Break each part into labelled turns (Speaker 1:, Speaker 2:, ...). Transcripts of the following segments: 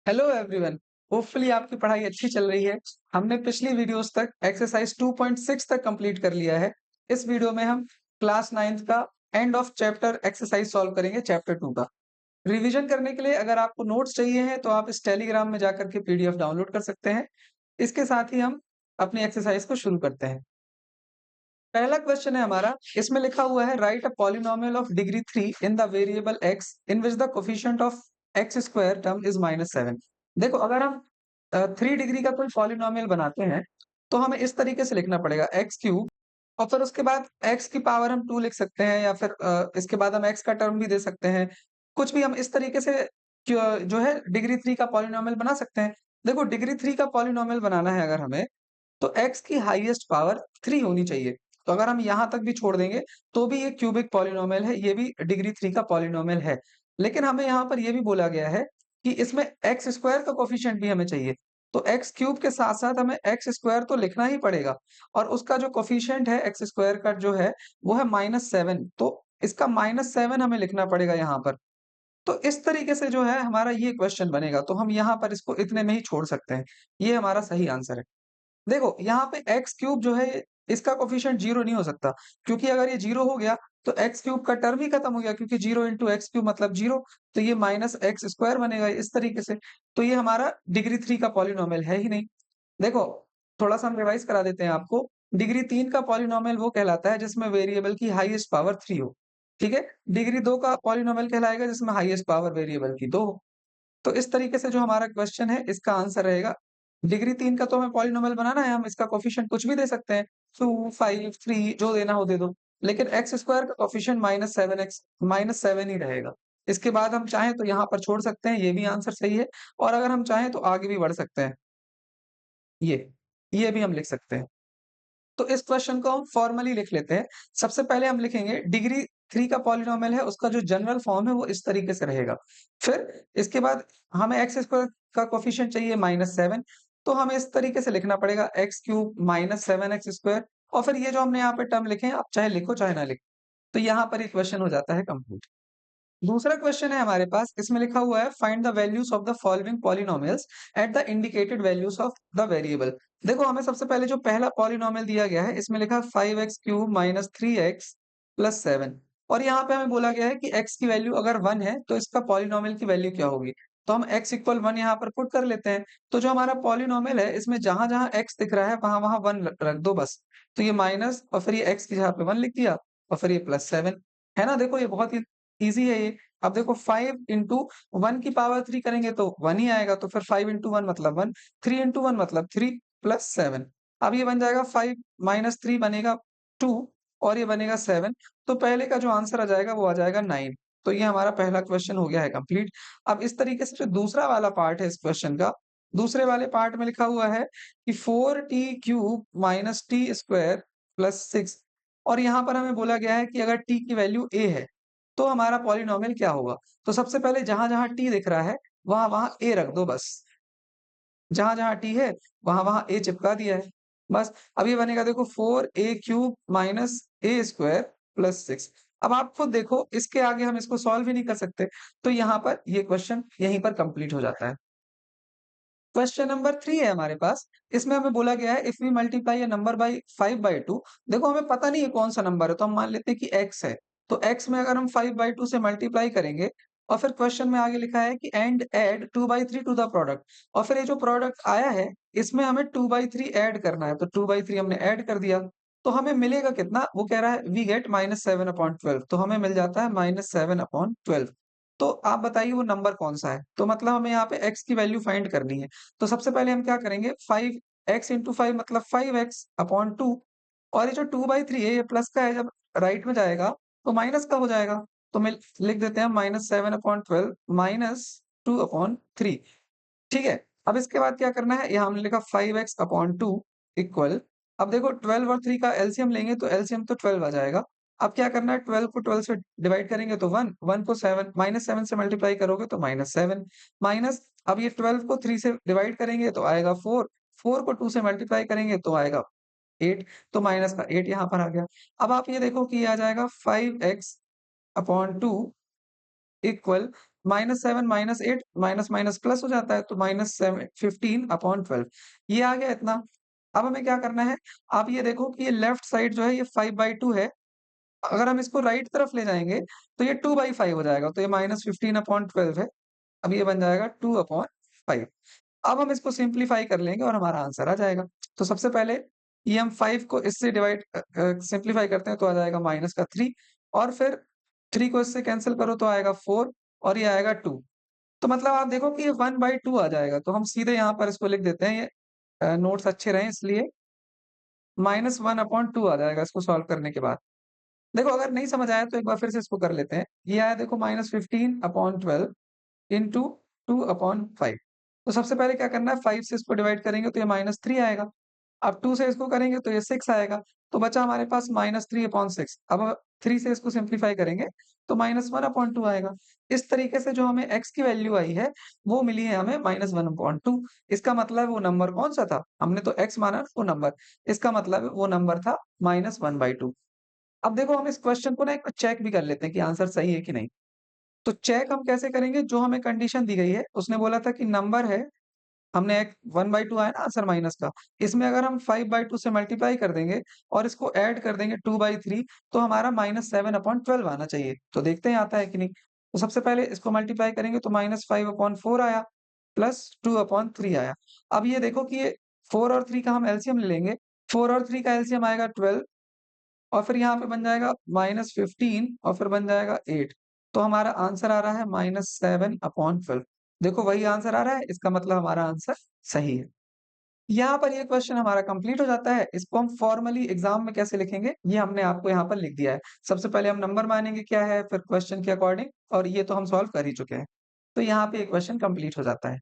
Speaker 1: Hello everyone. Hopefully आपकी पढ़ाई अच्छी चल रही है। हमने पिछली वीडियोस तक एक्सरसाइज 2.6 तक कंप्लीट कर लिया है। इस वीडियो में हम क्लास 9th का end of chapter exercise solve करेंगे, चैप्टर 2 का। रिवीजन करने के लिए अगर आपको नोट्स चाहिए हैं तो आप इस टेलीग्राम में जाकर के पीडीएफ डाउनलोड कर सकते हैं। इसके साथ ही हम अपनी एक्सरसाइज को शुरू करते हैं। पहला क्वेश्चन है हमारा, इसमें लिखा हुआ है right a polynomial of degree 3 in the variable x in which the coefficient of x square term is -7। देखो, अगर हम 3 डिग्री का कोई पॉलिनोमियल बनाते हैं तो हमें इस तरीके से लिखना पड़ेगा x क्यूब, और फिर उसके बाद x की पावर हम 2 लिख सकते हैं, या फिर इसके बाद हम x का टर्म भी दे सकते हैं। कुछ भी हम इस तरीके से जो है डिग्री 3 का पॉलिनोमियल बना सकते हैं। देखो, डिग्री 3 का पॉलिनोमियल बनाना है अगर हमें, तो x की हाईएस्ट पावर 3 होनी चाहिए। तो अगर हम यहाँ तक भी छोड़ देंगे तो भी ये क्यूबिक पॉलिनोमियल है, ये भी डिग्री 3 का पॉलिनोमियल है। लेकिन हमें यहाँ पर ये भी बोला गया है कि इसमें एक्स स्क्वायर का कोफिशिएंट भी हमें चाहिए। तो एक्स क्यूब के साथ-साथ हमें एक्स स्क्वायर तो लिखना ही पड़ेगा, और उसका जो कोफिशिएंट है एक्स स्क्वायर का जो है वो है -7। तो इसका -7 हमें लिखना पड़ेगा यहाँ पर। तो इस तरीके से जो है हमारा ये क्वेश्चन बनेगा, तो हम यहाँ पर इसको इतने में ही छोड़ सकते हैं। ये हमारा सही आंसर है। देखो, यहाँ पे एक्स क्यूब जो है इसका कोफिशिएंट 0 नहीं हो सकता, क्योंकि अगर ये 0 हो गया तो एक्स क्यूब का टर्म ही खत्म हो गया, क्योंकि 0 इंटू एक्स क्यूब मतलब 0। तो ये माइनस एक्स स्क्वायर बनेगा इस तरीके से। तो ये हमारा डिग्री 3 का पॉलिनोमियल है ही नहीं। देखो, थोड़ा-सा हम रिवाइज करा देते हैं आपको। डिग्री 3 का पॉलिनोमियल वो कहलाता है जिसमें वेरिएबल की हाईएस्ट पावर 3 हो। ठीक है? डिग्री 2 का पॉलिनोमियल कहलाएगा जिसमें हाईएस्ट पावर वेरिएबल की 2 हो। तो इस तरीके से जो हमारा क्वेश्चन है इसका आंसर रहेगा, डिग्री 3 का तो हमें पॉलिनोमियल बनाना है, हम इसका कोएफ़िशिएंट कुछ भी दे सकते हैं, 2, 5, 3 जो देना हो दे दो। लेकिन एक्स स्क्वायर का कोएफ़िशिएंट -7 ही रहेगा। इसके बाद हम चाहें तो यहाँ पर छोड़ सकते हैं, ये भी आंसर सही है, और अगर हम चाहें तो आगे भी बढ़ सकते हैं। ये, ये भी हम लिख सकते हैं। तो इस क्वेश्चन को हम फॉर्मली लिख लेते हैं। सबसे पहले हम लिखेंगे डिग्री 3 का पॉलिनोमियल है, उसका जो जनरल फॉर्म है वो इस तरीके से रहेगा। फिर इसके बाद हमें एक्स स्क्वायर का कोएफ़िशिएंट चाहिए -7, तो हमें इस तरीके से लिखना पड़ेगा x क्यूब -7x स्क्वायर, और फिर ये जो हमने यहाँ पे टर्म लिखे हैं, आप चाहे लिखो चाहे ना लिखो। तो यहाँ पर ये क्वेश्चन हो जाता है कंप्लीट। दूसरा क्वेश्चन है हमारे पास, इसमें लिखा हुआ है find the values of the following polynomials at the indicated values of the variable. देखो, हमें सबसे पहले जो पहला पॉलिनोमियल दिया गया है इसमें लिखा है 5x cube minus 3x plus 7, और यहाँ पे हमें बोला गया है कि x की वैल्यू अगर 1 है तो इसका पॉलिनोमियल की वैल्यू क्या होगी। तो हम x इक्वल 1 यहाँ पर पुट कर लेते हैं। तो जो हमारा पॉलिनोमियल है इसमें जहां जहां x दिख रहा है वहां वहां 1 रख दो बस। तो ये माइनस, और फिर ये x की जगह पे 1 लिख दिया, और फिर ये +7 है ना। देखो, ये बहुत ही ईज़ी है ये। अब देखो, 5 इंटू 1 की पावर 3 करेंगे तो 1 ही आएगा, तो फिर 5 इंटू 1 मतलब 1, 3 इंटू 1 मतलब 3 प्लस 7। अब ये बन जाएगा 5 माइनस 3 बनेगा 2, और ये बनेगा 7। तो पहले का जो आंसर आ जाएगा वो आ जाएगा 9। तो ये हमारा पहला क्वेश्चन हो गया है कंप्लीट। अब इस तरीके से जो दूसरा वाला पार्ट है इस क्वेश्चन का, दूसरे वाले पार्ट में लिखा हुआ है कि 4t cube minus T square plus 6, और यहाँ पर हमें बोला गया है कि अगर t की वैल्यू a है तो हमारा पॉलिनोमियल क्या होगा। तो सबसे पहले जहां-जहां t दिख रहा है वहां-वहां a रख दो बस। जहां-जहां t है वहां-वहां a चिपका दिया है। बस, अब ये बनेगा देखो 4a cube minus a square plus 6। अब आप खुद देखो, इसके आगे हम इसको सॉल्व ही नहीं कर सकते। तो यहाँ पर ये क्वेश्चन यहीं पर कंप्लीट हो जाता है। क्वेश्चन नंबर 3 है हमारे पास। इसमें हमें बोला गया है if we multiply a number by 5/2। देखो, हमें पता नहीं है कौन सा नंबर है, तो हम मान लेते हैं कि x है। तो x में अगर हम 5/2 से मल्टीप्लाई करेंगे, और फिर क्वेश्चन में आगे लिखा है कि and add 2/3 to the product, और फिर ये जो प्रोडक्ट आया है इसमें हमें 2/3 ऐड करना है। तो 2/3 हमने ऐड कर दिया, तो हमें मिलेगा कितना, वो कह रहा है वी गेट -7/12। तो हमें मिल जाता है -7/12। तो आप बताइए वो नंबर कौन-सा है? तो मतलब हमें यहाँ पे x की वैल्यू फाइंड करनी है। तो सबसे पहले हम क्या करेंगे, 5x इंटू 5 मतलब 5x अपॉन 2, और ये जो 2/3 है ये प्लस का है, जब राइट में जाएगा तो माइनस का हो जाएगा। तो मैं लिख देते हैं -7/12 -2/3। ठीक है? अब इसके बाद क्या करना है, यहाँ हमने लिखा 5x अपॉन 2 इक्वल, अब देखो 12 और 3 का एलसीएम लेंगे तो एलसीएम तो 12 आ जाएगा। अब क्या करना है, 12 को 12 से डिवाइड करेंगे तो 1, 1 को 7 -7 से मल्टीप्लाई करोगे तो -7, माइनस, अब ये 12 को 3 से डिवाइड करेंगे तो आएगा 4, 4 को 2 से मल्टीप्लाई करेंगे तो आएगा 8, तो माइनस का 8 यहाँ पर आ गया। अब आप ये देखो कि ये आ जाएगा 5x upon 2 equal -7 -8 minus minus plus हो जाता है, तो -15/12 ये आ गया इतना। अब हमें क्या करना है, आप ये देखो कि ये लेफ्ट साइड जो है ये 5/2 है। अगर हम इसको राइट तरफ ले जाएँगे, तो ये 2/5 हो जाएगा, तो ये -15/12 है। अब ये बन जाएगा 2/5। अब हम इसको सिम्प्लीफाई कर लेंगे और हमारा आंसर आ जाएगा। तो सबसे पहले ये हम 5 को इससे डिवाइड सिम्प्लीफाई करते हैं तो आ जाएगा माइनस का 3 और फिर 3 को इससे कैंसल करो तो आएगा 4 और ये आएगा 2। तो मतलब आप देखो कि ये 1/2 आ जाएगा, तो हम सीधे यहाँ पर इसको लिख देते हैं, ये नोट्स अच्छे रहें इसलिए -1/2 आ जाएगा इसको सॉल्व करने के बाद। देखो अगर नहीं समझ आया तो एक बार फिर से इसको कर लेते हैं। ये आया देखो -15/12 इंटू 2/5। तो सबसे पहले क्या करना है, 5 से इसको डिवाइड करेंगे तो ये -3 आएगा। अब 2 से इसको करेंगे तो ये 6 आएगा। तो बचा हमारे पास -3/6। अब 3 से इसको सिम्प्लीफाई करेंगे तो -1/2 आएगा। इस तरीके से जो हमें x की वैल्यू आई है, वो मिली है हमें -1/2। इसका मतलब वो नंबर कौन-सा था? हमने तो x माना वो नंबर। इसका मतलब वो नंबर था -1/2। अब देखो हम इस क्वेश्चन को ना एक बार चेक भी कर लेते हैं कि आंसर सही है कि नहीं। तो चेक हम कैसे करेंगे, जो हमें कंडीशन दी गई है, उसने बोला था कि नंबर है, हमने एक 1/2 आया ना आंसर माइनस का, इसमें अगर हम 5/2 से मल्टीप्लाई कर देंगे और इसको ऐड कर देंगे 2/3 तो हमारा -7/12 आना चाहिए। तो देखते हैं आता है कि नहीं। तो सबसे पहले इसको मल्टीप्लाई करेंगे तो -5/4 आया, प्लस 2/3 आया। अब ये देखो कि ये 4 और 3 का हम एलसीएम ले लेंगे, 4 और 3 का एलसीएम आएगा 12 और फिर यहाँ पे बन जाएगा -15 और फिर बन जाएगा 8। तो हमारा आंसर आ रहा है -7/12। देखो वही आंसर आ रहा है, इसका मतलब हमारा आंसर सही है। यहाँ पर ये क्वेश्चन हमारा कंप्लीट हो जाता है। इसको हम फॉर्मली एग्ज़ाम में कैसे लिखेंगे, ये हमने आपको यहाँ पर लिख दिया है। सबसे पहले हम नंबर मानेंगे क्या है, फिर क्वेश्चन के अकॉर्डिंग और ये तो हम सॉल्व कर ही चुके हैं। तो यहाँ पे ये क्वेश्चन कंप्लीट हो जाता है।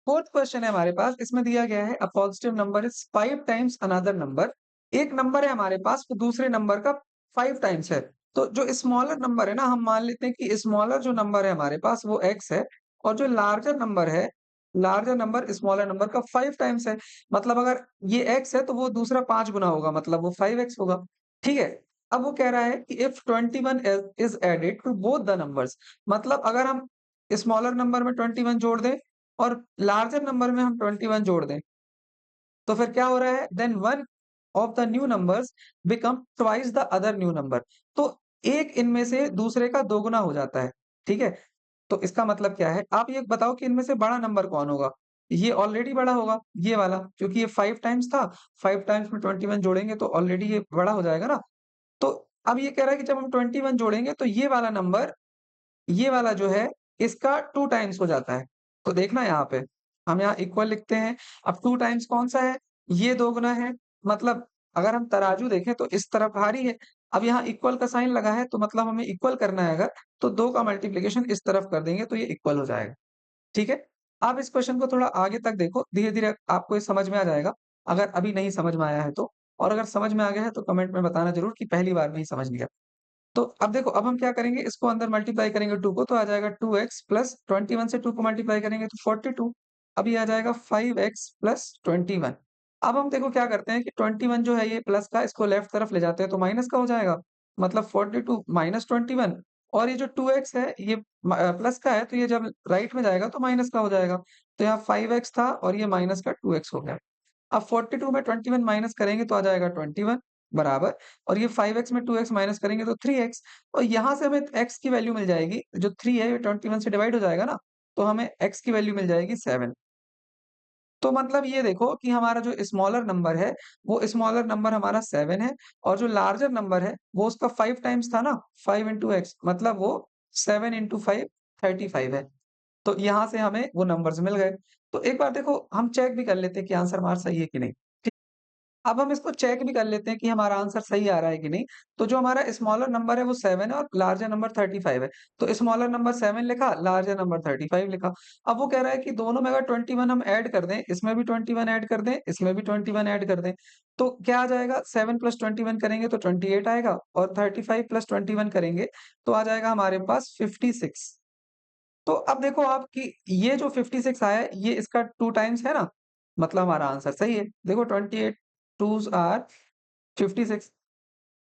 Speaker 1: फोर्थ क्वेश्चन है हमारे पास, इसमें दिया गया है a positive number is 5 times another number. एक नंबर है हमारे पास वो दूसरे नंबर का 5 टाइम्स है। तो जो स्मॉलर नंबर है ना, हम मान लेते हैं कि स्मॉलर जो नंबर है हमारे पास वो x है और जो लार्जर नंबर है, लार्जर नंबर स्मॉलर नंबर का 5 टाइम्स है। मतलब अगर ये x है तो वो दूसरा 5 गुना होगा, मतलब वो 5x होगा। ठीक है? अब वो कह रहा है कि if 21 is added to both the numbers, मतलब अगर हम स्मॉलर नंबर में 21 जोड़ दें और लार्जर नंबर में हम 21 जोड़ दें, तो फिर क्या हो रहा है, then one of the new numbers become twice the other new number. तो एक इनमें से दूसरे का दोगुना हो जाता है। ठीक है? तो इसका मतलब क्या है? आप ये बताओ कि इनमें से बड़ा नंबर कौन होगा? ये ऑलरेडी बड़ा होगा, ये वाला, क्योंकि ये 5 टाइम्स था, 5 टाइम्स में 21 जोड़ेंगे तो ऑलरेडी ये बड़ा हो जाएगा ना। तो अब ये कह रहा है कि जब हम 21 जोड़ेंगे तो ये वाला नंबर, ये वाला जो है, इसका 2 टाइम्स हो जाता है। तो देखना यहाँ पे, हम यहाँ इक्वल लिखते हैं। अब 2 टाइम्स कौन-सा है? ये दोगुना है। मतलब अगर हम तराजू देखें तो इस तरफ भारी है। अब यहाँ इक्वल का साइन लगा है तो मतलब हमें इक्वल करना है अगर, तो 2 का मल्टिप्लिकेशन इस तरफ कर देंगे तो ये इक्वल हो जाएगा। ठीक है? आप इस क्वेश्चन को थोड़ा आगे तक देखो, धीरे-धीरे आपको ये समझ में आ जाएगा, अगर अभी नहीं समझ में आया है तो। और अगर समझ में आ गया है तो कमेंट में बताना ज़रूर कि पहली बार में ही समझ लिया। तो अब देखो, अब हम क्या करेंगे, इसको अंदर मल्टीप्लाई करेंगे 2 को तो आ जाएगा 2x प्लस 21 से 2 को मल्टीप्लाई करेंगे तो 42। अब ये आ जाएगा 5x प्लस 21। अब हम देखो क्या करते हैं कि 21 जो है ये प्लस का, इसको लेफ्ट तरफ ले जाते हैं तो माइनस का हो जाएगा। मतलब 42 माइनस 21 और ये जो 2x है ये प्लस का है तो ये जब राइट में जाएगा तो माइनस का हो जाएगा। तो यहाँ 5x था और ये माइनस का 2x हो गया। अब 42 में 21 माइनस करेंगे तो आ जाएगा 21 बराबर, और ये 5x में 2x माइनस करेंगे तो 3x, और यहाँ से हमें x की वैल्यू मिल जाएगी, जो 3 है ये 21 से डिवाइड हो जाएगा ना, तो हमें x की वैल्यू मिल जाएगी 7। तो मतलब ये देखो कि हमारा जो स्मॉलर नंबर है, वो स्मॉलर नंबर हमारा 7 है और जो लार्जर नंबर है, वो उसका 5 टाइम्स था ना, 5 इंटू x, मतलब वो 7 इंटू 5 35 है। तो यहाँ से हमें वो नंबर्स मिल गए। तो एक बार देखो हम चेक भी कर लेते हैं कि आंसर हमारा सही है कि नहीं। अब हम इसको चेक भी कर लेते हैं कि हमारा आंसर सही आ रहा है कि नहीं। तो जो हमारा स्मॉलर नंबर है वो 7 है और लार्जर नंबर 35 है। तो स्मॉलर नंबर 7 लिखा, लार्जर नंबर 35 लिखा। अब वो कह रहा है कि दोनों में अगर 21 हम ऐड कर दें, इसमें भी 21 ऐड कर दें, इसमें भी 21 ऐड कर दें, तो क्या आ जाएगा, 7 प्लस 21 करेंगे तो 28 आएगा और 35 प्लस 21 करेंगे तो आ जाएगा हमारे पास 56। तो अब देखो आप कि ये जो 56 आया है, ये इसका 2 टाइम्स है ना, मतलब हमारा आंसर सही है। देखो 28 2s आर 56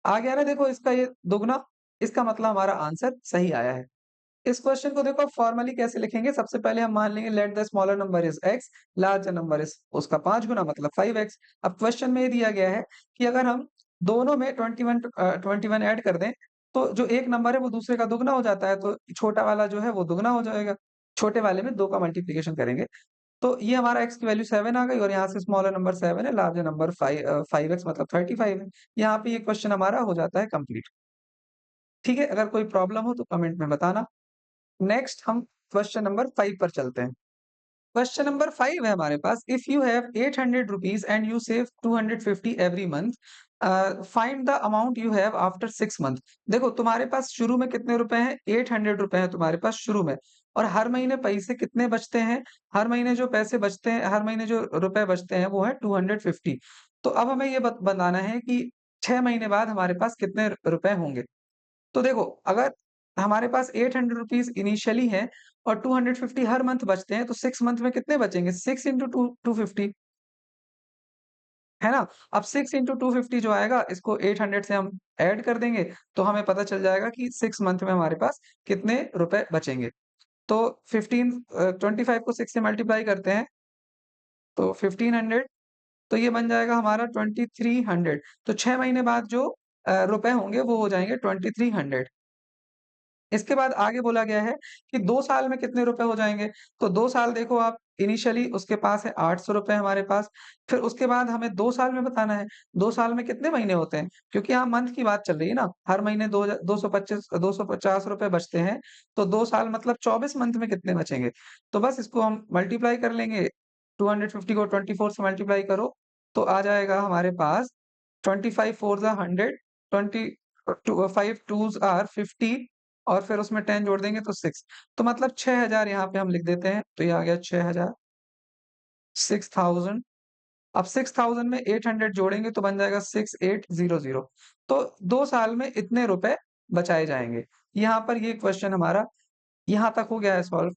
Speaker 1: आ गया ना, देखो इसका ये दुगना, इसका मतलब हमारा आंसर सही आया है। इस क्वेश्चन को देखो फॉर्मली कैसे लिखेंगे, सबसे पहले हम मान लेंगे let the smaller number is x, larger number is उसका 5 गुना मतलब 5x। अब क्वेश्चन में ये दिया गया है कि अगर हम दोनों में 21 ऐड कर दें तो जो एक नंबर है वो दूसरे का दुगना हो जाता है, तो छोटा वाला जो है वो दुगना हो जाएगा। छोटे वाले में 2 का मल्टीप्लिकेशन करेंगे तो ये हमारा x की वैल्यू 7 आ गई और यहाँ से स्मॉलर नंबर 7 है, लार्जर नंबर 5x मतलब 35 है। यहाँ पे ये क्वेश्चन हमारा हो जाता है कंप्लीट। ठीक है, अगर कोई प्रॉब्लम हो तो कमेंट में बताना। नेक्स्ट हम क्वेश्चन नंबर 5 पर चलते हैं। क्वेश्चन नंबर 5 है हमारे पास, if you have 800 rupees and you save 250 every month, find the amount you have after 6 month. देखो तुम्हारे पास शुरू में कितने रुपए हैं, 800 रुपए हैं तुम्हारे पास शुरू में, और हर महीने पैसे कितने बचते हैं, हर महीने जो पैसे बचते हैं, हर महीने जो रुपए बचते हैं वो है 250। तो अब हमें ये बताना है कि 6 महीने बाद हमारे पास कितने रुपए होंगे। तो देखो अगर हमारे पास 800 रुपीज इनिशियली है और 250 हर मंथ बचते हैं तो 6 मंथ में कितने बचेंगे, 6 इंटू 250 है ना। अब 6 इंटू 250 जो आएगा इसको 800 से हम ऐड कर देंगे तो हमें पता चल जाएगा कि 6 मंथ में हमारे पास कितने रुपए बचेंगे। तो 25 को 6 से मल्टीप्लाई करते हैं तो 1500, तो ये बन जाएगा हमारा 2300। तो 6 महीने बाद जो रुपए होंगे वो हो जाएंगे 2300। इसके बाद आगे बोला गया है कि 2 साल में कितने रुपए हो जाएँगे? तो 2 साल देखो आप, इनिशियली उसके पास है 800 रुपए हमारे पास, फिर उसके बाद हमें 2 साल में बताना है, 2 साल में कितने महीने होते हैं? क्योंकि यहाँ मंथ की बात चल रही है ना, हर महीने 250 रुपए बचते हैं, तो 2 साल मतलब 24 मंथ में कितने बचेंगे? तो बस इसको हम मल्टीप्लाई कर लेंगे, 250 को 24 से मल्टीप्लाई करो, तो आ जाएगा हमारे पास 25 4 ज़ा 100, 20 5 2s आर 50 और फिर उसमें 10 जोड़ देंगे तो 6, तो मतलब 6000 यहाँ पे हम लिख देते हैं, तो ये आ गया 6000, 6000। अब 6000 में 800 जोड़ेंगे तो बन जाएगा 6800। तो 2 साल में इतने रुपए बचाए जाएँगे। यहाँ पर ये क्वेश्चन हमारा यहाँ तक हो गया है सॉल्व।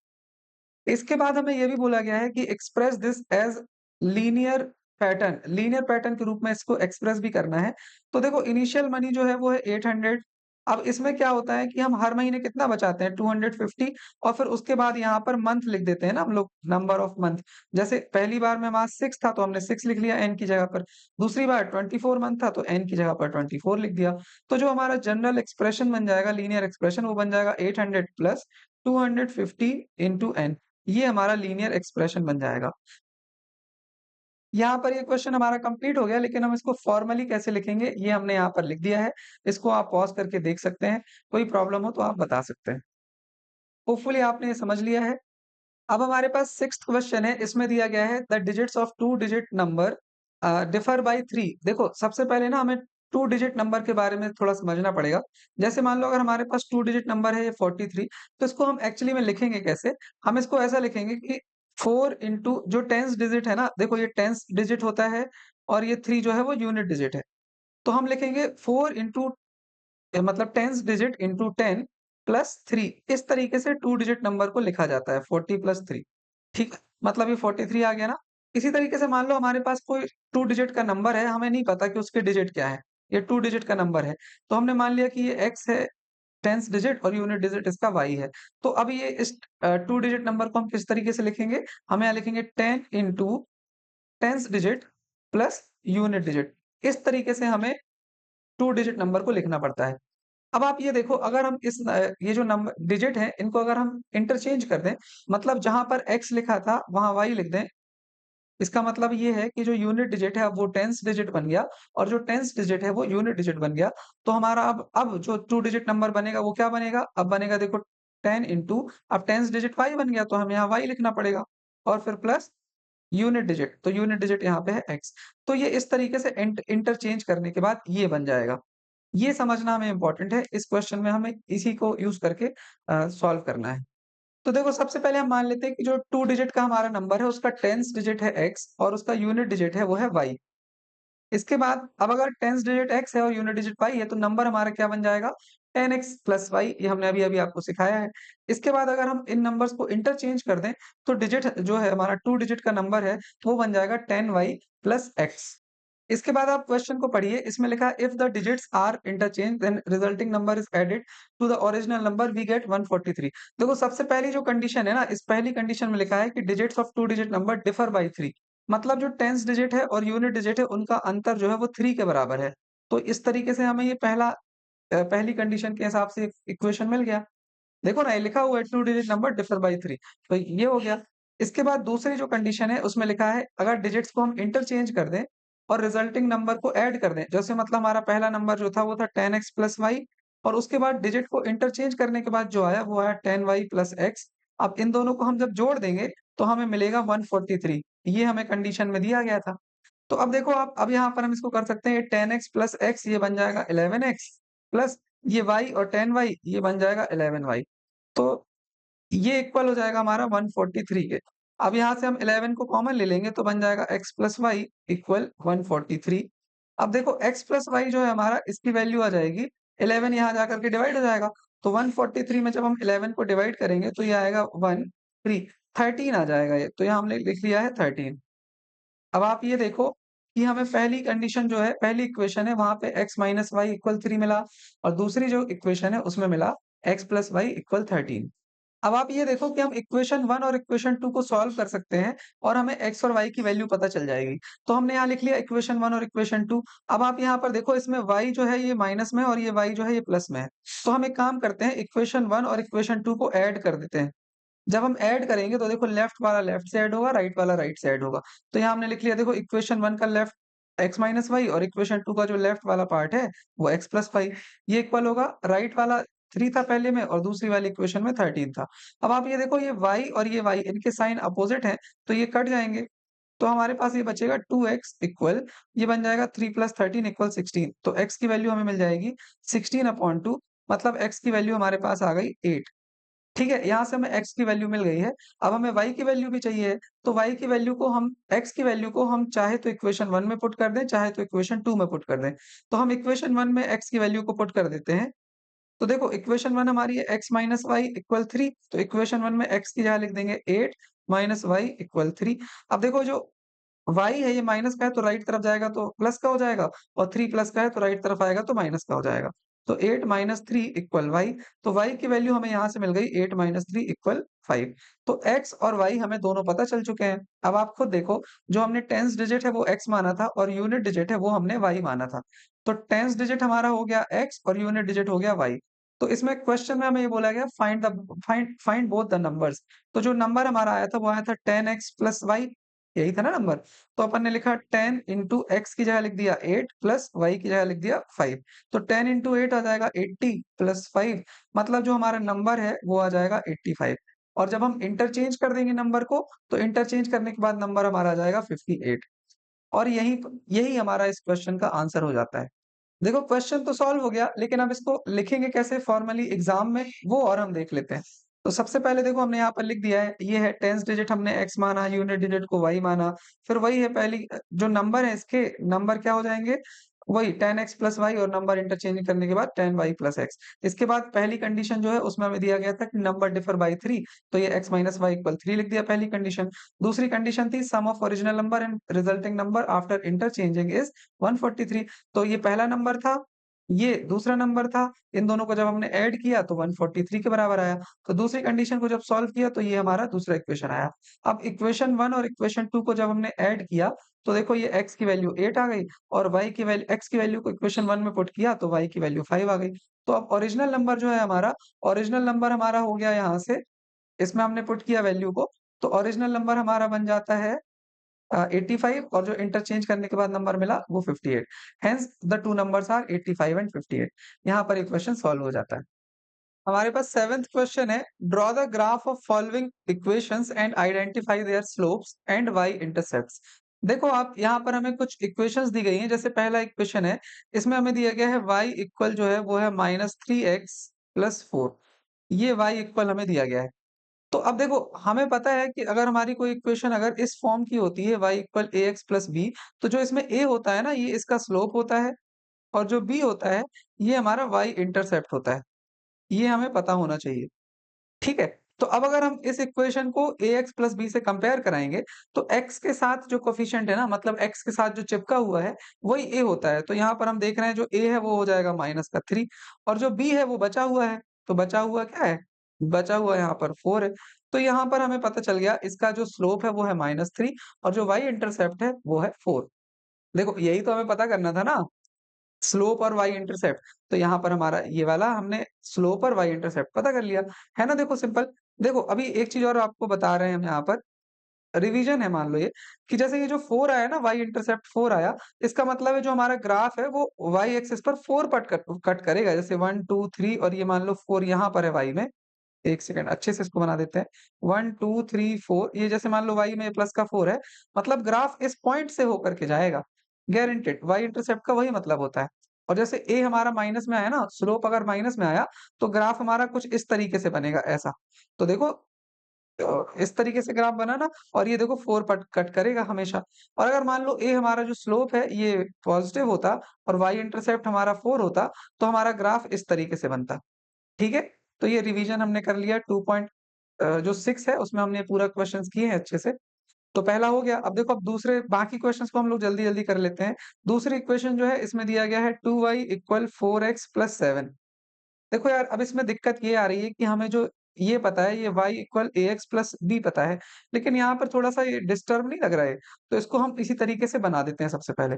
Speaker 1: इसके बाद हमें ये भी बोला गया है कि express this as linear pattern, linear pattern के रूप में इसको एक्सप्रेस भी करना है। तो देखो इनिशियल मनी जो है वो है 800। अब इसमें क्या होता है कि हम हर महीने कितना बचाते हैं 250, और फिर उसके बाद यहाँ पर मंथ लिख देते हैं ना हम लोग, नंबर ऑफ मंथ। जैसे पहली बार में हमारा 6 था तो हमने 6 लिख लिया n की जगह पर, दूसरी बार 24 मंथ था तो n की जगह पर 24 लिख दिया। तो जो हमारा जनरल एक्सप्रेशन बन जाएगा, लीनियर एक्सप्रेशन, वो बन जाएगा 800 प्लस 250 इंटू n। ये हमारा लीनियर एक्सप्रेशन बन जाएगा। यहाँ पर ये क्वेश्चन हमारा कंप्लीट हो गया, लेकिन हम इसको फॉर्मली कैसे लिखेंगे ये हमने यहाँ पर लिख दिया है। इसको आप पॉज़ करके देख सकते हैं, कोई प्रॉब्लम हो तो आप बता सकते हैं। होपफुली आपने ये समझ लिया है। अब हमारे पास 6th क्वेश्चन है, इसमें दिया गया है the digits of 2 digit number differ by 3। देखो सबसे पहले ना हमें 2 डिजिट नंबर के बारे में थोड़ा समझना पड़ेगा। जैसे मान लो अगर हमारे पास 2 डिजिट नंबर है ये 43, तो इसको हम एक्चुअली में लिखेंगे कैसे? हम इसको ऐसा लिखेंगे कि 4 इंटू जो 10th डिजिट है ना, देखो ये 10th डिजिट होता है और ये 3 जो है वो यूनिट डिजिट है। तो हम लिखेंगे 4 इंटू मतलब 10th डिजिट इंटू 10 प्लस 3। इस तरीके से 2 डिजिट नंबर को लिखा जाता है, 40 प्लस 3। ठीक है? मतलब ये 43 आ गया ना? इसी तरीके से मान लो हमारे पास कोई 2 डिजिट का नंबर है, हमें नहीं पता कि उसके डिजिट क्या है। ये 2 डिजिट का नंबर है, तो हमने मान लिया कि ये x है 10th डिजिट और यूनिट डिजिट इसका y है। तो अब ये इस 2 डिजिट नंबर को हम किस तरीके से लिखेंगे? हम यहाँ लिखेंगे 10 into 10th digit plus unit digit. इस तरीके से हमें 2 डिजिट नंबर को लिखना पड़ता है। अब आप ये देखो, अगर हम ये जो नंबर डिजिट है इनको अगर हम इंटरचेंज कर दें, मतलब जहाँ पर x लिखा था वहाँ y लिख दें, इसका मतलब ये है कि जो यूनिट डिजिट है अब वो 10th डिजिट बन गया और जो 10th डिजिट है वो यूनिट डिजिट बन गया। तो हमारा अब जो 2 डिजिट नंबर बनेगा वो क्या बनेगा? अब बनेगा देखो 10 इंटू, अब 10th डिजिट y बन गया तो हमें यहाँ y लिखना पड़ेगा और फिर प्लस यूनिट डिजिट, तो यूनिट डिजिट यहाँ पे है x। तो ये इस तरीके से इंटरचेंज करने के बाद ये बन जाएगा। ये समझना हमें इम्पोर्टेंट है। इस क्वेश्चन में हमें इसी को यूज़ करके सॉल्व करना है। तो देखो सबसे पहले हम मान लेते हैं कि जो 2 डिजिट का हमारा नंबर है उसका 10th डिजिट है x और उसका यूनिट डिजिट है वो है y। इसके बाद अब अगर 10th डिजिट x है और यूनिट डिजिट y है तो नंबर हमारा क्या बन जाएगा? 10x प्लस y, ये हमने अभी-अभी आपको सिखाया है। इसके बाद अगर हम इन नंबर्स को इंटरचेंज कर दें तो डिजिट जो है हमारा 2 डिजिट का नंबर है वो बन जाएगा 10y प्लस x। इसके बाद आप क्वेश्चन को पढ़िए, इसमें लिखा है if the digits are interchange then resulting number is added to the original number we get 143। देखो सबसे पहली जो कंडीशन है ना, इस पहली कंडीशन में लिखा है कि digits of two digit number differ by 3, मतलब जो टेंस डिजिट है और यूनिट डिजिट है उनका अंतर जो है वो 3 के बराबर है। तो इस तरीके से हमें ये पहली कंडीशन के हिसाब से इक्वेशन मिल गया। देखो ना, ये लिखा हुआ है two digit number differ by 3, तो ये हो गया। इसके बाद दूसरी जो कंडीशन है उसमें लिखा है अगर डिजिट्स को हम इंटरचेंज कर दें और रिजल्टिंग नंबर को ऐड कर दें, जैसे मतलब हमारा पहला नंबर जो था वो था 10x प्लस वाई, और उसके बाद डिजिट को इंटरचेंज करने के बाद जो आया वो आया 10y प्लस एक्स। अब इन दोनों को हम जब जोड़ देंगे तो हमें मिलेगा 143, ये हमें कंडीशन में दिया गया था। तो अब देखो आप, अब यहाँ पर हम इसको कर सकते हैं 10x प्लस एक्स, ये बन जाएगा 11x प्लस ये y और 10y, ये बन जाएगा 11y। तो ये इक्वल हो जाएगा हमारा 143 के। अब यहाँ से हम 11 को कॉमन ले लेंगे तो बन जाएगा x प्लस वाई इक्वल 143। अब देखो x प्लस वाई जो है हमारा, इसकी वैल्यू आ जाएगी 11, यहाँ जाकर के डिवाइड हो जाएगा। तो 143 में जब हम 11 को डिवाइड करेंगे तो ये आएगा 13 आ जाएगा ये, तो यहाँ हमने लिख लिया है 13। अब आप ये देखो कि हमें पहली कंडीशन जो है, पहली इक्वेशन है वहां पे x माइनस वाई इक्वल 3 मिला, और दूसरी जो इक्वेशन है उसमें मिला x प्लस वाई इक्वल 13। अब आप ये देखो कि हम इक्वेशन 1 और इक्वेशन 2 को सॉल्व कर सकते हैं और हमें x और y की वैल्यू पता चल जाएगी। तो हमने यहाँ लिख लिया इक्वेशन 1 और इक्वेशन 2। अब आप यहाँ पर देखो, इसमें y जो है ये माइनस में है और ये y जो है ये प्लस में है। तो हम एक काम करते हैं, इक्वेशन 1 और इक्वेशन 2 को ऐड कर देते हैं। जब हम ऐड करेंगे तो देखो लेफ्ट वाला लेफ्ट से ऐड होगा, राइट वाला राइट से ऐड होगा। तो यहाँ हमने लिख लिया, देखो इक्वेशन 1 का लेफ्ट x माइनस वाई और इक्वेशन 2 का जो लेफ्ट वाला पार्ट है वो x प्लस वाई, ये इक्वल होगा, राइट वाला 3 था पहले में और दूसरी वाली इक्वेशन में 13 था। अब आप ये देखो, ये y और ये y इनके साइन अपोजिट हैं, तो ये कट जाएंगे। तो हमारे पास ये बचेगा 2x इक्वल, ये बन जाएगा 3 प्लस 13 इक्वल 16। तो x की वैल्यू हमें मिल जाएगी 16/2, मतलब x की वैल्यू हमारे पास आ गई 8। ठीक है, यहाँ से हमें x की वैल्यू मिल गई है। अब हमें y की वैल्यू भी चाहिए है, तो y की वैल्यू को हम, x की वैल्यू को हम चाहे तो इक्वेशन 1 में पुट कर दें, चाहे तो इक्वेशन 2 में पुट कर दें। तो हम इक्वेशन 1 में x की वैल्यू को पुट कर देते हैं। तो देखो इक्वेशन 1 हमारी है x माइनस वाई इक्वल 3, तो इक्वेशन 1 में x की जगह लिख देंगे 8 माइनस वाई इक्वल 3। अब देखो जो y है ये माइनस का है तो राइट तरफ जाएगा तो प्लस का हो जाएगा, और 3 प्लस का है तो राइट तरफ आएगा तो माइनस का हो जाएगा। तो 8 माइनस 3 इक्वल y। तो y की वैल्यू हमें यहाँ से मिल गई 8 माइनस 3 इक्वल 5। तो x और y हमें दोनों पता चल चुके हैं। अब आप खुद देखो, जो हमने टेंस डिजिट है वो x माना था और यूनिट डिजिट है वो हमने y माना था। तो टेंस डिजिट हमारा हो गया x और यूनिट डिजिट हो गया y। तो इसमें क्वेश्चन में हमें ये बोला गया फाइंड बोथ द नंबर्स। तो जो नंबर हमारा आया था वो आया था 10x प्लस वाई, यही था ना नंबर। तो अपन ने लिखा 10 इंटू एक्स की जगह लिख दिया 8 प्लस वाई की जगह लिख दिया 5। तो 10 इंटू 8 आ जाएगा 80 प्लस 5, मतलब जो हमारा नंबर है वो आ जाएगा 85। और जब हम इंटरचेंज कर देंगे नंबर को, तो इंटरचेंज करने के बाद नंबर हमारा आ जाएगा 58। और यही यही हमारा इस क्वेश्चन का आंसर हो जाता है। देखो क्वेश्चन तो सॉल्व हो गया, लेकिन अब इसको लिखेंगे कैसे फॉर्मली एग्जाम में, वो और हम देख लेते हैं। तो सबसे पहले देखो हमने यहाँ पर लिख दिया है, ये है टेंस डिजिट हमने x माना, यूनिट डिजिट को y माना। फिर वही है पहली जो नंबर है, इसके नंबर क्या हो जाएंगे, वही 10x प्लस वाई, और नंबर इंटरचेंज करने के बाद 10y प्लस एक्स। इसके बाद पहली कंडीशन जो है उसमें हमें दिया गया था कि नंबर डिफर बाई 3, तो ये x माइनस वाई इक्वल 3 लिख दिया पहली कंडीशन। दूसरी कंडीशन थी sum of original number and resulting number after interchanging is 143। तो ये पहला नंबर था, ये दूसरा नंबर था, इन दोनों को जब हमने ऐड किया तो 143 के बराबर आया। तो दूसरी कंडीशन को जब सॉल्व किया तो ये हमारा दूसरा इक्वेशन आया। अब इक्वेशन 1 और इक्वेशन 2 को जब हमने ऐड किया तो देखो ये x की वैल्यू 8 आ गई, और y की वैल्यू, x की वैल्यू को इक्वेशन 1 में पुट किया तो y की वैल्यू 5 आ गई। तो अब ओरिजिनल नंबर जो है हमारा, ओरिजिनल नंबर हमारा हो गया यहाँ से, इसमें हमने पुट किया वैल्यू को, तो ओरिजिनल नंबर हमारा बन जाता है 85, और जो इंटरचेंज करने के बाद नंबर मिला वो 58। Hence the two numbers are 85 and 58। यहाँ पर ये क्वेश्चन सॉल्व हो जाता है। हमारे पास सेवेंथ क्वेश्चन है, draw the graph of following equations and identify their slopes and y intercepts. देखो आप, यहाँ पर हमें कुछ इक्वेशंस दी गई हैं। जैसे पहला इक्वेशन है, इसमें हमें दिया गया है y इक्वल जो है वो है -3x प्लस 4, ये y इक्वल हमें दिया गया है। तो अब देखो हमें पता है कि अगर हमारी कोई इक्वेशन अगर इस फॉर्म की होती है y equal ax plus b, तो जो इसमें a होता है ना ये इसका स्लोप होता है, और जो b होता है ये हमारा y इंटरसेप्ट होता है। ये हमें पता होना चाहिए, ठीक है। तो अब अगर हम इस इक्वेशन को ax प्लस b से कंपेयर कराएंगे, तो x के साथ जो कोफिशिएंट है ना, मतलब x के साथ जो चिपका हुआ है, वही a होता है। तो यहाँ पर हम देख रहे हैं जो a है वो हो जाएगा माइनस का 3 और जो b है वो बचा हुआ है। तो बचा हुआ क्या है? बचा हुआ यहाँ पर 4 है। तो यहाँ पर हमें पता चल गया इसका जो स्लोप है वो है -3 और जो y इंटरसेप्ट है वो है 4। देखो यही तो हमें पता करना था ना, स्लोप और वाई इंटरसेप्ट। तो यहाँ पर हमारा ये वाला हमने स्लोप और वाई इंटरसेप्ट पता कर लिया, है ना? देखो सिंपल। देखो अभी एक चीज़ और आपको बता रहे हैं हम यहाँ पर, रिवीजन है मान लो ये, कि जैसे ये जो 4 आया ना, वाई इंटरसेप्ट 4 आया, इसका मतलब है जो हमारा ग्राफ है वो वाई एक्सिस पर 4 कट करेगा। जैसे 1, 2, 3 और ये मान लो 4 यहाँ पर है वाई में। 1 सेकंड अच्छे से इसको बना देते हैं। 1, 2, 3, 4 ये जैसे मान लो y में प्लस का 4 है, मतलब ग्राफ इस पॉइंट से होकर के जाएगा, गारंटीड। y इंटरसेप्ट का वही मतलब होता है। और जैसे a हमारा माइनस में आया ना, स्लोप अगर माइनस में आया, तो ग्राफ हमारा कुछ इस तरीके से बनेगा ऐसा। तो देखो इस तरीके से ग्राफ बना ना, और ये देखो 4 पट कट करेगा हमेशा। और अगर मान लो a हमारा जो स्लोप है ये पॉजिटिव होता और y इंटरसेप्ट हमारा 4 होता, तो हमारा ग्राफ इस तरीके से बनता। ठीक है? तो ये रिवीजन हमने कर लिया 2 जो 6 है उसमें हमने पूरा क्वेश्चंस किए हैं अच्छे से। तो पहला हो गया। अब देखो अब दूसरे बाकी क्वेश्चंस को हम लोग जल्दी-जल्दी कर लेते हैं। दूसरी इक्वेशन जो है इसमें दिया गया है 2y = 4x + 7। देखो यार अब इसमें दिक्कत ये आ रही है कि हमें जो ये पता है ये y = ax + b पता है, लेकिन यहाँ पर थोड़ा-सा ये डिस्टर्ब नहीं लग रहा है? तो इसको हम इसी तरीके से बना देते हैं सबसे पहले।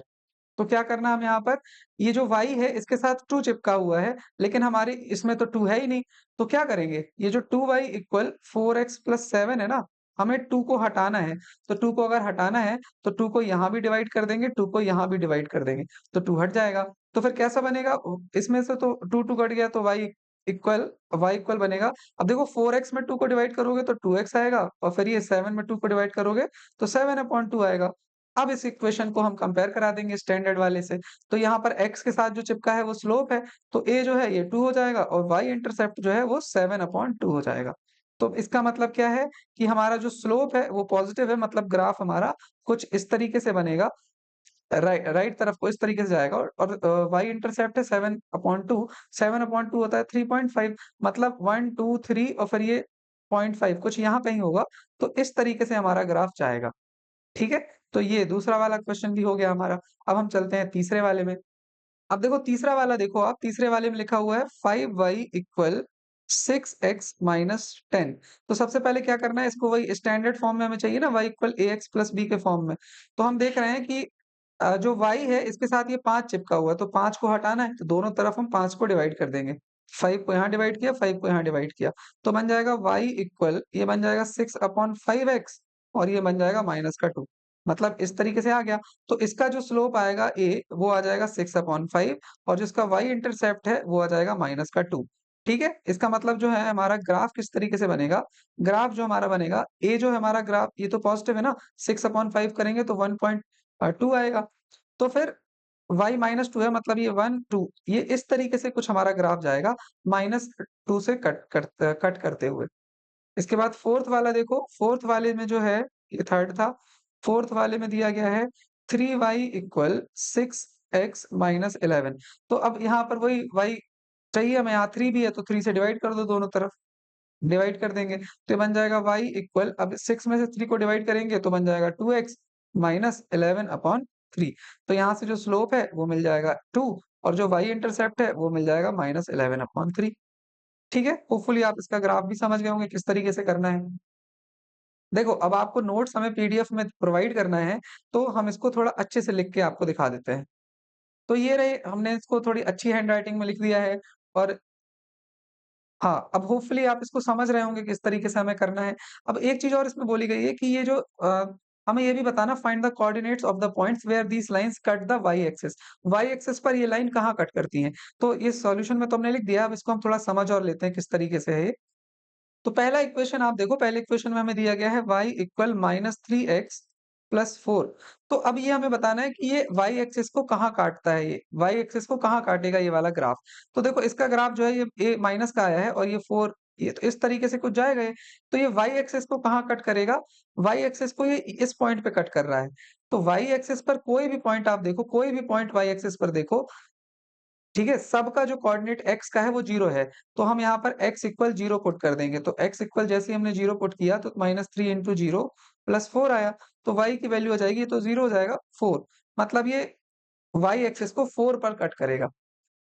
Speaker 1: तो क्या करना है हमें यहाँ पर, ये जो y है इसके साथ 2 चिपका हुआ है, लेकिन हमारे इसमें तो 2 है ही नहीं। तो क्या करेंगे, ये जो 2y = 4x + 7 है ना, हमें 2 को हटाना है। तो 2 को अगर हटाना है, तो 2 को यहाँ भी डिवाइड कर देंगे, 2 को यहाँ भी डिवाइड कर देंगे, तो 2 हट जाएगा। तो फिर कैसा बनेगा? इसमें से तो 2 कट गया तो y इक्वल बनेगा। अब देखो 4x में 2 को डिवाइड करोगे तो 2x आएगा और फिर ये 7 में 2 को डिवाइड करोगे तो 7/2 आएगा। अब इस इक्वेशन को हम कंपेयर करा देंगे स्टैंडर्ड वाले से। तो यहाँ पर x के साथ जो चिपका है वो स्लोप है, तो a जो है ये 2 हो जाएगा और y इंटरसेप्ट जो है वो 7/2 हो जाएगा। तो इसका मतलब क्या है कि हमारा जो स्लोप है वो पॉजिटिव है, मतलब ग्राफ हमारा कुछ इस तरीके से बनेगा। राइट तरफ को इस तरीके से जाएगा और y इंटरसेप्ट है 7/2, 7/2 होता है 3.5, मतलब 1, 2, 3 और फिर ये 0.5 कुछ यहाँ कहीं होगा। तो इस तरीके से हमारा ग्राफ जाएगा। ठीक है? तो ये दूसरा वाला क्वेश्चन भी हो गया हमारा। अब हम चलते हैं तीसरे वाले में। अब देखो तीसरा वाला देखो आप, तीसरे वाले में लिखा हुआ है 5y = 6x - 10। तो सबसे पहले क्या करना है, इसको वही स्टैंडर्ड फॉर्म में हमें चाहिए ना, y = ax + b के फॉर्म में। तो हम देख रहे हैं कि जो y है इसके साथ ये 5 चिपका हुआ है, तो 5 को हटाना है, तो दोनों तरफ हम 5 को डिवाइड कर देंगे। 5 को यहाँ डिवाइड किया, 5 को यहाँ डिवाइड किया, तो बन जाएगा y इक्वल ये बन जाएगा 6/5x और ये बन जाएगा -2। मतलब इस तरीके से आ गया। तो इसका जो स्लोप आएगा a वो आ जाएगा 6/5 और जिसका y इंटरसेप्ट है वो आ जाएगा -2। ठीक है? इसका मतलब जो है हमारा ग्राफ किस तरीके से बनेगा, ग्राफ जो हमारा बनेगा, a जो है हमारा ग्राफ ये तो पॉजिटिव है ना, 6/5 करेंगे तो 1.2 आएगा। तो फिर y -2 है, मतलब ये 1, 2 ये इस तरीके से कुछ हमारा ग्राफ जाएगा, -2 से कट करते हुए। इसके बाद फोर्थ वाला देखो, फोर्थ वाले में जो है ये थर्ड था, फोर्थ वाले में दिया गया है 3y = 6x - 11। तो अब यहाँ पर वही y चाहिए हमें, यहाँ 3 भी है तो 3 से डिवाइड कर दो दोनों तरफ, डिवाइड कर देंगे तो ये बन जाएगा y इक्वल, अब 6 में से 3 को डिवाइड करेंगे तो बन जाएगा 2x - 11/3। तो यहाँ से जो स्लोप है वो मिल जाएगा 2 और जो y इंटरसेप्ट है वो मिल जाएगा -11/3। ठीक है? होपफुली आप इसका ग्राफ भी समझ गए होंगे किस तरीके से करना है। देखो अब आपको नोट्स हमें पीडीएफ में प्रोवाइड करना है, तो हम इसको थोड़ा अच्छे से लिख के आपको दिखा देते हैं। तो ये रहे, हमने इसको थोड़ी अच्छी हैंडराइटिंग में लिख दिया है और हाँ, अब होपफुली आप इसको समझ रहे होंगे किस तरीके से हमें करना है। अब एक चीज़ और इसमें बोली गई है कि ये जो हमें ये भी बताना, find the coordinates of the points where these lines cut the y axis. Y axis पर ये लाइन कहाँ कट करती हैं? तो ये सॉल्यूशन में तो हमने लिख दिया, अब इसको हम थोड़ा समझ और लेते हैं किस तरीके से है ये। तो पहला इक्वेशन आप देखो, पहले इक्वेशन में हमें दिया गया है y इक्वल -3x + 4। तो अब ये हमें बताना है कि ये y एक्सिस को कहाँ काटता है, ये y एक्सिस को कहाँ काटेगा ये वाला ग्राफ। तो देखो इसका ग्राफ जो है ये a माइनस का आया है और ये 4, ये तो इस तरीके से कुछ जाएगा ये। तो ये y एक्सिस को कहाँ कट करेगा, y एक्सिस को ये इस पॉइंट पे कट कर रहा है। तो y एक्सिस पर कोई भी पॉइंट आप देखो, कोई भी पॉइंट y एक्सिस पर देखो, ठीक है? सबका जो कोऑर्डिनेट x का है वो 0 है, तो हम यहाँ पर x इक्वल 0 पुट कर देंगे। तो x इक्वल जैसे ही हमने 0 पुट किया तो -3 इंटू 0 प्लस 4 आया, तो y की वैल्यू आ जाएगी, तो 0 हो जाएगा 4, मतलब ये y एक्सिस को 4 पर कट करेगा।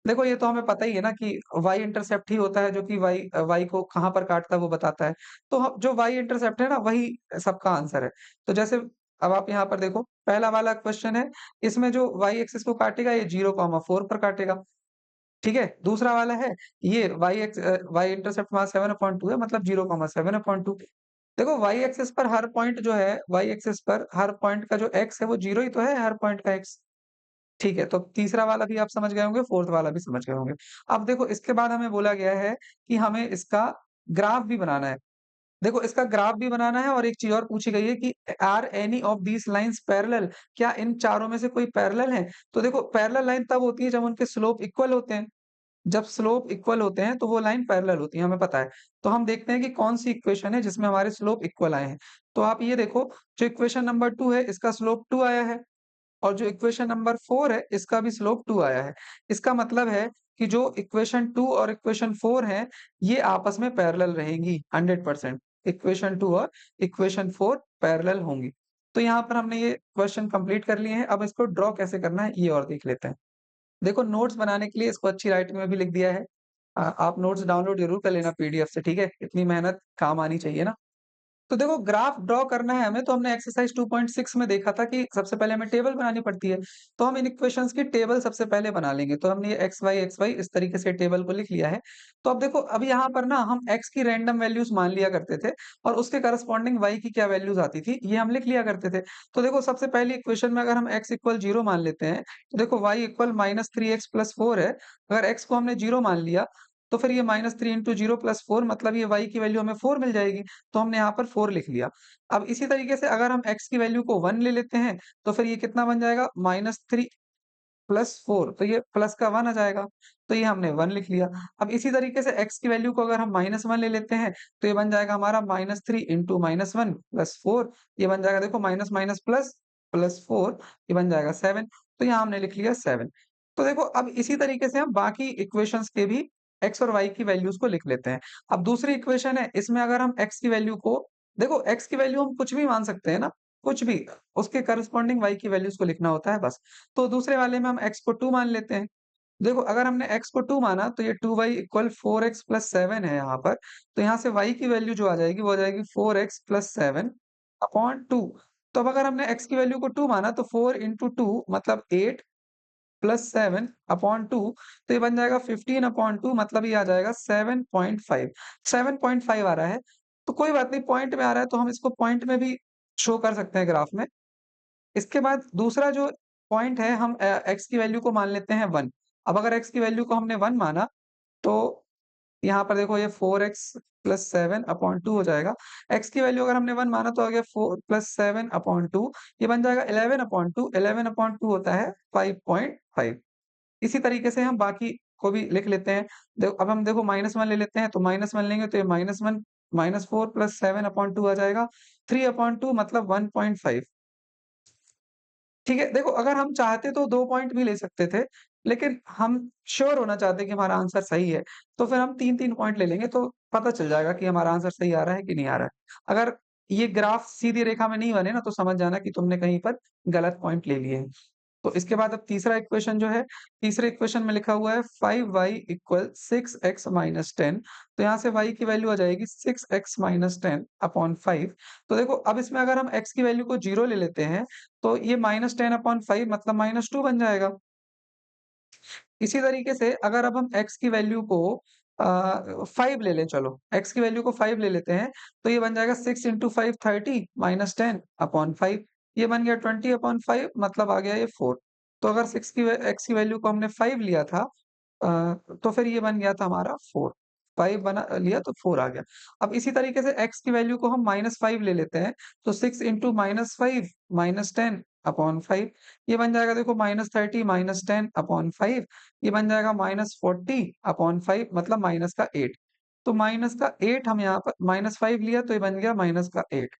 Speaker 1: देखो ये तो हमें पता ही है ना कि y इंटरसेप्ट ही होता है जो कि y को कहाँ पर काटता है वो बताता है। तो ह जो y इंटरसेप्ट है ना वही सबका आंसर है। तो जैसे अब आप यहाँ पर देखो पहला वाला क्वेश्चन है, इसमें जो y एक्सिस को काटेगा ये 0,4 पर काटेगा। ठीक है? दूसरा वाला है ये y इंटरसेप्ट वहाँ 7/2 है, मतलब 0,7/2। देखो y एक्सिस पर हर पॉइंट जो है y एक्सिस पर हर पॉइंट का जो x है वो 0 ही तो है हर पॉइंट का x। ठीक है, तो तीसरा वाला भी आप समझ गए होंगे, फोर्थ वाला भी समझ गए होंगे। अब देखो इसके बाद हमें बोला गया है कि हमें इसका ग्राफ भी बनाना है। देखो इसका ग्राफ भी बनाना है और एक चीज़ और पूछी गई है कि are any of these lines parallel, क्या इन चारों में से कोई पैरेलल है? तो देखो पैरेलल लाइन तब होती है जब उनके स्लोप इक्वल होते हैं। जब स्लोप इक्वल होते हैं तो वो लाइन पैरेलल होती है, हमें पता है। तो हम देखते हैं कि कौन-सी इक्वेशन है जिसमें हमारे स्लोप इक्वल आए हैं। तो आप ये देखो, जो इक्वेशन नंबर 2 है इसका स्लोप 2 आया है। और जो इक्वेशन नंबर 4 है, इसका भी स्लोप 2 आया है। इसका मतलब है कि जो इक्वेशन 2 और इक्वेशन 4 हैं, ये आपस में पैरेलल रहेंगी 100%। इक्वेशन 2 और इक्वेशन 4 पैरेलल होंगी। तो यहाँ पर हमने ये क्वेश्चन कंप्लीट कर लिए हैं, अब इसको ड्रॉ कैसे करना है, ये और देख लेते हैं। देखो नोट्स बनाने के लिए इसको अच्छी राइटिंग में भी लिख दिया है। आप नोट्स डाउनलोड ज़रूर कर लेना पीडीएफ से, ठीक है? इतनी मेहनत काम आनी चाहिए ना। तो देखो ग्राफ ड्रॉ करना है हमें, तो हमने एक्सरसाइज 2.6 में देखा था कि सबसे पहले हमें टेबल बनानी पड़ती है। तो हम इन इक्वेशंस की टेबल सबसे पहले बना लेंगे। तो हमने ये एक्स वाई इस तरीके से टेबल को लिख लिया है। तो अब देखो अब यहाँ पर ना हम एक्स की रैंडम वैल्यूज़ मान लिया करते थे और उसके करस्पॉन्डिंग वाई की क्या वैल्यूज़ आती थी, ये हम लिख लिया करते थे। तो देखो सबसे पहली इक्वेशन में अगर हम एक्स इक्वल 0 मान लेते हैं, तो देखो वाई इक्वल -3x प्लस 4 है। अगर एक्स को हमने 0 मान लिया, तो फिर ये -3 इंटू 0 प्लस 4, मतलब ये वाई की वैल्यू हमें 4 मिल जाएगी। तो हमने यहाँ पर 4 लिख लिया। अब इसी तरीके से अगर हम x की वैल्यू को 1 ले लेते हैं, तो फिर ये कितना बन जाएगा -3 प्लस 4, तो ये प्लस का 1 आ जाएगा, तो ये हमने 1 लिख लिया। अब इसी तरीके से x की वैल्यू को अगर हम -1 ले लेते हैं, तो ये बन जाएगा हमारा -3 इंटू -1 प्लस 4, ये बन जाएगा देखो माइनस माइनस प्लस, प्लस 4, ये बन जाएगा 7, तो यहाँ हमने लिख लिया 7। तो देखो अब इसी तरीके से हम बाकी इक्वेशंस के भी x और y की वैल्यूज़ को लिख लेते हैं। अब दूसरी इक्वेशन है, इसमें अगर हम x की वैल्यू को देखो x की वैल्यू हम कुछ भी मान सकते हैं ना, कुछ भी, उसके करस्पॉन्डिंग y की वैल्यूज़ को लिखना होता है बस। तो दूसरे वाले में हम x को 2 मान लेते हैं। देखो अगर हमने x को 2 माना तो ये 2y इक्वल 4x प्लस 7 है यहाँ पर। तो यहाँ से y की वैल्यू जो आ जाएगी वो आ जाएगी 4x प्लस 7 अपॉन 2। तो अब अगर हमने x की वैल्यू को 2 माना तो 4 इंटू 2 मतलब 8 प्लस 7 अपॉन 2, तो ये बन जाएगा 15 अपॉन 2, मतलब ये आ जाएगा 7.5। 7.5 आ रहा है, तो कोई बात नहीं, पॉइंट में आ रहा है तो हम इसको पॉइंट में भी शो कर सकते हैं ग्राफ में। इसके बाद दूसरा जो पॉइंट है, हम x की वैल्यू को मान लेते हैं 1। अब अगर x की वैल्यू को हमने 1 माना, तो यहाँ पर देखो ये 4x प्लस 7 अपॉन 2 हो जाएगा। x की वैल्यू अगर हमने 1 माना तो आ गया 4 प्लस 7 अपॉन 2, ये बन जाएगा 11 अपॉन 2। 11 अपॉन 2 होता है 5.5। इसी तरीके से हम बाकी को भी लिख लेते हैं। अब हम देखो -1 ले लेते हैं, तो -1 लेंगे तो ये -1 -4 प्लस 7 अपॉन 2 आ जाएगा। 3 अपॉन 2 मतलब 1.5। ठीक है, देखो अगर हम चाहते तो 2 पॉइंट भी ले सकते थे, लेकिन हम श्योर होना चाहते हैं कि हमारा आंसर सही है, तो फिर हम 3-3 पॉइंट ले लेंगे, तो पता चल जाएगा कि हमारा आंसर सही आ रहा है कि नहीं आ रहा है। अगर ये ग्राफ सीधी रेखा में नहीं बने ना, तो समझ जाना कि तुमने कहीं पर गलत पॉइंट ले लिए हैं। तो इसके बाद अब तीसरा इक्वेशन जो है, तीसरे इक्वेशन में लिखा हुआ है 5y इक्वल 6x माइनस 10। तो यहाँ से y की वैल्यू आ जाएगी 6x माइनस 10 अपॉन 5। तो देखो अब इसमें अगर हम x की वैल्यू को 0 ले लेते हैं, तो ये -10 अपॉन 5 मतलब -2 बन जाएगा। इसी तरीके से अगर अब हम x की वैल्यू को 5 ले लें, चलो x की वैल्यू को 5 ले लेते हैं, तो ये बन जाएगा 6 इंटू 5 30 माइनस 10 अपॉन 5, ये बन गया 20 अपॉन 5, मतलब आ गया ये 4। तो अगर x की वैल्यू को हमने 5 लिया था, तो फिर ये बन गया था हमारा 4। 5 बना लिया तो 4 आ गया। अब इसी तरीके से x की वैल्यू को हम -5 ले लेते हैं, तो 6 इंटू -5 -10 अपॉन 5, ये बन जाएगा देखो -30 -10 अपॉन 5, ये बन जाएगा -40 अपॉन 5, मतलब माइनस का 8। तो माइनस का 8 हम यहाँ पर -5 लिया तो ये बन गया -8।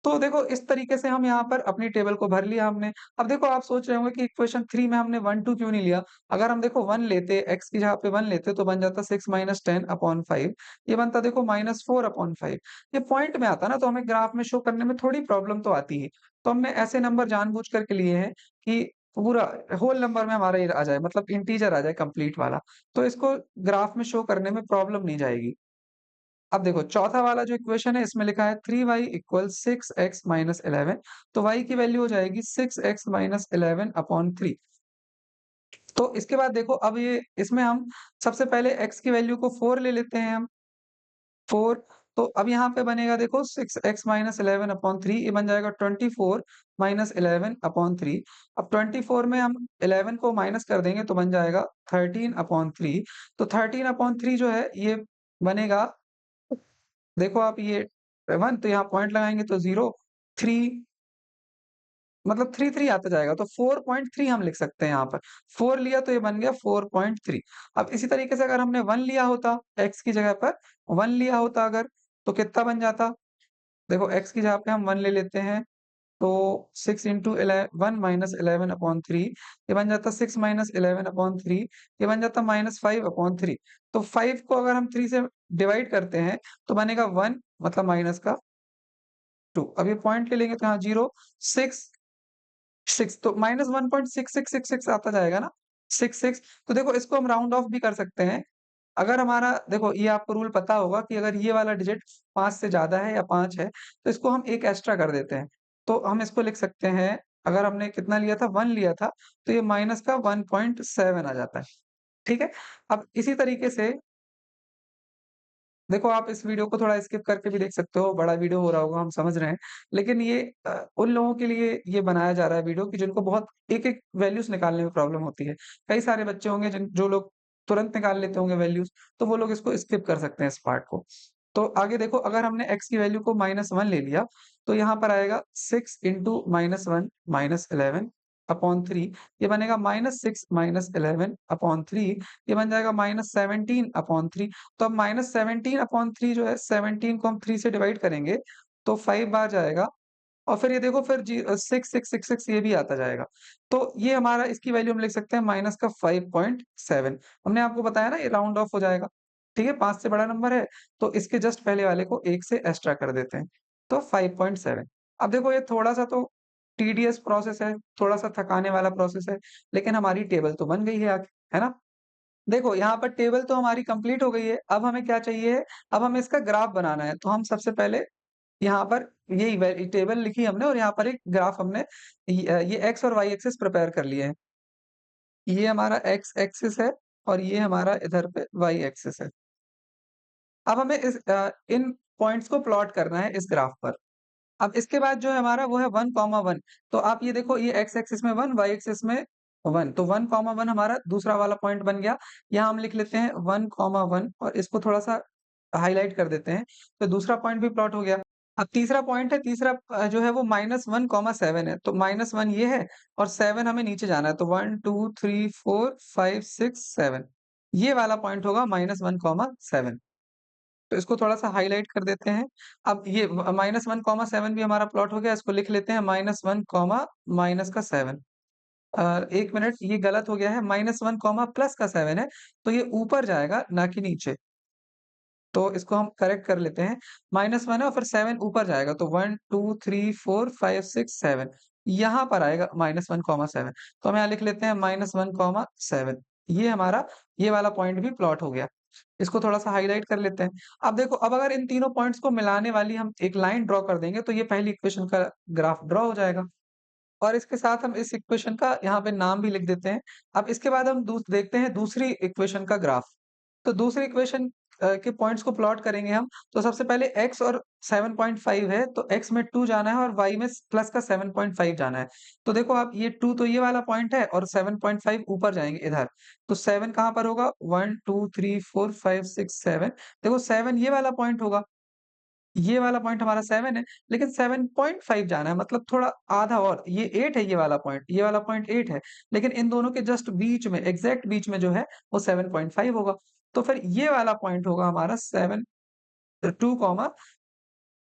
Speaker 1: तो देखो इस तरीके से हम यहाँ पर अपनी टेबल को भर लिया हमने। अब देखो आप सोच रहे होंगे कि इक्वेशन 3 में हमने 1, 2 क्यों नहीं लिया? अगर हम देखो 1 लेते, x की जगह पे 1 लेते तो बन जाता 6 - 10 अपॉन 5। ये बनता देखो -4 अपॉन 5। ये पॉइंट में आता ना, तो हमें ग्राफ में शो करने में थोड़ी प्रॉब्लम तो आती है। तो हमने ऐसे नंबर जानबूझ कर के लिए हैं कि पूरा होल नंबर में हमारा ये आ जाए, मतलब इंटीजर आ जाए कंप्लीट वाला। तो इसको ग्राफ में शो करने में प्रॉब्लम नहीं जाएगी। अब देखो चौथा वाला जो इक्वेशन है इसमें लिखा है 3y इक्वल 6x माइनस 11। तो y की वैल्यू हो जाएगी 6x माइनस 11 अपॉन 3। तो इसके बाद देखो अब ये इसमें हम सबसे पहले x की वैल्यू को 4 ले लेते हैं हम। 4। तो अब यहाँ पे बनेगा देखो 6x माइनस 11 अपॉन 3, ये बन जाएगा 24 माइनस 11 अपॉन 3। अब 24 में हम 11 को माइनस कर देंगे तो बन जाएगा 13 अपॉन 3। तो 13 अपॉन 3 जो है ये बनेगा, देखो आप ये 1 तो यहाँ पॉइंट लगाएंगे तो 0, 3 मतलब 3 आता जाएगा, तो 4.3 हम लिख सकते हैं यहाँ पर। 4 लिया तो ये बन गया 4.3। अब इसी तरीके से अगर हमने 1 लिया होता, x की जगह पर 1 लिया होता अगर, तो कितना बन जाता? देखो x की जगह पे हम 1 ले लेते हैं, तो 6 इंटू 1 माइनस 11 अपॉन 3, ये बन जाता 6 माइनस 11 अपॉन 3, ये बन जाता -5 अपॉन 3। तो 5 को अगर हम 3 से डिवाइड करते हैं तो बनेगा 1, मतलब माइनस का 2। अब ये पॉइंट ले लेंगे तो यहाँ 0, 6, 6 तो -1.6666 आता जाएगा ना, 66। तो देखो इसको हम राउंड ऑफ भी कर सकते हैं। अगर हमारा देखो ये आपको रूल पता होगा कि अगर ये वाला डिजिट 5 से ज़्यादा है या 5 है, तो इसको हम 1 एक्स्ट्रा कर देते हैं। तो हम इसको लिख सकते हैं, अगर हमने कितना लिया था 1 लिया था, तो ये माइनस का 1.7 आ जाता है। ठीक है? अब इसी तरीके से देखो आप इस वीडियो को थोड़ा स्किप करके भी देख सकते हो, बड़ा वीडियो हो रहा होगा, हम समझ रहे हैं। लेकिन ये उन लोगों के लिए ये बनाया जा रहा है वीडियो कि जिनको बहुत एक-एक वैल्यूज़ निकालने में प्रॉब्लम होती है। कई सारे बच्चे होंगे जो लोग तुरंत निकाल लेते होंगे वैल्यूज़, तो वो लोग इसको स्किप कर सकते हैं इस पार्ट को। तो आगे देखो अगर हमने x की वैल्यू को -1 ले लिया, तो यहाँ पर आएगा 6 इंटू -1 माइनस 11 अपॉन 3, ये बनेगा -6 माइनस 11 अपॉन 3, ये बन जाएगा -17 अपॉन 3। तो अब -17 अपॉन 3 जो है, 17 को हम 3 से डिवाइड करेंगे तो 5 बार जाएगा, और फिर ये देखो फिर 6 ये भी आता जाएगा। तो ये हमारा इसकी वैल्यू हम लिख सकते हैं माइनस का 5.7। हमने आपको बताया ना ये राउंड ऑफ हो जाएगा। ठीक है? 5 से बड़ा नंबर है, तो इसके जस्ट पहले वाले को 1 से एक्स्ट्रा कर देते हैं। तो 5.7। अब देखो ये थोड़ा-सा तो टीडियस प्रोसेस है, थोड़ा-सा थकाने वाला प्रोसेस है, लेकिन हमारी टेबल तो बन गई है है ना? देखो यहाँ पर टेबल तो हमारी कंप्लीट हो गई है। अब हमें क्या चाहिए है? अब हमें इसका ग्राफ बनाना है। तो हम सबसे पहले यहाँ पर यही टेबल लिखी हमने और यहाँ पर एक ग्राफ हमने ये एक्स और वाई एक्सिस प्रिपेयर कर लिए हैं। ये हमारा एक्स एक्सिस है और ये हमारा इधर पे वाई एक्सिस है। अब हमें इन पॉइंट्स को प्लॉट करना है इस ग्राफ पर। अब इसके बाद जो है हमारा वो है 1, 1। तो आप ये देखो ये x एक्सिस में 1, y एक्सिस में 1, तो 1, 1 हमारा दूसरा वाला पॉइंट बन गया। यहाँ हम लिख लेते हैं 1, 1 और इसको थोड़ा-सा हाइलाइट कर देते हैं, तो दूसरा पॉइंट भी प्लॉट हो गया। अब तीसरा पॉइंट है, तीसरा जो है वो -1, 7 है, तो -1 ये है और 7 हमें नीचे जाना है, तो 1, 2, 3, 4, 5, 6, 7 ये वाला पॉइंट होगा -1, 7। तो इसको थोड़ा-सा हाइलाइट कर देते हैं। अब ये -1, 7 भी हमारा प्लॉट हो गया, इसको लिख लेते हैं -1, माइनस का 7। 1 मिनट ये गलत हो गया है, -1, प्लस का 7 है, तो ये ऊपर जाएगा ना कि नीचे। तो इसको हम करेक्ट कर लेते हैं, -1 है और फिर 7 ऊपर जाएगा, तो 1, 2, 3, 4, 5, 6, 7 यहाँ पर आएगा -1, 7। तो हम यहाँ लिख लेते हैं -1, 7। ये हमारा ये वाला पॉइंट भी प्लॉट हो गया। इसको थोड़ा-सा हाइलाइट कर लेते हैं। अब देखो अब अगर इन तीनों पॉइंट्स को मिलाने वाली हम एक लाइन ड्रॉ कर देंगे, तो ये पहली इक्वेशन का ग्राफ ड्रॉ हो जाएगा। और इसके साथ हम इस इक्वेशन का यहाँ पे नाम भी लिख देते हैं। अब इसके बाद हम देखते हैं दूसरी इक्वेशन का ग्राफ। तो दूसरी इक्वेशन के पॉइंट्स को प्लॉट करेंगे हम। तो सबसे पहले x और 7.5 है, तो x में 2 जाना है और y में प्लस का 7.5 जाना है। तो देखो आप ये 2 तो ये वाला पॉइंट है और 7.5 ऊपर जाएँगे इधर। तो 7 कहाँ पर होगा? 1, 2, 3, 4, 5, 6, 7। देखो 7 ये वाला पॉइंट होगा। ये वाला पॉइंट हमारा 7 है, लेकिन 7.5 जाना है, मतलब थोड़ा आधा और, ये 8 है ये वाला पॉइंट, ये वाला पॉइंट 8 है, लेकिन इन दोनों के जस्ट बीच में, एग्ज़ैक्ट बीच में जो है वो 7.5 होगा। तो फिर ये वाला पॉइंट होगा हमारा 2,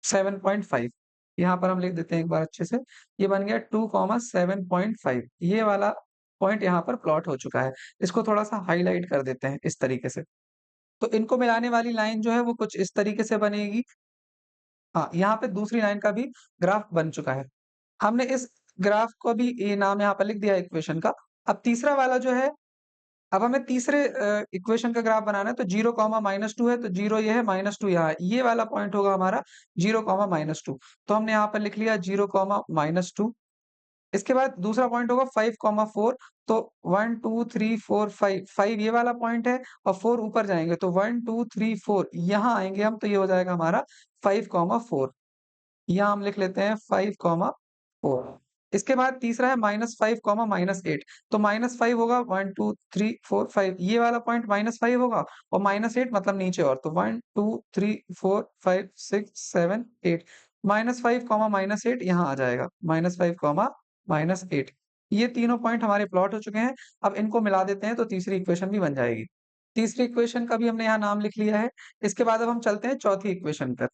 Speaker 1: 7.5। यहाँ पर हम लिख देते हैं एक बार अच्छे से। ये बन गया 2,7.5 ये वाला पॉइंट यहाँ पर प्लॉट हो चुका है। इसको थोड़ा-सा हाइलाइट कर देते हैं इस तरीके से। तो इनको मिलाने वाली लाइन जो है वो कुछ इस तरीके से बनेगी। हाँ, यहाँ पे दूसरी लाइन का भी ग्राफ बन चुका है। हमने इस ग्राफ को भी ये नाम यहाँ पर लिख दिया इक्वेशन का। अब तीसरा वाला जो है, अब हमें तीसरे इक्वेशन का ग्राफ बनाना है तो 0, -2 है तो 0 ये है, -2 यहाँ है। ये वाला पॉइंट होगा हमारा 0, -2 तो हमने यहाँ पर लिख लिया 0, -2। इसके बाद दूसरा पॉइंट होगा 5, 4 तो 1, 2, 3, 4, 5 5 ये वाला पॉइंट है और 4 ऊपर जाएँगे तो 1, 2, 3, 4 यहाँ आएँगे हम तो ये हो जाएगा हमारा 5, 4 यहाँ हम लिख लेते हैं 5, 4 इसके बाद तीसरा है -5, -8 तो -5 होगा 1, 2, 3, 4, 5 ये वाला पॉइंट -5 होगा और -8 मतलब नीचे और तो 1, 2, 3, 4, 5, 6, 7, 8 -5, -8 यहाँ आ जाएगा -5, -8 ये तीनों पॉइंट हमारे प्लॉट हो चुके हैं। अब इनको मिला देते हैं तो तीसरी इक्वेशन भी बन जाएगी। तीसरी इक्वेशन का भी हमने यहाँ नाम लिख लिया है। इसके बाद अब हम चलते हैं चौथी इक्वेशन पर।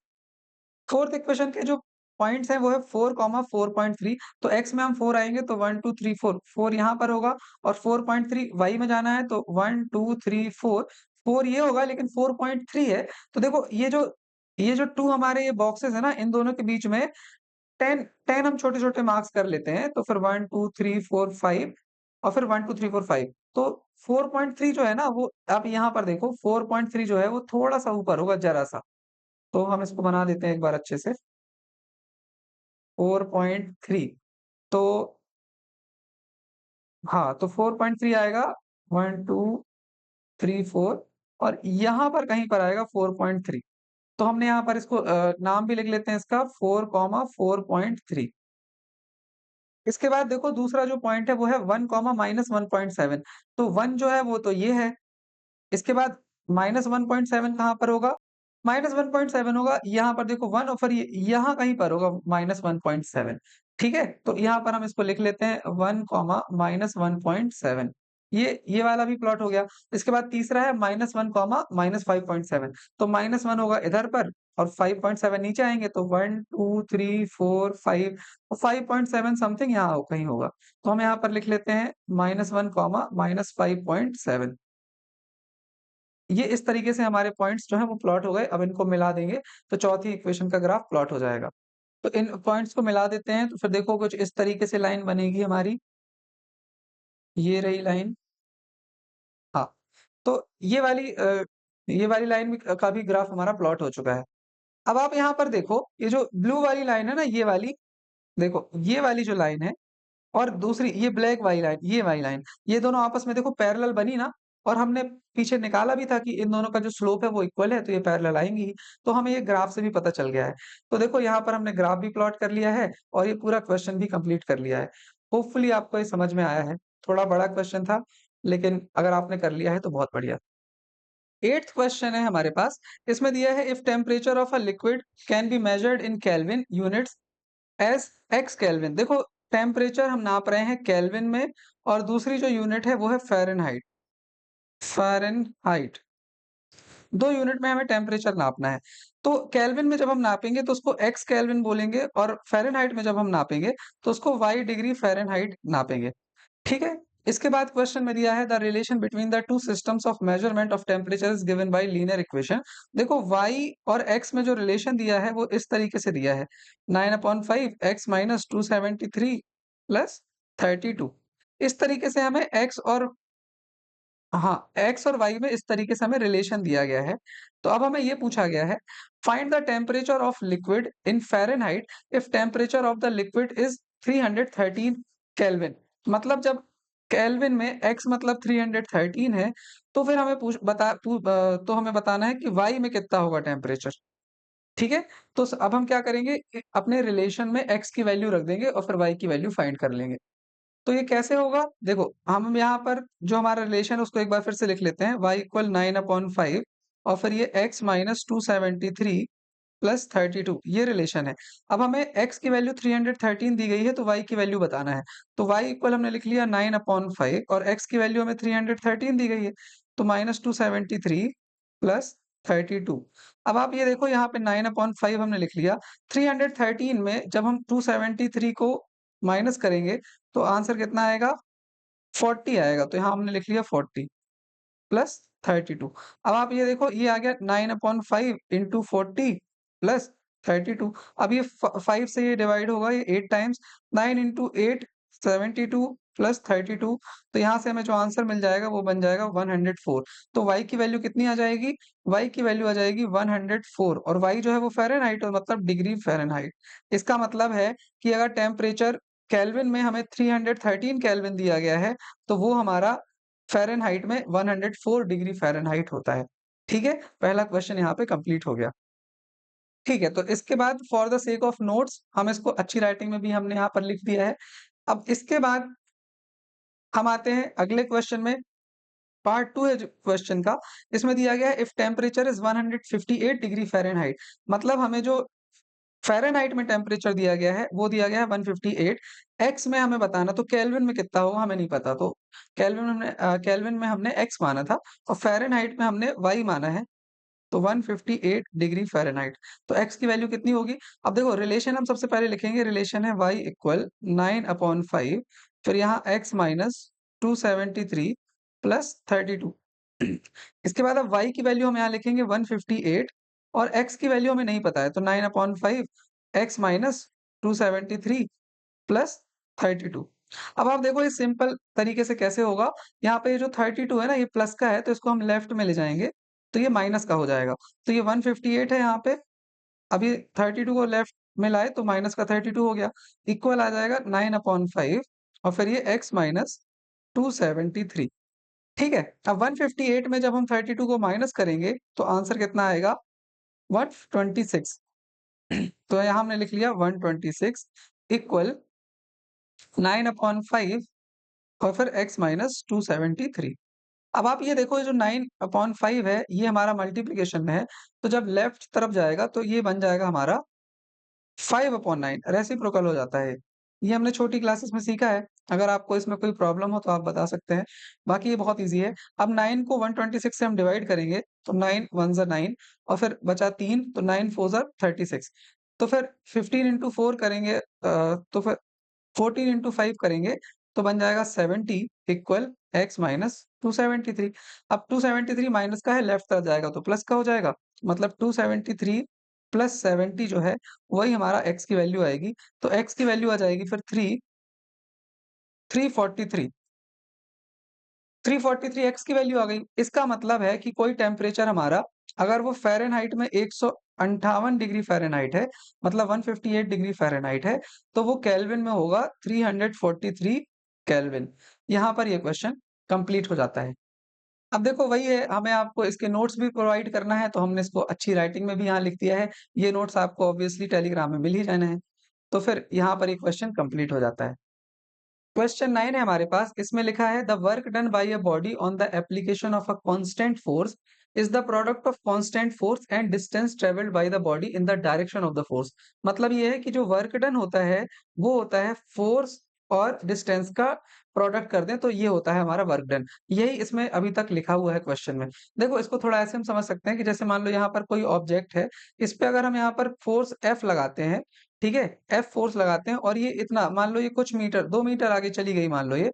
Speaker 1: फोर्थ इक्वेशन के जो पॉइंट्स हैं वो है 4, 4.3 तो x में हम 4 आएँगे तो 1, 2, 3, 4 4 यहाँ पर होगा और 4.3 y में जाना है तो 1, 2, 3, 4 4 ये होगा लेकिन 4.3 है। तो देखो ये जो 2 हमारे ये बॉक्सेस है ना इन दोनों के बीच में 10 10 हम छोटे-छोटे मार्क्स कर लेते हैं तो फिर 1, 2, 3, 4, 5 और फिर 1, 2, 3, 4, 5 तो 4.3 जो है ना वो आप यहाँ पर देखो 4.3 जो है वो थोड़ा-सा ऊपर होगा ज़रा-सा। तो हम इसको बना देते हैं एक बार अच्छे से 4.3 तो हाँ, तो 4.3 आएगा 1, 2, 3, 4 और यहाँ पर कहीं पर आएगा 4.3 तो हमने यहाँ पर इसको नाम भी लिख लेते हैं इसका 4, 4.3 इसके बाद देखो दूसरा जो पॉइंट है वो है 1, -1.7 तो 1 जो है वो तो ये है इसके बाद -1.7 कहाँ पर होगा? -1.7 होगा, यहाँ पर देखो 1 और फिर ये यहाँ कहीं पर होगा -1.7 ठीक है? तो यहाँ पर हम इसको लिख लेते हैं 1, -1.7 ये वाला भी प्लॉट हो गया। इसके बाद तीसरा है -1, -5.7 तो -1 होगा इधर पर और 5.7 नीचे आएँगे तो 1, 2, 3, 4, 5 और 5.7 समथिंग यहाँ कहीं होगा। तो हम यहाँ पर लिख लेते हैं -1, -5.7 ये इस तरीके से हमारे पॉइंट्स जो हैं वो प्लॉट हो गए। अब इनको मिला देंगे तो चौथी इक्वेशन का ग्राफ प्लॉट हो जाएगा। तो इन पॉइंट्स को मिला देते हैं तो फिर देखो कुछ इस तरीके से लाइन बनेगी हमारी। ये रही लाइन हाँ, तो ये वाली लाइन भी का भी ग्राफ हमारा प्लॉट हो चुका है। अब आप यहाँ पर देखो ये जो ब्लू वाली लाइन है ना ये वाली, देखो ये वाली जो लाइन है और दूसरी ये ब्लैक वाली लाइन, ये वाली लाइन, ये दोनों आपस में देखो पैरेलल बनी ना और हमने पीछे निकाला भी था कि इन दोनों का जो स्लोप है वो इक्वल है तो ये पैरेलल आएँगी ही। तो हमें ये ग्राफ से भी पता चल गया है। तो देखो यहाँ पर हमने ग्राफ भी प्लॉट कर लिया है और ये पूरा क्वेश्चन भी कंप्लीट कर लिया है। होपफुली आपको ये समझ में आया है। थोड़ा बड़ा क्वेश्चन था, लेकिन अगर आपने कर लिया है तो बहुत बढ़िया। 8th क्वेश्चन है हमारे पास, इसमें दिया है if temperature of a liquid can be measured in kelvin units S x kelvin देखो टेम्परेचर हम नाप रहे हैं केल्विन में और दूसरी जो यूनिट है वो है फ़ारेनहाइट। फ़ारेनहाइट 2 यूनिट में हमें टेम्परेचर नापना है। तो केल्विन में जब हम नापेंगे तो उसको एक्स केल्विन बोलेंगे और फ़ारेनहाइट में जब हम नापेंगे तो उसको वाई डिग्री फ़ारेनहाइट नापेंगे। ठीक है? इसके बाद क्वेश्चन में दिया है the relation between the two systems of measurement of temperature is given by linear equation. देखो y और x में जो रिलेशन दिया है वो इस तरीके से दिया है 9/5 x माइनस 273 प्लस 32 इस तरीके से हमें x और हाँ, x और y में इस तरीके से हमें रिलेशन दिया गया है। तो अब हमें ये पूछा गया है find the temperature of liquid in Fahrenheit if temperature of the liquid is 313 kelvin मतलब जब केल्विन में x मतलब 313 है, तो फिर हमें तो हमें बताना है कि y में कितना होगा टेम्परेचर, ठीक है? तो अब हम क्या करेंगे अपने रिलेशन में x की वैल्यू रख देंगे और फिर y की वैल्यू फाइंड कर लेंगे। तो ये कैसे होगा? देखो, हम यहाँ पर जो हमारा रिलेशन है उसको एक बार फिर से लिख लेते हैं y इक्वल 9/5 और फिर ये x माइनस 273 प्लस 32 ये रिलेशन है। अब हमें x की वैल्यू 313 दी गई है तो y की वैल्यू बताना है। तो y इक्वल हमने लिख लिया 9/5 और x की वैल्यू हमें 313 दी गई है। तो -273 प्लस 32। अब आप ये देखो यहाँ पे 9/5 हमने लिख लिया। 313 में जब हम 273 को माइनस करेंगे तो आंसर कितना आएगा? 40 आएगा। तो यहाँ हमने लिख लिया 40 प्लस 32। अब आप ये देखो ये आ गया 9/5 इंटू 40 प्लस 32। अब ये 5 से ये डिवाइड होगा, ये 8 टाइम्स। 9 into 8 72 plus 32। तो यहाँ से हमें जो आंसर मिल जाएगा वो बन जाएगा 104। तो y की वैल्यू कितनी आ जाएगी? y की वैल्यू आ जाएगी 104। और y जो है वो फ़ारेनहाइट है, मतलब डिग्री फ़ारेनहाइट। इसका मतलब है कि अगर टेम्परेचर केल्विन में हमें 313 केल्विन दिया गया है, तो वो हमारा फ़ारेनहाइट में 104 डिग्री फ़ारेनहाइट होता है। ठीक है? पहला क्वेश्चन यहाँ पे कंप्लीट हो गया। ठीक है, तो इसके बाद for the sake of notes हम इसको अच्छी राइटिंग में भी हमने यहाँ पर लिख दिया है। अब इसके बाद हम आते हैं अगले क्वेश्चन में। पार्ट 2 है जो क्वेश्चन का, इसमें दिया गया है if temperature is 158 degree Fahrenheit. मतलब हमें जो फ़ारेनहाइट में टेम्परेचर दिया गया है, वो दिया गया है 158। एक्स में हमें बताना, तो केल्विन में कितना होगा हमें नहीं पता। तो केल्विन में हमने एक्स माना था और फ़ारेनहाइट में हमने वाई माना है। तो 158 डिग्री फ़ारेनहाइट। तो एक्स की वैल्यू कितनी होगी? अब देखो रिलेशन हम सबसे पहले लिखेंगे, रिलेशन है y इक्वल 9/5, फिर यहाँ x माइनस 273 प्लस 32। इसके बाद अब y की वैल्यू हम यहाँ लिखेंगे 158 और x की वैल्यू हमें नहीं पता है, तो 9/5 x माइनस 273 प्लस 32। अब आप देखो ये सिंपल तरीके से कैसे होगा, यहाँ पे ये जो 32 है ना, ये प्लस का है तो इसको हम लेफ्ट में ले जाएँगे, तो ये माइनस का हो जाएगा। तो ये 158 है यहाँ पे, अब ये 32 को लेफ्ट में लाए तो माइनस का 32 हो गया, इक्वल आ जाएगा 9/5 और फिर ये x माइनस 273। ठीक है? अब 158 में जब हम 32 को माइनस करेंगे तो आंसर कितना आएगा? 126। तो यहाँ हमने लिख लिया 126 इक्वल 9/5 और फिर x माइनस 273। अब आप ये देखो, ये जो 9/5 है, ये हमारा मल्टीप्लिकेशन में है, तो जब लेफ्ट तरफ जाएगा तो ये बन जाएगा हमारा 5/9, रेसिप्रोकल हो जाता है। ये हमने छोटी क्लासेस में सीखा है। अगर आपको इसमें कोई प्रॉब्लम हो तो आप बता सकते हैं। बाकी ये बहुत ईज़ी है। अब 9 को 126 से हम डिवाइड करेंगे तो 9 1 ज़ा 9 और फिर बचा 3, तो 9 4 ज़ा 36। तो फिर 15 इंटू 4 करेंगे, तो फिर 14 इंटू 5 करेंगे तो बन जाएगा 70 इक्वल x माइनस 273। अब 273 माइनस का है, लेफ्ट तरफ जाएगा तो प्लस का हो जाएगा, मतलब 273 प्लस 70 जो है वही हमारा x की वैल्यू आएगी। तो x की वैल्यू आ जाएगी फिर 343। 343 x की वैल्यू आ गई। इसका मतलब है कि कोई टेम्परेचर हमारा अगर वो फ़ारेनहाइट में 158 डिग्री फ़ारेनहाइट है, मतलब 158 डिग्री फ़ारेनहाइट है, तो वो केल्विन में होगा 343 केल्विन। यहाँ पर ये क्वेश्चन कंप्लीट हो जाता है। अब देखो वही है, हमें आपको इसके नोट्स भी प्रोवाइड करना है, तो हमने इसको अच्छी राइटिंग में भी यहाँ लिख दिया है। ये नोट्स आपको ऑब्वियसली टेलीग्राम में मिल ही जाने हैं। तो फिर यहाँ पर ये क्वेश्चन कंप्लीट हो जाता है। क्वेश्चन 9 है हमारे पास, इसमें लिखा है the work done by a body on the application of a constant force is the product of constant force and distance travelled by the body in the direction of the force. मतलब ये है कि जो work done होता है वो होता है फोर्स और डिस्टेंस का प्रोडक्ट कर दें तो ये होता है हमारा वर्क डन। यही इसमें अभी तक लिखा हुआ है क्वेश्चन में। देखो इसको थोड़ा ऐसे हम समझ सकते हैं कि जैसे मान लो यहाँ पर कोई ऑब्जेक्ट है, इस पे अगर हम यहाँ पर फोर्स F लगाते हैं, ठीक है? एफ फोर्स लगाते हैं और ये इतना मान लो, ये कुछ मीटर 2 मीटर आगे चली गई मान लो ये,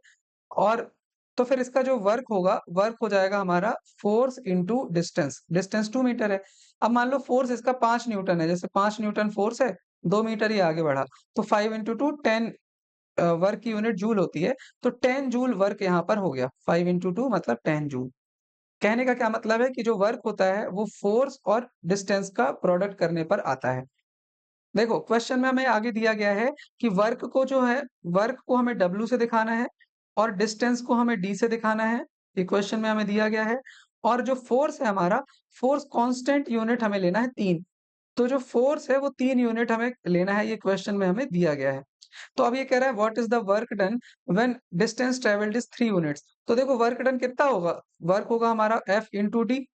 Speaker 1: और तो फिर इसका जो वर्क होगा, वर्क हो जाएगा हमारा force into distance. Distance 2 metre है। अब मान लो फोर्स इसका 5 न्यूटन है, जैसे 5 न्यूटन फोर्स है, 2 मीटर ये आगे बढ़ा, तो 5 इंटू 2 10, वर्क की यूनिट जूल होती है, तो 10 जूल वर्क यहाँ पर हो गया। 5 इंटू 2 मतलब 10 जूल। कहने का क्या मतलब है कि जो वर्क होता है वो फोर्स और डिस्टेंस का प्रोडक्ट करने पर आता है। देखो क्वेश्चन में हमें आगे दिया गया है कि वर्क को जो है, वर्क को हमें W से दिखाना है और डिस्टेंस को हमें D से दिखाना है। ये क्वेश्चन में हमें दिया गया है। और जो फोर्स है हमारा, फोर्स कांस्टेंट यूनिट हमें लेना है 3। तो जो फोर्स है वो 3 यूनिट हमें लेना है, ये क्वेश्चन में हमें दिया गया है। तो अब ये कह रहा है what is the work done when distance travelled is 3 units. तो देखो वर्क डन कितना होगा, वर्क होगा हमारा F इंटू डी।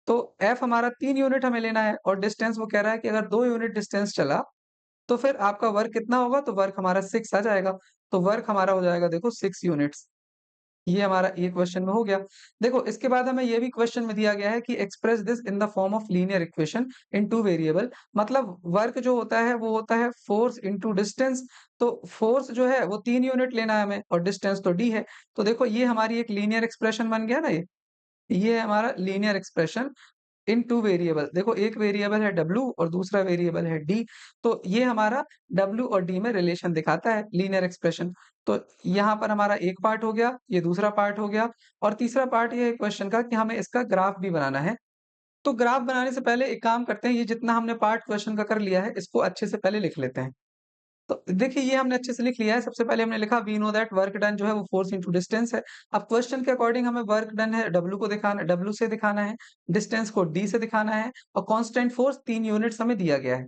Speaker 1: तो F हमारा 3 यूनिट हमें लेना है और डिस्टेंस वो कह रहा है कि अगर 2 यूनिट डिस्टेंस चला तो फिर आपका वर्क कितना होगा, तो वर्क हमारा 6 आ जाएगा। तो वर्क हमारा हो जाएगा देखो 6 यूनिट्स। ये हमारा ये क्वेश्चन में हो गया। देखो इसके बाद हमें ये भी क्वेश्चन में दिया गया है कि express this in the form of linear equation in 2 variable, मतलब वर्क जो होता है वो होता है फोर्स इनटू डिस्टेंस। तो फोर्स जो है वो 3 यूनिट लेना है हमें और डिस्टेंस तो डी है। तो देखो ये हमारी एक लीनियर एक्सप्रेशन बन गया ना ये हमारा लीनियर एक्सप्रेशन इन 2 वेरिएबल। देखो एक वेरिएबल है W और दूसरा वेरिएबल है D। तो ये हमारा W और D में रिलेशन दिखाता है लीनियर एक्सप्रेशन। तो यहाँ पर हमारा एक पार्ट हो गया, ये दूसरा पार्ट हो गया और तीसरा पार्ट ये है क्वेश्चन का कि हमें इसका ग्राफ भी बनाना है। तो ग्राफ बनाने से पहले एक काम करते हैं, ये जितना हमने पार्ट क्वेश्चन का कर लिया है इसको अच्छे से पहले लिख लेते हैं। तो देखिए ये हमने अच्छे से लिख लिया है। सबसे पहले हमने लिखा we know that work done जो है वो फोर्स इनटू डिस्टेंस है। अब क्वेश्चन के अकॉर्डिंग हमें वर्क डन है डब्ल्यू को दिखाना, डब्ल्यू से दिखाना है, डिस्टेंस को डी से दिखाना है और कांस्टेंट फोर्स 3 यूनिट्स हमें दिया गया है।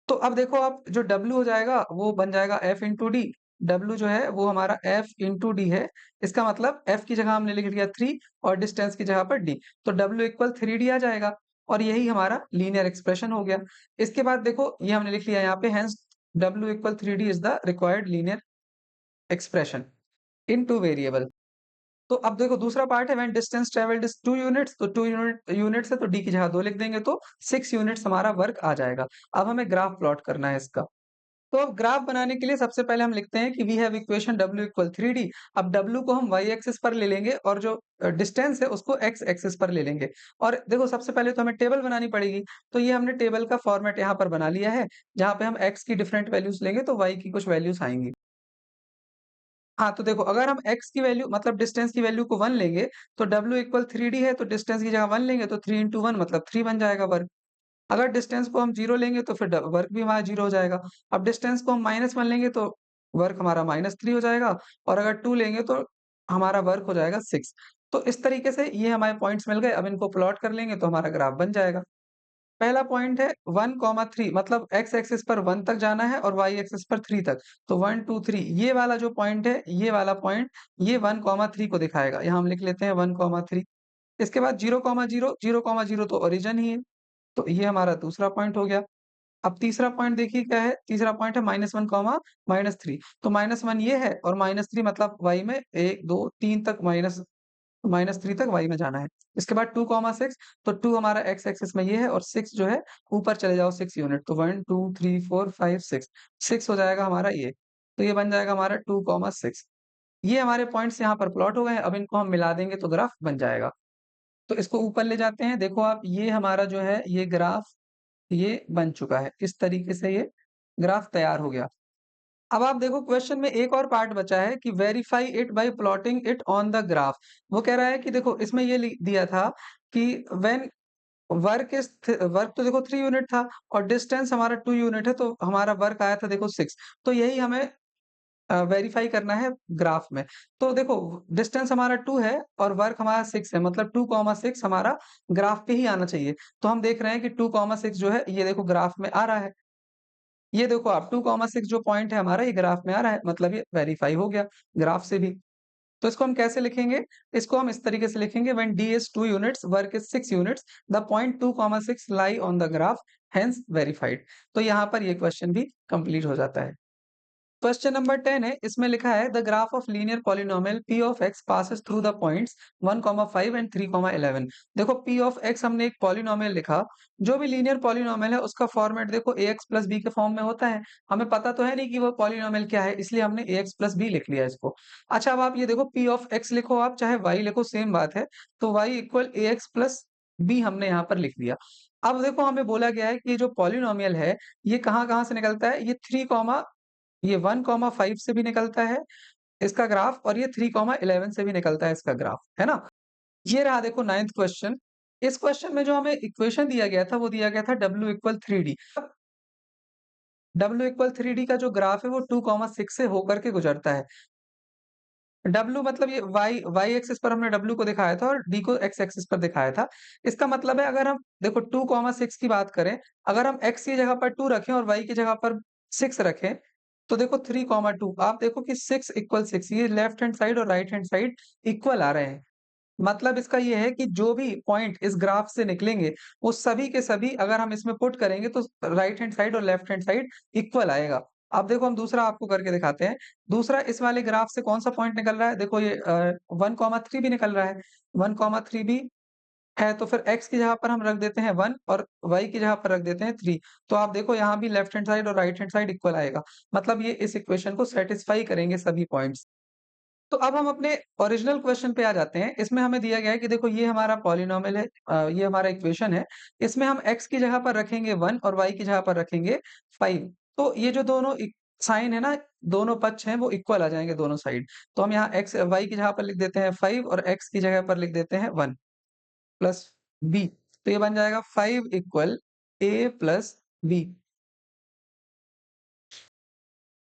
Speaker 1: तो अब देखो आप जो डब्ल्यू हो जाएगा वो बन जाएगा एफ इंटू डी। डब्ल्यू जो है वो हमारा एफ इंटू डी है। इसका मतलब एफ की जगह हमने लिख लिया 3 और डिस्टेंस की जगह पर डी। तो डब्ल्यू इक्वल 3D आ जाएगा और यही हमारा लीनियर एक्सप्रेशन हो गया। इसके बाद देखो ये हमने लिख लिया यहाँ पे hence W equal 3D is the required linear expression in two variable। तो अब देखो दूसरा पार्ट है when distance travelled is 2 units. तो 2 यूनिट्स है तो डी की जगह 2 लिख देंगे तो 6 यूनिट्स हमारा वर्क आ जाएगा। अब हमें ग्राफ प्लॉट करना है इसका। तो अब ग्राफ बनाने के लिए सबसे पहले हम लिखते हैं कि we have equation W equal 3D। अब W को हम y एक्सिस पर ले लेंगे और जो डिस्टेंस है उसको x एक्सिस पर ले लेंगे। और देखो सबसे पहले तो हमें टेबल बनानी पड़ेगी। तो ये हमने टेबल का फॉर्मेट यहाँ पर बना लिया है, जहाँ पे हम x की डिफरेंट वैल्यूज लेंगे तो y की कुछ वैल्यूज आएंगी। हाँ, तो देखो अगर हम x की वैल्यू मतलब डिस्टेंस की वैल्यू को 1 लेंगे तो W इक्वल 3D है तो डिस्टेंस की जगह 1 लेंगे तो 3 इंटू 1 मतलब 3 बन जाएगा वर्ग। अगर डिस्टेंस को हम 0 लेंगे तो फिर वर्क भी हमारा 0 हो जाएगा। अब डिस्टेंस को हम -1 लेंगे तो वर्क हमारा -3 हो जाएगा और अगर 2 लेंगे तो हमारा वर्क हो जाएगा 6। तो इस तरीके से ये हमारे पॉइंट्स मिल गए। अब इनको प्लॉट कर लेंगे तो हमारा ग्राफ बन जाएगा। पहला पॉइंट है 1, 3 मतलब x एक्सिस पर 1 तक जाना है और y एक्सिस पर 3 तक। तो 1, 2, 3 ये वाला जो पॉइंट है, ये वाला पॉइंट ये 1, 3 को दिखाएगा। यहाँ हम लिख लेते हैं 1, 3। इसके बाद 0, 0, 0, तो ओरिजिन ही है। तो ये हमारा दूसरा पॉइंट हो गया। अब तीसरा पॉइंट देखिए क्या है, तीसरा पॉइंट है -1, -3। तो -1 ये है और -3 मतलब y में 1, 2, 3 तक -3 तक y में जाना है। इसके बाद 2, 6। तो 2 हमारा x एक्सिस में ये है और 6 जो है ऊपर चले जाओ 6 यूनिट। तो 1, 2, 3, 4, 5, 6 6 हो जाएगा हमारा ये। तो ये बन जाएगा हमारा 2, 6। ये हमारे पॉइंट्स यहाँ पर प्लॉट हो गए हैं। अब इनको हम मिला देंगे तो ग्राफ बन जाएगा। तो इसको ऊपर ले जाते हैं। देखो आप ये हमारा जो है ये ग्राफ ये बन चुका है। इस तरीके से ये ग्राफ तैयार हो गया। अब आप देखो क्वेश्चन में एक और पार्ट बचा है कि verify it by plotting it on the graph. वो कह रहा है कि देखो इसमें ये दिया था कि व्हेन वर्क तो देखो 3 यूनिट था और डिस्टेंस हमारा 2 यूनिट है तो हमारा वर्क आया था देखो 6। तो यही हमें वेरीफाई करना है ग्राफ में। तो देखो डिस्टेंस हमारा 2 है और वर्क हमारा 6 है मतलब 2, 6 हमारा ग्राफ पे ही आना चाहिए। तो हम देख रहे हैं कि 2, 6 जो है ये देखो ग्राफ में आ रहा है। ये देखो आप 2, 6 जो पॉइंट है हमारा ये ग्राफ में आ रहा है मतलब ये वेरीफाई हो गया ग्राफ से भी। तो इसको हम कैसे लिखेंगे? इसको हम इस तरीके से लिखेंगे when D is 2 units work is 6 units the point 2, 6 lie on the graph hence verified. तो यहाँ पर ये क्वेश्चन भी कंप्लीट हो जाता है। क्वेश्चन नंबर 10 है, इसमें लिखा है the graph of linear polynomial p of x passes through the points 1, 5 and 3, 11। देखो p ऑफ x हमने एक पॉलिनोमियल लिखा। जो भी लीनियर पॉलिनोमियल है उसका फॉर्मेट देखो ax प्लस b के फॉर्म में होता है। हमें पता तो है नहीं कि वो पॉलिनोमियल क्या है इसलिए हमने ax प्लस b लिख लिया इसको। अच्छा अब आप ये देखो p ऑफ x लिखो आप चाहे y लिखो सेम बात है। तो y equal ax plus b हमने यहाँ पर लिख लिया। अब देखो हमें बोला गया है कि ये जो पॉलिनोमियल है ये कहाँ-कहाँ से निकलता है? ये 3, ये 1, 5 से भी निकलता है इसका ग्राफ और ये 3, 11 से भी निकलता है इसका ग्राफ, है ना? ये रहा देखो 9th क्वेश्चन। इस क्वेश्चन में जो हमें इक्वेशन दिया गया था वो दिया गया था W equal 3D। W equal 3D का जो ग्राफ है वो 2, 6 से होकर के गुजरता है। W मतलब ये y एक्सिस पर हमने W को दिखाया था और D को x एक्सिस पर दिखाया था। इसका मतलब है अगर हम देखो 2, 6 की बात करें, अगर हम x की जगह पर 2 रखें और y की जगह पर 6 रखें, तो देखो 3, 2 आप देखो कि 6 इक्वल 6 ये लेफ्ट हैंड साइड और राइट हैंड साइड इक्वल आ रहे हैं। मतलब इसका ये है कि जो भी पॉइंट इस ग्राफ से निकलेंगे, वो सभी के सभी अगर हम इसमें पुट करेंगे तो राइट हैंड साइड और लेफ्ट हैंड साइड इक्वल आएगा। अब देखो हम दूसरा आपको करके दिखाते हैं। दूसरा इस वाले ग्राफ से कौन-सा पॉइंट निकल रहा है? देखो ये 1, 3 भी निकल रहा है। 1, 3 भी है तो फिर x की जगह पर हम रख देते हैं 1 और y की जगह पर रख देते हैं 3। तो आप देखो यहाँ भी लेफ्ट हैंड साइड और राइट हैंड साइड इक्वल आएगा। मतलब ये इस इक्वेशन को सैटिस्फाई करेंगे सभी पॉइंट्स। तो अब हम अपने ओरिजिनल क्वेश्चन पे आ जाते हैं। इसमें हमें दिया गया है कि देखो ये हमारा पॉलिनॉमियल है, ये हमारा इक्वेशन है। इसमें हम x की जगह पर रखेंगे 1 और y की जगह पर रखेंगे 5। तो ये जो दोनों साइन है ना, दोनों पक्ष हैं वो इक्वल आ जाएंगे दोनों साइड। तो हम यहाँ x y की जगह पर लिख देते हैं 5 और x की जगह पर लिख देते हैं 1 प्लस b। तो ये बन जाएगा 5 इक्वल a प्लस b।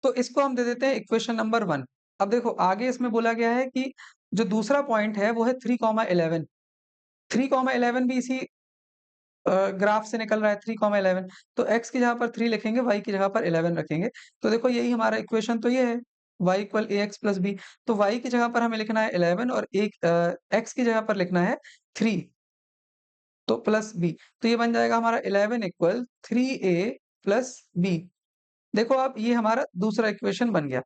Speaker 1: तो इसको हम दे देते हैं इक्वेशन नंबर 1। अब देखो आगे इसमें बोला गया है कि जो दूसरा पॉइंट है वो है 3,11। 3,11 भी इसी ग्राफ से निकल रहा है 3,11। तो x की जगह पर 3 लिखेंगे, y की जगह पर 11 रखेंगे। तो देखो यही हमारा इक्वेशन तो ये है, y equal ax plus b। तो y की जगह पर हमें लिखना है 11 और x की जगह पर लिखना है 3 तो प्लस b। तो ये बन जाएगा हमारा 11 इक्वल 3a प्लस b। देखो अब ये हमारा दूसरा इक्वेशन बन गया।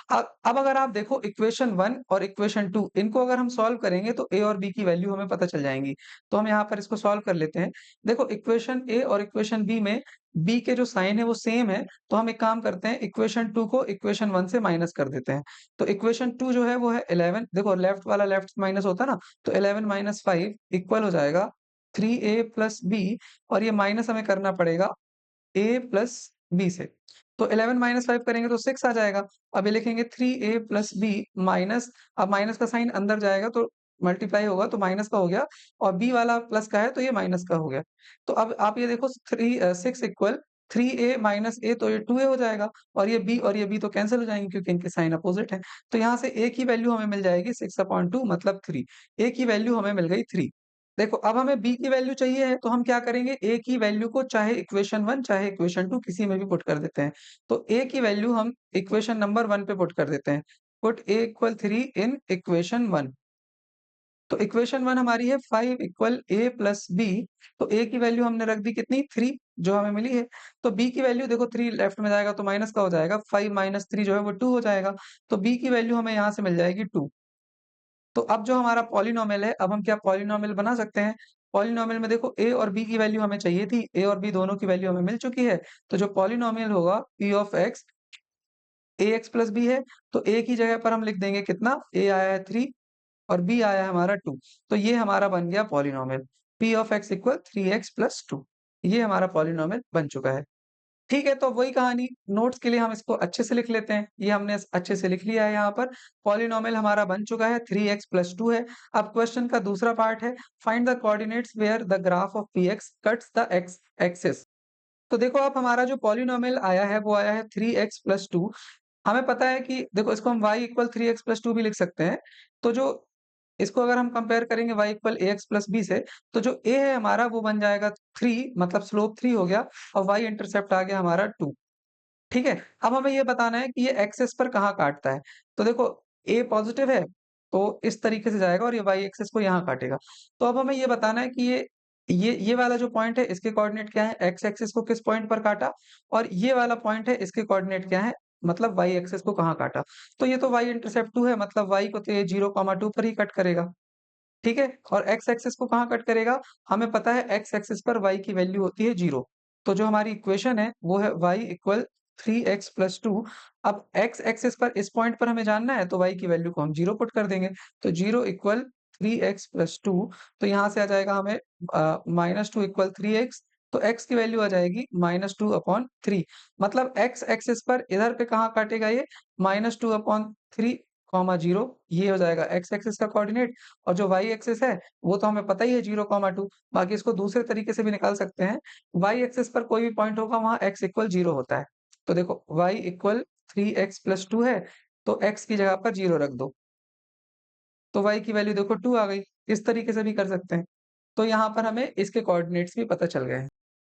Speaker 1: अब अगर आप देखो इक्वेशन 1 और इक्वेशन 2 इनको अगर हम सॉल्व करेंगे तो a और b की वैल्यू हमें पता चल जाएँगी। तो हम यहाँ पर इसको सॉल्व कर लेते हैं। देखो इक्वेशन a और इक्वेशन b में b के जो साइन है वो सेम है, तो हम एक काम करते हैं इक्वेशन 2 को इक्वेशन 1 से माइनस कर देते हैं। तो इक्वेशन 2 जो है वो है 11। देखो लेफ्ट वाला लेफ्ट से माइनस होता है ना, तो 11 माइनस 5 इक्वल हो जाएगा 3a प्लस b और ये माइनस हमें करना पड़ेगा a प्लस b से। तो 11 माइनस 5 करेंगे तो 6 आ जाएगा। अब ये लिखेंगे 3a प्लस b माइनस, अब माइनस का साइन अंदर जाएगा तो मल्टीप्लाई होगा तो माइनस का हो गया और b वाला प्लस का है तो ये माइनस का हो गया। तो अब आप ये देखो 6 इक्वल 3a माइनस a तो ये 2a हो जाएगा और ये b तो कैंसल हो जाएंगे क्योंकि इनके साइन अपोजिट हैं। तो यहाँ से a की वैल्यू हमें मिल जाएगी 6/2 मतलब 3। a की वैल्यू हमें मिल गई 3। देखो अब हमें b की वैल्यू चाहिए है तो हम क्या करेंगे, a की वैल्यू को चाहे इक्वेशन 1 चाहे इक्वेशन 2 किसी में भी पुट कर देते हैं। तो a की वैल्यू हम इक्वेशन नंबर 1 पे पुट कर देते हैं। Put a equal 3 in equation 1। तो इक्वेशन 1 हमारी है 5 इक्वल a प्लस b। तो a की वैल्यू हमने रख दी कितनी 3 जो हमें मिली है। तो b की वैल्यू देखो 3 लेफ्ट में जाएगा तो माइनस का हो जाएगा, 5 माइनस 3 जो है वो 2 हो जाएगा। तो b की वैल्यू हमें यहाँ से मिल जाएगी 2। तो अब जो हमारा पॉलिनॉमियल है, अब हम क्या पॉलिनॉमियल बना सकते हैं? पॉलिनॉमियल में देखो a और b की वैल्यू हमें चाहिए थी, a और b दोनों की वैल्यू हमें मिल चुकी है। तो जो पॉलिनॉमियल होगा p of x ax plus b है, तो a की जगह पर हम लिख देंगे कितना, a आया है 3 और b आया है हमारा 2। तो ये हमारा बन गया polynomial p of x equal 3x plus 2। ये हमारा पॉलिनॉमियल बन चुका है। ठीक है, तो वही कहानी नोट्स के लिए हम इसको अच्छे से लिख लेते हैं। ये हमने अच्छे से लिख लिया है यहाँ पर। पॉलिनॉमियल हमारा बन चुका है 3x प्लस 2 है। अब क्वेश्चन का दूसरा पार्ट है find the coordinates where the graph of px cuts the x axis. तो देखो अब हमारा जो पॉलिनॉमियल आया है वो आया है 3x प्लस 2। हमें पता है कि देखो इसको हम y इक्वल 3x प्लस 2 भी लिख सकते हैं। तो जो इसको अगर हम कंपेयर करेंगे y equal ax plus b से, तो जो a है हमारा वो बन जाएगा 3 मतलब स्लोप 3 हो गया और y इंटरसेप्ट आ गया हमारा 2। ठीक है? अब हमें ये बताना है कि ये एक्सिस पर कहाँ काटता है। तो देखो a पॉजिटिव है, तो इस तरीके से जाएगा और ये y एक्सिस को यहाँ काटेगा। तो अब हमें ये बताना है कि ये वाला जो पॉइंट है इसके कोऑर्डिनेट क्या है, x एक्सिस को किस पॉइंट पर काटा और ये वाला पॉइंट है इसके कोऑर्डिनेट क्या है, मतलब y एक्सिस को कहाँ काटा। तो ये तो y इंटरसेप्ट 2 है मतलब y को तो ये 0, 2 पर ही कट करेगा। ठीक है? और x एक्सिस को कहाँ कट करेगा? हमें पता है x एक्सिस पर y की वैल्यू होती है 0। तो जो हमारी इक्वेशन है वो है y इक्वल 3x प्लस 2। अब x एक्सिस पर इस पॉइंट पर हमें जानना है तो y की वैल्यू को हम 0 पुट कर देंगे। तो 0 इक्वल 3x प्लस 2। तो यहाँ से आ जाएगा हमें -2 इक्वल 3x। तो x की वैल्यू आ जाएगी -2/3। मतलब x एक्सिस पर इधर पे कहाँ काटेगा ये, -2/3 0। ये हो जाएगा x एक्सिस का कोऑर्डिनेट और जो y एक्सिस है वो तो हमें पता ही है 0, 2। बाकी इसको दूसरे तरीके से भी निकाल सकते हैं। y एक्सिस पर कोई भी पॉइंट होगा वहाँ x इक्वल 0 होता है। तो देखो y इक्वल 3x प्लस 2 है, तो x की जगह पर 0 रख दो। तो y की वैल्यू देखो 2 आ गई। इस तरीके से भी कर सकते हैं। तो यहाँ पर हमें इसके कोऑर्डिनेट्स भी पता चल गए हैं।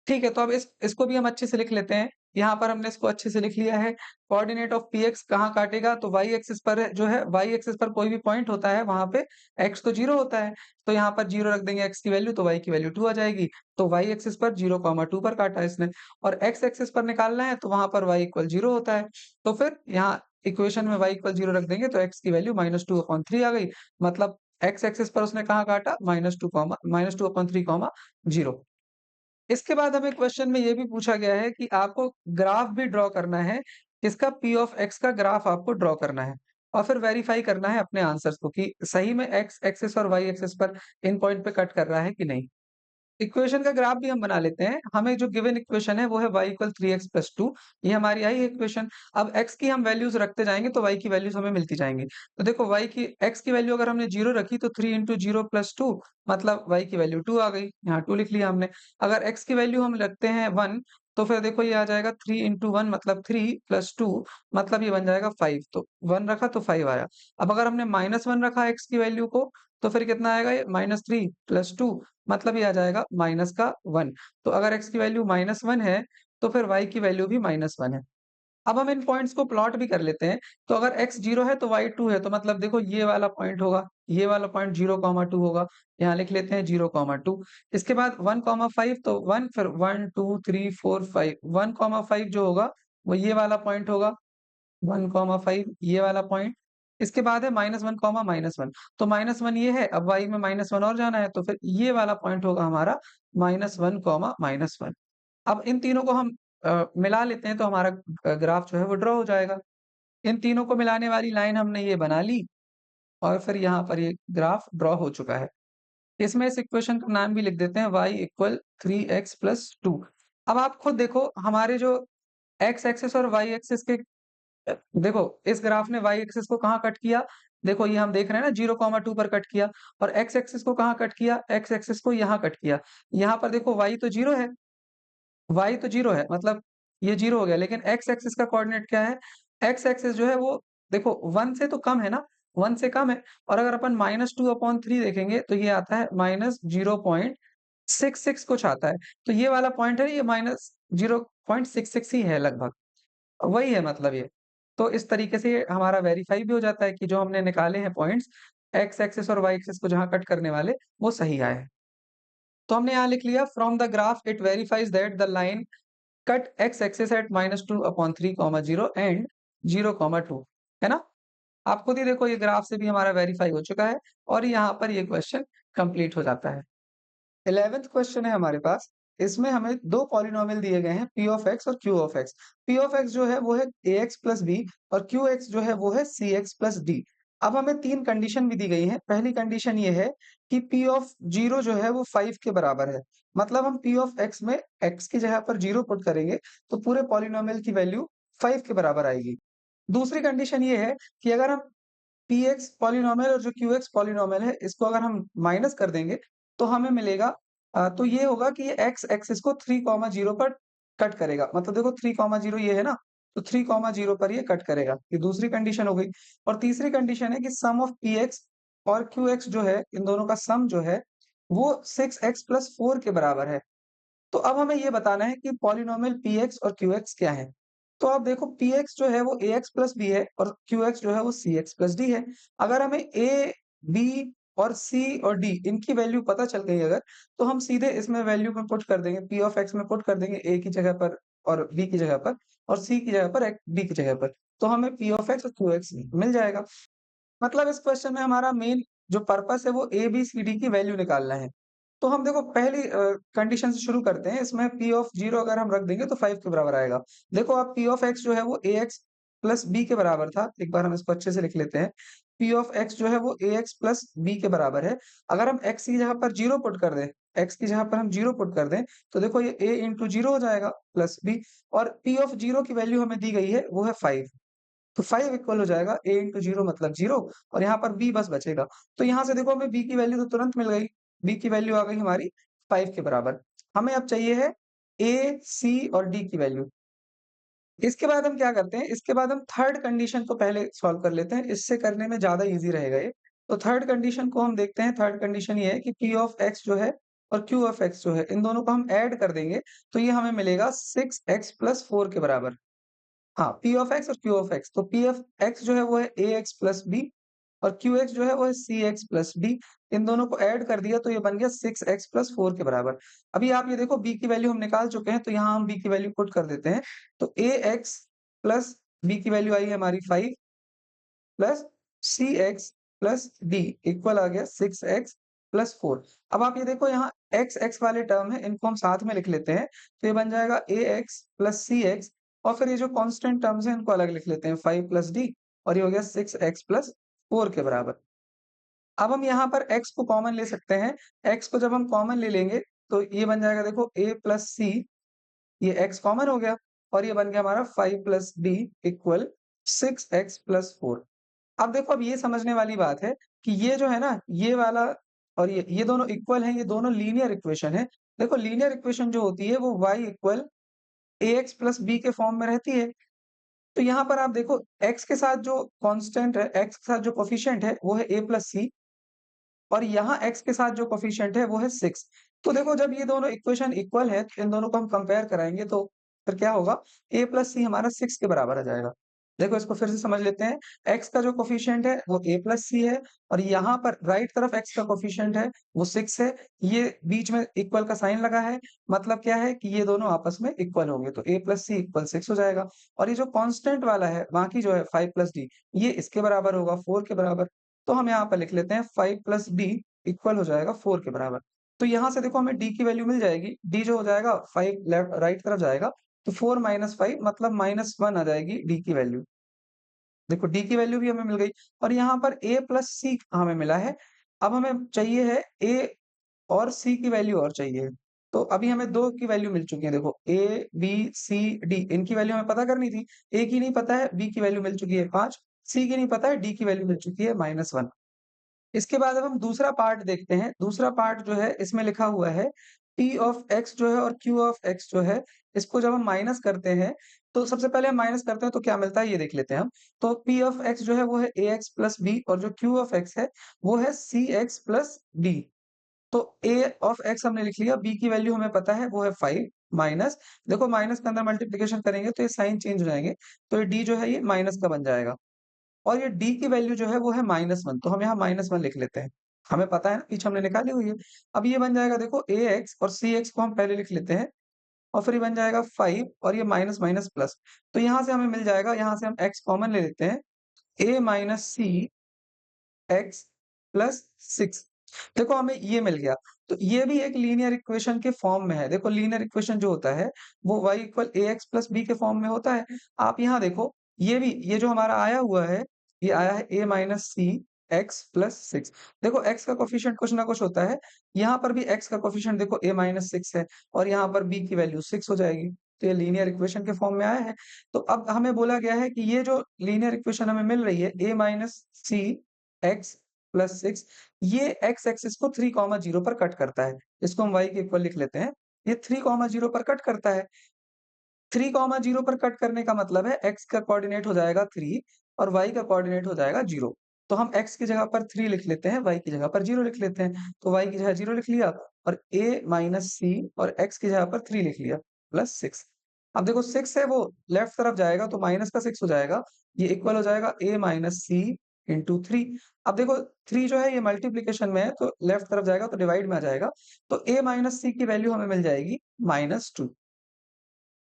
Speaker 1: ठीक है, तो अब इसको भी हम अच्छे से लिख लेते हैं। यहाँ पर हमने इसको अच्छे से लिख लिया है। कोऑर्डिनेट ऑफ पी एक्स कहाँ काटेगा, तो वाई एक्सिस पर जो है, वाई एक्सिस पर कोई भी पॉइंट होता है वहां पे एक्स तो 0 होता है, तो यहाँ पर 0 रख देंगे एक्स की वैल्यू, तो वाई की वैल्यू 2 आ जाएगी। तो वाई एक्सिस पर 0,2 पर काटा इसने, और एक्स एक्सिस पर निकालना है तो वहां पर वाई इक्वल 0 होता है। तो फिर यहाँ इक्वेशन में y इक्वल 0 रख देंगे तो x की वैल्यू -2/3 आ गई। मतलब x एक्सिस पर उसने कहाँ काटा, -2/3, 0। इसके बाद हमें क्वेश्चन में ये भी पूछा गया है कि आपको ग्राफ भी ड्रॉ करना है, किसका, p ऑफ x का ग्राफ आपको ड्रॉ करना है और फिर वेरीफाई करना है अपने आंसर्स को कि सही में x एक्सिस और y एक्सिस पर इन पॉइंट पे कट कर रहा है कि नहीं। इक्वेशन का ग्राफ भी हम बना लेते हैं। हमें जो गिवन इक्वेशन है वो है y इक्वल 3x प्लस 2। ये हमारी आई है इक्वेशन। अब x की हम वैल्यूज रखते जाएंगे तो y की वैल्यूज हमें मिलती जाएंगी। तो देखो x की वैल्यू अगर हमने 0 रखी तो 3 इंटू 0 प्लस 2, मतलब y की वैल्यू 2 आ गई। यहाँ 2 लिख लिया हमने। अगर x की वैल्यू हम रखते हैं 1, तो फिर देखो ये आ जाएगा 3 इंटू 1 मतलब 3 प्लस 2 मतलब ये बन जाएगा 5। तो 1 रखा तो 5 आया। अब अगर हमने -1 रखा x की वैल्यू को, तो फिर कितना आएगा, ये -3 प्लस 2 मतलब ये आ जाएगा माइनस का 1। तो अगर x की वैल्यू -1 है तो फिर y की वैल्यू भी -1 है। अब हम इन पॉइंट्स को प्लॉट भी कर लेते हैं। तो अगर x 0 है तो y 2 है, तो मतलब देखो ये वाला पॉइंट होगा, ये वाला पॉइंट 0,2 होगा। यहाँ लिख लेते हैं 0,2। इसके बाद 1,5 तो 1, फिर 1 2 3 4 5, 1,5 जो होगा वो ये वाला पॉइंट होगा, 1,5 ये वाला पॉइंट। इसके बाद है -1, -1, तो -1 ये है, अब y में -1 और जाना है तो फिर ये वाला पॉइंट होगा हमारा -1, -1। अब इन तीनों को हम मिला लेते हैं तो हमारा ग्राफ जो है वो ड्रॉ हो जाएगा। इन तीनों को मिलाने वाली लाइन हमने ये बना ली और फिर यहाँ पर ये ग्राफ ड्रॉ हो चुका है। इसमें इस इक्वेशन का नाम भी लिख देते हैं y इक्वल 3x प्लस 2। अब आप खुद देखो हमारे जो x एक्सिस और y एक्सिस के देखो इस ग्राफ ने y एक्सिस को कहाँ कट किया, देखो ये हम देख रहे हैं ना 0,2 पर कट किया, और x एक्सिस को कहाँ कट किया, x एक्सिस को यहाँ कट किया। यहाँ पर देखो y तो 0 है, y तो 0 है मतलब ये 0 हो गया, लेकिन x एक्सिस का कोऑर्डिनेट क्या है, x एक्सिस जो है वो देखो 1 से तो कम है ना, 1 से कम है। और अगर अपन -2/3 देखेंगे तो ये आता है -0.66 कुछ आता है। तो ये वाला पॉइंट है, ये -0.66 ही है लगभग, वही है मतलब ये। तो इस तरीके से ये हमारा वेरीफाई भी हो जाता है कि जो हमने निकाले हैं पॉइंट्स, x एक्सिस और y एक्सिस को जहाँ कट करने वाले, वो सही आए हैं। तो हमने यहाँ लिख लिया, from the graph it verifies that the line cut x axis at -2/3, 0 and 0,2, है ना? आप खुद ही देखो ये ग्राफ से भी हमारा वेरीफाई हो चुका है और यहाँ पर ये क्वेश्चन कंप्लीट हो जाता है। 11th क्वेश्चन है हमारे पास। इसमें हमें 2 पॉलिनोमियल दिए गए हैं P ऑफ x और Q of x। P of x जो है वो है ax प्लस b और Qx जो है वो है cx प्लस d। अब हमें 3 कंडीशन भी दी गई हैं। पहली कंडीशन ये है कि P ऑफ 0 जो है वो 5 के बराबर है। मतलब हम P ऑफ x में x की जगह पर 0 पुट करेंगे तो पूरे पॉलिनोमियल की वैल्यू 5 के बराबर आएगी। दूसरी कंडीशन ये है कि अगर हम Px पॉलिनोमियल और जो Qx पॉलिनोमियल है, इसको अगर हम माइनस कर देंगे तो हमें मिलेगा तो ये होगा कि ये x एक्सिस को 3,0 पर कट करेगा। मतलब देखो 3,0 ये है ना, तो 3,0 पर ये कट करेगा। ये दूसरी कंडीशन हो गई। और तीसरी कंडीशन है कि सम ऑफ Px और Qx जो है, इन दोनों का सम जो है वो 6x प्लस 4 के बराबर है। तो अब हमें ये बताना है कि पॉलिनोमियल Px और Qx क्या है। तो आप देखो Px जो है वो ax प्लस b है और Qx जो है वो cx प्लस d है। अगर हमें a, b और c और d इनकी वैल्यू पता चल गई अगर, तो हम सीधे इसमें वैल्यू में पुट कर देंगे, P ऑफ x में पुट कर देंगे a की जगह पर और b की जगह पर और c की जगह पर d की जगह पर। तो हमें P ऑफ x और Qx मिल जाएगा। मतलब इस क्वेश्चन में हमारा मेन जो पर्पस है वो ए बी सी डी की वैल्यू निकालना है। तो हम देखो पहली कंडीशन से शुरू करते हैं। इसमें P ऑफ 0 अगर हम रख देंगे तो 5 के बराबर आएगा। देखो अब P ऑफ x जो है वो ax प्लस b के बराबर था। एक बार हम इसको अच्छे से लिख लेते हैं। P ऑफ x जो है वो ax प्लस b के बराबर है। अगर हम x की जगह पर 0 पुट कर दें, x की जगह पर हम 0 पुट कर दें, तो देखो ये a इंटू 0 हो जाएगा प्लस b, और P ऑफ 0 की वैल्यू हमें दी गई है वो है 5। तो 5 इक्वल हो जाएगा a इंटू 0 मतलब 0, और यहाँ पर b बस बचेगा। तो यहाँ से देखो हमें b की वैल्यू तो तुरंत मिल गई। b की वैल्यू आ गई हमारी 5 के बराबर। हमें अब चाहिए है a, c और d की वैल्यू। इसके बाद हम क्या करते हैं, इसके बाद हम थर्ड कंडीशन को पहले सॉल्व कर लेते हैं। इससे करने में ज़्यादा ईज़ी रहेगा ये। तो थर्ड कंडीशन को हम देखते हैं। थर्ड कंडीशन ये है कि p ऑफ x जो है और क्यू ऑफ एक्स जो है, इन दोनों को हम ऐड कर देंगे, तो ये हमें मिलेगा 6x + 4 के बराबर। हाँ, पी ऑफ एक्स और क्यू ऑफ एक्स। तो पी ऑफ एक्स जो है वो है ax + b और क्यू एक्स जो है वो है cx + d। इन दोनों को ऐड कर दिया तो ये बन गया 6x + 4 के बराबर। अभी आप ये देखो b की वैल्यू हम निकाल चुके हैं, तो यहाँ हम b की वैल्यू पुट कर देते हैं। तो ax + b की वैल्यू आई है हमारी 5 plus cx plus d equal आ गया 6x + 4। अब आप ये देखो यहाँ x वाले टर्म है, इनको हम साथ में लिख लेते हैं, तो ये बन जाएगा ax + cx और फिर ये जो कांस्टेंट टर्म्स हैं इनको अलग लिख लेते हैं 5 + d और ये हो गया 6x + 4 के बराबर। अब हम यहाँ पर x को कॉमन ले सकते हैं, x को जब हम कॉमन ले लेंगे तो ये बन जाएगा देखो a + c, ये x कॉमन हो गया और ये बन गया हमारा 5 + d इक्वल 6x + 4। अब देखो, अब ये समझने वाली बात है कि ये जो है ना, ये वाला और ये दोनों इक्वल हैं, ये दोनों लीनियर इक्वेशन है। देखो लीनियर इक्वेशन जो होती है वो y इक्वल ax + b के फॉर्म में रहती है। तो यहाँ पर आप देखो x के साथ जो कांस्टेंट है, x के साथ जो कोएफिशिएंट है वो है a + c और यहाँ x के साथ जो कोएफिशिएंट है वो है 6। तो देखो जब ये दोनों इक्वेशन इक्वल है, तो इन दोनों को हम कंपेयर कराएँगे तो फिर क्या होगा, a + c हमारा 6 के बराबर आ जाएगा। देखो इसको फिर से समझ लेते हैं, x का जो कोएफिशिएंट है वो a + c है और यहाँ पर राइट तरफ x का कोएफिशिएंट है वो 6 है। ये बीच में इक्वल का साइन लगा है, मतलब क्या है कि ये दोनों आपस में इक्वल होंगे, तो a + c इक्वल 6 हो जाएगा और ये जो कांस्टेंट वाला है, बाकी जो है 5 + d, ये इसके बराबर होगा 4 के बराबर। तो हम यहाँ पर लिख लेते हैं 5 + d इक्वल हो जाएगा 4 के बराबर। तो यहाँ से देखो हमें d की वैल्यू मिल जाएगी, d जो हो जाएगा 5 लेफ्ट राइट तरफ जाएगा, तो 4 - 5 मतलब -1 आ जाएगी d की वैल्यू। देखो d की वैल्यू भी हमें मिल गई और यहाँ पर a + c हमें मिला है। अब हमें चाहिए है a और c की वैल्यू और चाहिए है। तो अभी हमें 2 की वैल्यू मिल चुकी है, देखो a, b, c, d इनकी वैल्यू हमें पता करनी थी। a की नहीं पता है, b की वैल्यू मिल चुकी है 5, c की नहीं पता है, d की वैल्यू मिल चुकी है -1। इसके बाद अब हम दूसरा पार्ट देखते हैं। दूसरा पार्ट जो है इसमें लिखा हुआ है P ऑफ x जो है और Q ऑफ x जो है, इसको जब हम माइनस करते हैं, तो सबसे पहले हम माइनस करते हैं तो क्या मिलता है ये देख लेते हैं हम। तो P ऑफ x जो है वो है ax + b और जो Q ऑफ x है वो है cx + d। तो a ऑफ x हमने लिख लिया, b की वैल्यू हमें पता है वो है 5 माइनस, देखो माइनस के अंदर मल्टीप्लिकेशन करेंगे तो ये साइन चेंज हो जाएंगे, तो ये d जो है ये माइनस का बन जाएगा। और ये d की वैल्यू जो है वो है -1, तो हम यहाँ -1 लिख लेते हैं। हमें पता है ना, पीछे हमने निकाली हुई है। अब ये बन जाएगा देखो ax और cx को हम पहले लिख लेते हैं और फिर ये बन जाएगा 5 और ये माइनस माइनस प्लस। तो यहाँ से हमें मिल जाएगा, यहाँ से हम x कॉमन ले लेते हैं, a - c x + 6। देखो हमें ये मिल गया। तो ये भी एक लीनियर इक्वेशन के फॉर्म में है। देखो लीनियर इक्वेशन जो होता है वो y इक्वल ax + b के फॉर्म में होता है। आप यहाँ देखो, ये भी ये जो हमारा आया हुआ है, ये आया है a - c x + 6। देखो x का कोएफिशिएंट कुछ ना कुछ होता है। यहाँ पर भी x का कोएफिशिएंट देखो a - 6 है और यहाँ पर b की वैल्यू 6 हो जाएगी। तो ये लीनियर इक्वेशन के फॉर्म में आया है। तो अब हमें बोला गया है कि ये जो लीनियर इक्वेशन हमें मिल रही है a - c x + 6, ये x एक्सिस को 3, 0 पर कट करता है। इसको हम y के इक्वल लिख लेते हैं। ये 3, 0 पर कट करता है। 3, 0 पर कट करने का मतलब है x का कोऑर्डिनेट हो जाएगा 3 और y का कोऑर्डिनेट हो जाएगा 0। तो हम x की जगह पर 3 लिख लेते हैं, y की जगह पर 0 लिख लेते हैं। तो y की जगह 0 लिख लिया और a - c और x की जगह पर 3 लिख लिया प्लस 6। अब देखो 6 है वो लेफ्ट तरफ जाएगा तो माइनस का 6 हो जाएगा। ये इक्वल हो जाएगा a - c इंटू 3। अब देखो 3 जो है ये मल्टीप्लिकेशन में है तो लेफ्ट तरफ जाएगा तो डिवाइड में आ जाएगा। तो a - c की वैल्यू हमें मिल जाएगी -2।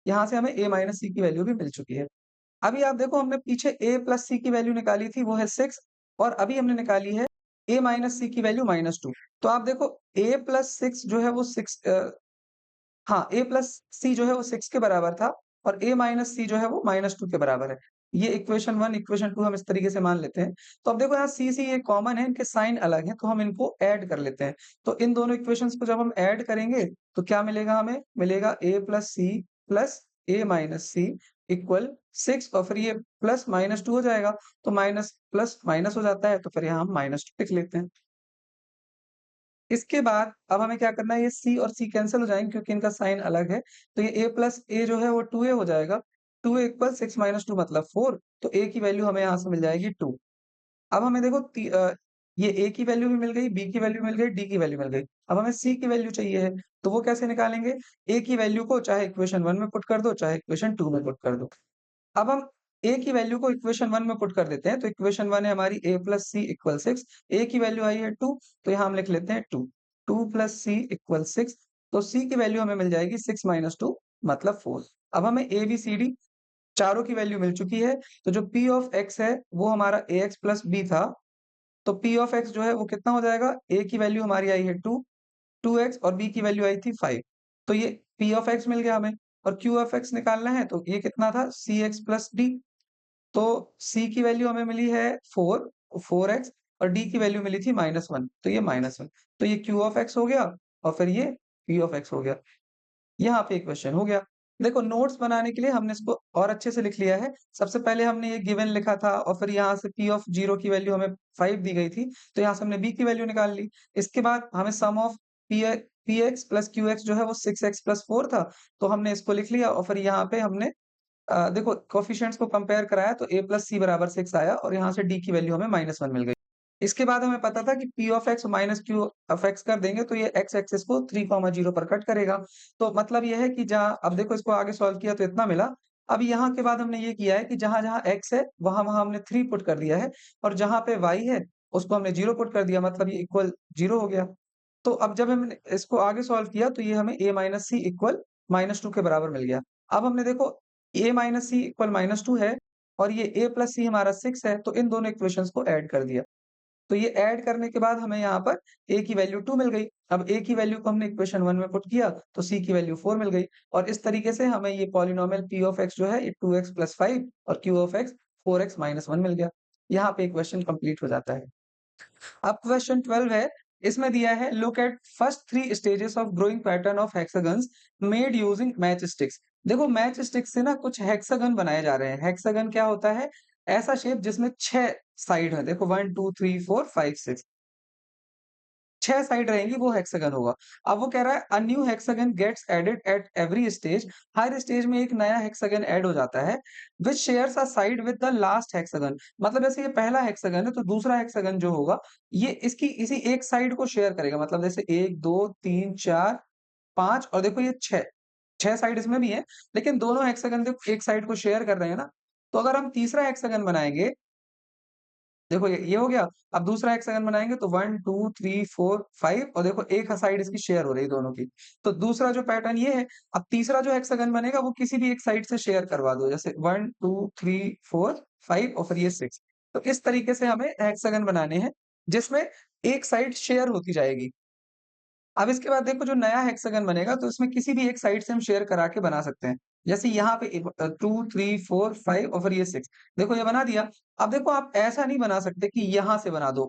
Speaker 1: यहाँ से हमें a - c की वैल्यू भी मिल चुकी है। अभी आप देखो हमने पीछे a + c की वैल्यू निकाली थी वो है 6 और अभी हमने निकाली है a - c की वैल्यू -2। तो आप देखो a + 6 जो है वो 6 हाँ, a + c जो है वो 6 के बराबर था और a - c जो है वो -2 के बराबर है। ये इक्वेशन 1 इक्वेशन 2 हम इस तरीके से मान लेते हैं। तो अब देखो यहाँ c ये कॉमन है, इनके साइन अलग हैं तो हम इनको ऐड कर लेते हैं। तो इन दोनों इक्वेशंस को जब हम ऐड करेंगे तो क्या मिलेगा हमें? मिलेगा a + c plus a - c equal 6 और फिर ये प्लस -2 हो जाएगा। तो माइनस प्लस माइनस हो जाता है तो फिर यहाँ हम -2 लिख लेते हैं। इसके बाद अब हमें क्या करना है, ये c और c कैंसल हो जाएँगे क्योंकि इनका साइन अलग है। तो ये a प्लस a जो है वो 2a हो जाएगा। 2a इक्वल 6 - 2 मतलब 4, तो a की वैल्यू हमें यहाँ से मिल जाएगी 2। अब हमें देखो ये ए की वैल्यू भी मिल गई, बी की वैल्यू मिल गई, डी की वैल्यू मिल गई। अब हमें सी की वैल्यू चाहिए है, तो वो कैसे निकालेंगे? ए की वैल्यू को चाहे इक्वेशन 1 में पुट कर दो, चाहे इक्वेशन 2 में पुट कर दो। अब हम ए की वैल्यू को इक्वेशन 1 में पुट कर देते हैं, तो इक्वेशन 1 है हमारी a प्लस सी इक्वल 6, ए की वैल्यू आई है 2, तो यहाँ हम लिख लेते हैं 2, 2 प्लस सी इक्वल 6, तो सी की वैल्यू हमें मिल जाएगी 6 माइनस 2 मतलब 4। अब हमें ए, बी, सी, डी चारों की वैल्यू मिल चुकी है, तो जो p ऑफ x है वो हमारा ax प्लस b था, तो p ऑफ x जो है वो कितना हो जाएगा? a की वैल्यू हमारी आई है 2, 2x और b की वैल्यू आई थी 5, तो ये p ऑफ x मिल गया हमें। और q ऑफ x निकालना है तो ये कितना था? cx प्लस d, तो c की वैल्यू हमें मिली है 4, 4x और d की वैल्यू मिली थी -1, तो ये -1, तो ये q ऑफ x हो गया और फिर ये p ऑफ x हो गया। यहाँ पे क्वेश्चन हो गया। देखो नोट्स बनाने के लिए हमने इसको और अच्छे से लिख लिया है। सबसे पहले हमने ये गिवन लिखा था और फिर यहाँ से p ऑफ 0 की वैल्यू हमें 5 दी गई थी, तो यहाँ से हमने b की वैल्यू निकाल ली। इसके बाद हमें sum of p px plus qx जो है वो 6x प्लस 4 था, तो हमने इसको लिख लिया और फिर यहाँ पे हमने देखो कोएफिशिएंट्स को कंपेयर कराया तो a प्लस c बराबर 6 आया और यहाँ से d की वैल्यू हमें -1 मिल गई। इसके बाद हमें पता था कि p of x minus q of x कर देंगे तो ये x एक्सिस को 3, 0 पर कट करेगा। तो मतलब ये है कि जहाँ अब देखो इसको आगे सॉल्व किया तो इतना मिला। अब यहाँ के बाद हमने ये किया है कि जहाँ-जहाँ x है वहाँ-वहाँ हमने 3 पुट कर दिया है और जहाँ पे y है उसको हमने 0 पुट कर दिया, मतलब ये इक्वल 0 हो गया। तो अब जब हमने इसको आगे सॉल्व किया तो ये हमें a माइनस सी इक्वल -2 के बराबर मिल गया। अब हमने देखो a माइनस सी इक्वल -2 है और ये a प्लस सी हमारा 6 है, तो इन दोनों इक्वेशंस को ऐड कर दिया। तो ये ऐड करने के बाद हमें यहाँ पर a की वैल्यू 2 मिल गई। अब a की वैल्यू को हमने इक्वेशन 1 में पुट किया तो c की वैल्यू 4 मिल गई और इस तरीके से हमें ये पॉलिनॉमियल p ऑफ x जो है ये 2x प्लस 5 और q of x 4x minus 1 मिल गया। यहाँ पे क्वेश्चन कंप्लीट हो जाता है। अब क्वेश्चन 12 है, इसमें दिया है look at first 3 stages of growing pattern of hexagons made using match sticks. देखो मैच स्टिक से ना कुछ हेक्सागन बनाए जा रहे हैं। हेक्सागन क्या होता है? ऐसा शेप जिसमें 6 साइड है। देखो 1 2 3 4 5 6 6 साइड रहेंगी वो हेक्सागन होगा। अब वो कह रहा है a new hexagon gets added at every stage, हर स्टेज में एक नया हेक्सागन ऐड हो जाता है which shares a side with the last hexagon. मतलब जैसे ये पहला हेक्सागन है तो दूसरा हेक्सागन जो होगा ये इसकी इसी एक साइड को शेयर करेगा। मतलब जैसे 1 2 3 4 5 और देखो ये 6, 6 साइड इसमें भी है, लेकिन दोनों हेक्सागन देखो एक साइड को शेयर कर रहे हैं ना। तो अगर हम तीसरा हेक्सागन बनाएँगे, देखो ये हो गया। अब दूसरा हेक्सागन बनाएँगे तो 1 2 3 4 5 और देखो एक साइड इसकी शेयर हो रही है दोनों की। तो दूसरा जो पैटर्न ये है। अब तीसरा जो हेक्सागन बनेगा वो किसी भी एक साइड से शेयर करवा दो। जैसे 1 2 3 4 5 और फिर ये 6। तो इस तरीके से हमें हेक्सागन बनाने हैं, जिसमें एक साइड शेयर होती जाएगी। अब इसके बाद देखो जो नया हेक्सागन बनेगा तो इसमें किसी भी एक साइड से हम शेयर करा के बना सकते हैं। जैसे यहाँ पे 2 3 4 5 और फिर ये 6। देखो ये बना दिया। अब देखो आप ऐसा नहीं बना सकते कि यहाँ से बना दो।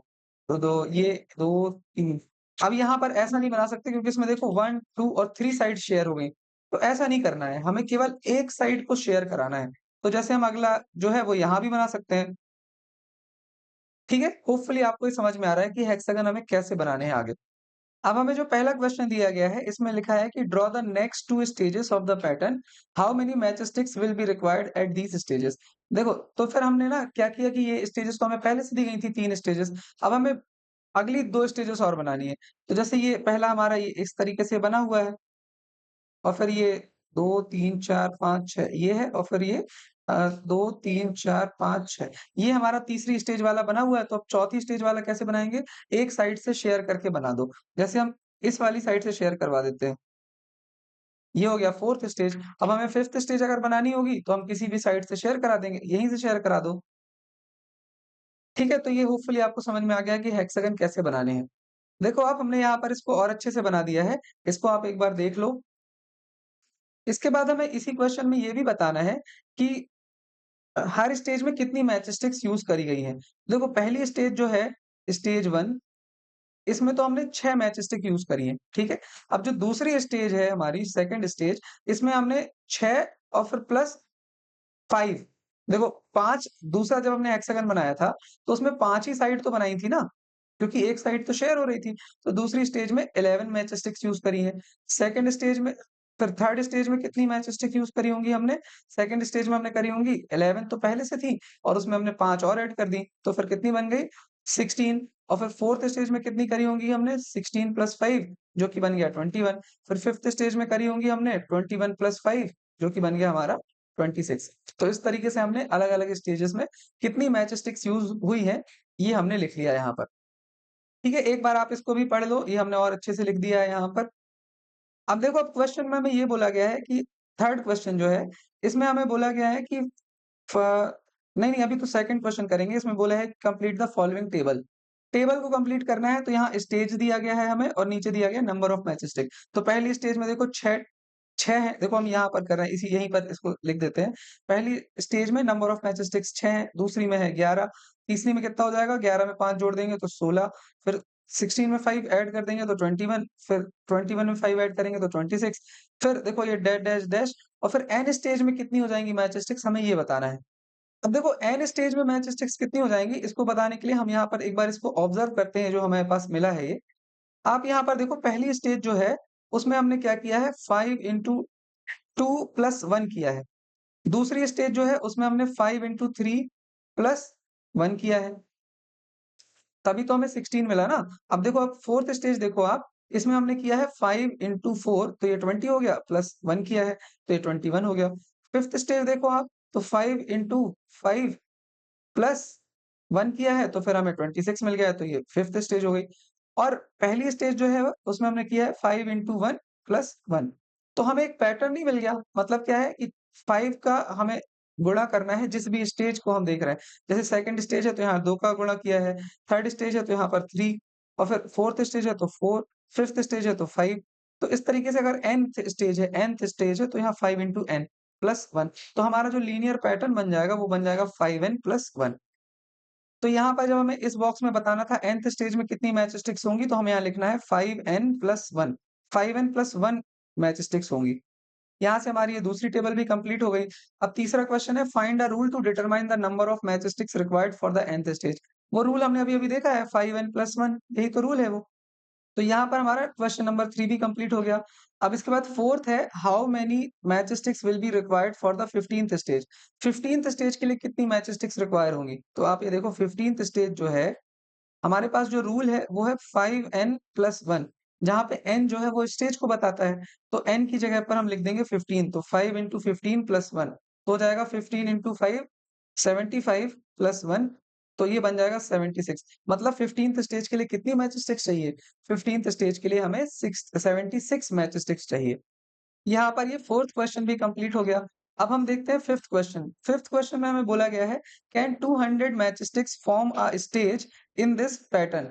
Speaker 1: तो दो ये 2 3। अब यहाँ पर ऐसा नहीं बना सकते क्योंकि इसमें देखो 1 2 और 3 साइड शेयर हो गई। तो ऐसा नहीं करना है, हमें केवल एक साइड को शेयर कराना है। तो जैसे हम अगला जो है वो यहाँ भी बना सकते हैं। ठीक है? होपफुली आपको ये समझ में आ रहा है कि हेक्सागन हमें कैसे बनाने हैं आगे। अब हमें जो पहला क्वेश्चन दिया गया है, इसमें लिखा है कि draw the next 2 stages of the pattern, how many match sticks will be required at these stages. देखो, तो फिर हमने ना क्या किया कि ये स्टेजेस तो हमें पहले से दी गई थी 3 स्टेजेस, अब हमें अगली 2 स्टेजेस और बनानी है। तो जैसे ये पहला हमारा ये इस तरीके से बना हुआ है और फिर ये 2 3 4 5 6 ये है और फिर ये 2 3 4 5 6 ये हमारा तीसरी स्टेज वाला बना हुआ है। तो अब चौथी स्टेज वाला कैसे बनाएँगे? एक साइड से शेयर करके बना दो। जैसे हम इस वाली साइड से शेयर करवा देते हैं। ये हो गया 4th स्टेज। अब हमें 5th स्टेज अगर बनानी होगी तो हम किसी भी साइड से शेयर करा देंगे, यहीं से शेयर करा दो। ठीक है? तो ये होपफुली आपको समझ में आ गया कि हेक्सागन कैसे बनाने हैं। देखो अब हमने यहाँ पर इसको और अच्छे से बना दिया है। इसको आप एक बार देख लो। इसके बाद हमें इसी क्वेश्चन में ये भी बताना है कि हर स्टेज में कितनी मैच स्टिक्स यूज़ करी गई हैं। देखो पहली स्टेज जो है, स्टेज 1, इसमें तो हमने 6 मैच स्टिक यूज़ करी हैं, ठीक है? अब जो दूसरी स्टेज है हमारी सेकंड स्टेज, इसमें हमने 6 और फिर प्लस 5। देखो 5 दूसरा जब हमने हेक्सागन बनाया था, तो उसमें 5 ही साइड तो बनाई थी ना, क्योंकि एक साइड तो शेयर हो रही थी। तो दूसरी स्टेज में 11 मैच स्टिक्स यूज़ करी हैं। सेकंड स्टेज में फिर थर्ड स्टेज में कितनी मैच स्टिक यूज़ करी होंगी हमने? सेकंड स्टेज में हमने करी होंगी 11 तो पहले से थी और उसमें हमने 5 और ऐड कर दी, तो फिर कितनी बन गई? 16। और फिर फोर्थ स्टेज में कितनी करी होंगी हमने 16 प्लस 5 जो कि बन गया 21। फिर फिफ्थ स्टेज में करी होंगी हमने 21 प्लस 5 जो कि बन गया हमारा 26। तो इस तरीके से हमने अलग अलग स्टेजेस में कितनी मैच स्टिक्स यूज हुई है ये हमने लिख लिया यहाँ पर। ठीक है, एक बार आप इसको भी पढ़ लो, ये हमने और अच्छे से लिख दिया है यहाँ पर। अब देखो, अब क्वेश्चन में हमें ये बोला गया है कि थर्ड क्वेश्चन जो है, इसमें हमें बोला गया है कि नहीं नहीं, अभी तो सेकंड क्वेश्चन करेंगे। इसमें बोला है complete the following table. Table को कंप्लीट करना है तो यहाँ स्टेज दिया गया है हमें और नीचे दिया गया नंबर ऑफ मैच स्टिक। तो पहली स्टेज में देखो छह छह है, देखो हम यहाँ पर कर रहे हैं, इसी यहीं पर इसको लिख देते हैं। पहली स्टेज में नंबर ऑफ मैच स्टिक्स 6 है, दूसरी में है 11, तीसरी में कितना हो जाएगा, 11 में 5 जोड़ देंगे तो 16, फिर 16 में 5 ऐड कर देंगे तो 21, फिर 21 में 5 ऐड करेंगे तो 26, फिर देखो ये डैश डैश डैश, और फिर एन स्टेज में कितनी हो जाएंगी मैच स्टिक्स, हमें ये बताना है। अब देखो एन स्टेज में मैच स्टिक्स कितनी हो जाएंगी, इसको बताने के लिए हम यहाँ पर एक बार इसको ऑब्जर्व करते हैं जो हमारे पास मिला है ये। आप यहाँ पर देखो, पहली स्टेज जो है उसमें हमने क्या किया है, 5 इंटू 2 प्लस 1 किया है। दूसरी स्टेज जो है उसमें हमने 5 इंटू 3 प्लस 1 किया है, तभी तो हमें 16 मिला ना। अब देखो, अब फोर्थ स्टेज देखो आप, इसमें हमने किया है 5 इंटू 4 तो ये 20 हो गया, प्लस 1 किया है तो ये 21 हो गया। फिफ्थ स्टेज देखो आप, तो 5 इंटू 5 प्लस 1 किया है तो फिर हमें 26 मिल गया, तो ये फिफ्थ स्टेज हो गई। और पहली स्टेज जो है उसमें हमने किया है 5 इंटू 1 प्लस 1। तो हमें एक पैटर्न नहीं मिल गया, मतलब क्या है कि 5 का हमें गुणा करना है जिस भी स्टेज को हम देख रहे हैं। जैसे सेकंड स्टेज है तो यहाँ 2 का गुणा किया है, थर्ड स्टेज है तो यहाँ पर 3, और फिर फोर्थ स्टेज है तो 4, फिफ्थ स्टेज है तो 5। तो इस तरीके से अगर nth स्टेज है तो यहाँ 5 इंटू एन प्लस 1, तो हमारा जो लीनियर पैटर्न बन जाएगा वो बन जाएगा 5n प्लस 1। तो यहाँ पर जब हमें इस बॉक्स में बताना था nth स्टेज में कितनी मैच स्टिक्स होंगी, तो हमें यहाँ लिखना है 5n plus 1, 5n plus 1 match sticks होंगी। यहाँ से हमारी ये दूसरी टेबल भी कंप्लीट हो गई। अब तीसरा क्वेश्चन है, find a rule to determine the number of match sticks required for the nth stage. वो रूल हमने अभी अभी देखा है, 5n प्लस 1, यही तो रूल है वो। तो यहाँ पर हमारा क्वेश्चन नंबर 3 भी कंप्लीट हो गया। अब इसके बाद फोर्थ है, how many match sticks will be required for the 15th stage. 15th stage के लिए कितनी मैच स्टिक्स रिक्वायर होंगी, तो आप ये देखो 15th स्टेज जो है, हमारे पास जो रूल है वो है 5n प्लस 1, जहाँ पे n जो है वो स्टेज को बताता है। तो n की जगह पर हम लिख देंगे 15, तो 5 इंटू 15 प्लस 1 तो हो जाएगा 15 इंटू 5 75 प्लस 1, तो ये बन जाएगा 76। मतलब 15th स्टेज के लिए कितनी मैच स्टिक्स चाहिए, 15th स्टेज के लिए हमें 76 मैच स्टिक्स चाहिए। यहाँ पर ये फोर्थ क्वेश्चन भी कंप्लीट हो गया। अब हम देखते हैं फिफ्थ क्वेश्चन। फिफ्थ क्वेश्चन में हमें बोला गया है, can 200 match sticks form a stage in this pattern.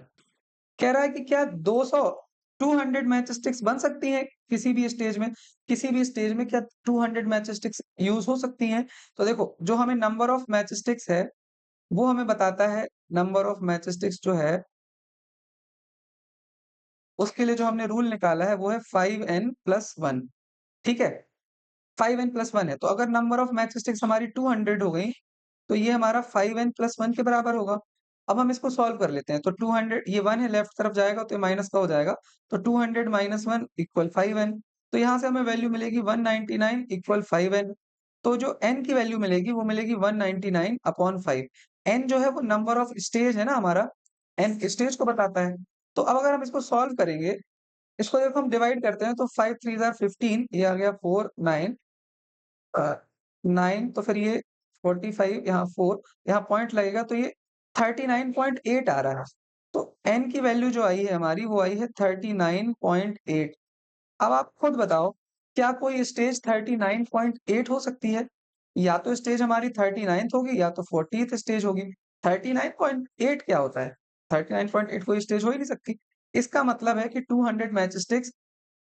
Speaker 1: कह रहा है कि क्या 200 मैच स्टिक्स बन सकती हैं किसी भी स्टेज में, किसी भी स्टेज में क्या 200 मैच स्टिक्स यूज हो सकती हैं। तो देखो, जो हमें नंबर ऑफ मैच स्टिक्स है वो हमें बताता है, नंबर ऑफ मैच स्टिक्स जो है उसके लिए जो हमने रूल निकाला है वो है 5n प्लस 1। ठीक है, 5n प्लस 1 है, तो अगर नंबर ऑफ मैच स्टिक्स हमारी 200 हो गई तो ये हमारा 5n प्लस 1 के बराबर होगा। अब हम इसको सॉल्व कर लेते हैं, तो 200, ये 1 है लेफ्ट तरफ जाएगा तो ये माइनस का हो जाएगा, तो 200 माइनस 1 इक्वल 5n। तो यहाँ से हमें वैल्यू मिलेगी 199 इक्वल 5n। तो जो n की वैल्यू मिलेगी वो मिलेगी 199 अपॉन 5। n जो है वो नंबर ऑफ स्टेज है ना हमारा, n स्टेज को बताता है। तो अब अगर हम इसको सॉल्व करेंगे, इसको देखो हम डिवाइड करते हैं, तो 5 3 जार 15, ये आ गया 4 9 9, तो फिर ये 45, यहाँ 4, यहाँ पॉइंट लगेगा तो ये 39.8 आ रहा है। तो n की वैल्यू जो आई है हमारी वो आई है 39.8। अब आप खुद बताओ, क्या कोई स्टेज 39.8 हो सकती है, या तो स्टेज हमारी 39th होगी या तो 40th स्टेज होगी। 39.8 क्या होता है, 39.8 कोई स्टेज हो ही नहीं सकती। इसका मतलब है कि 200 मैच स्टिक्स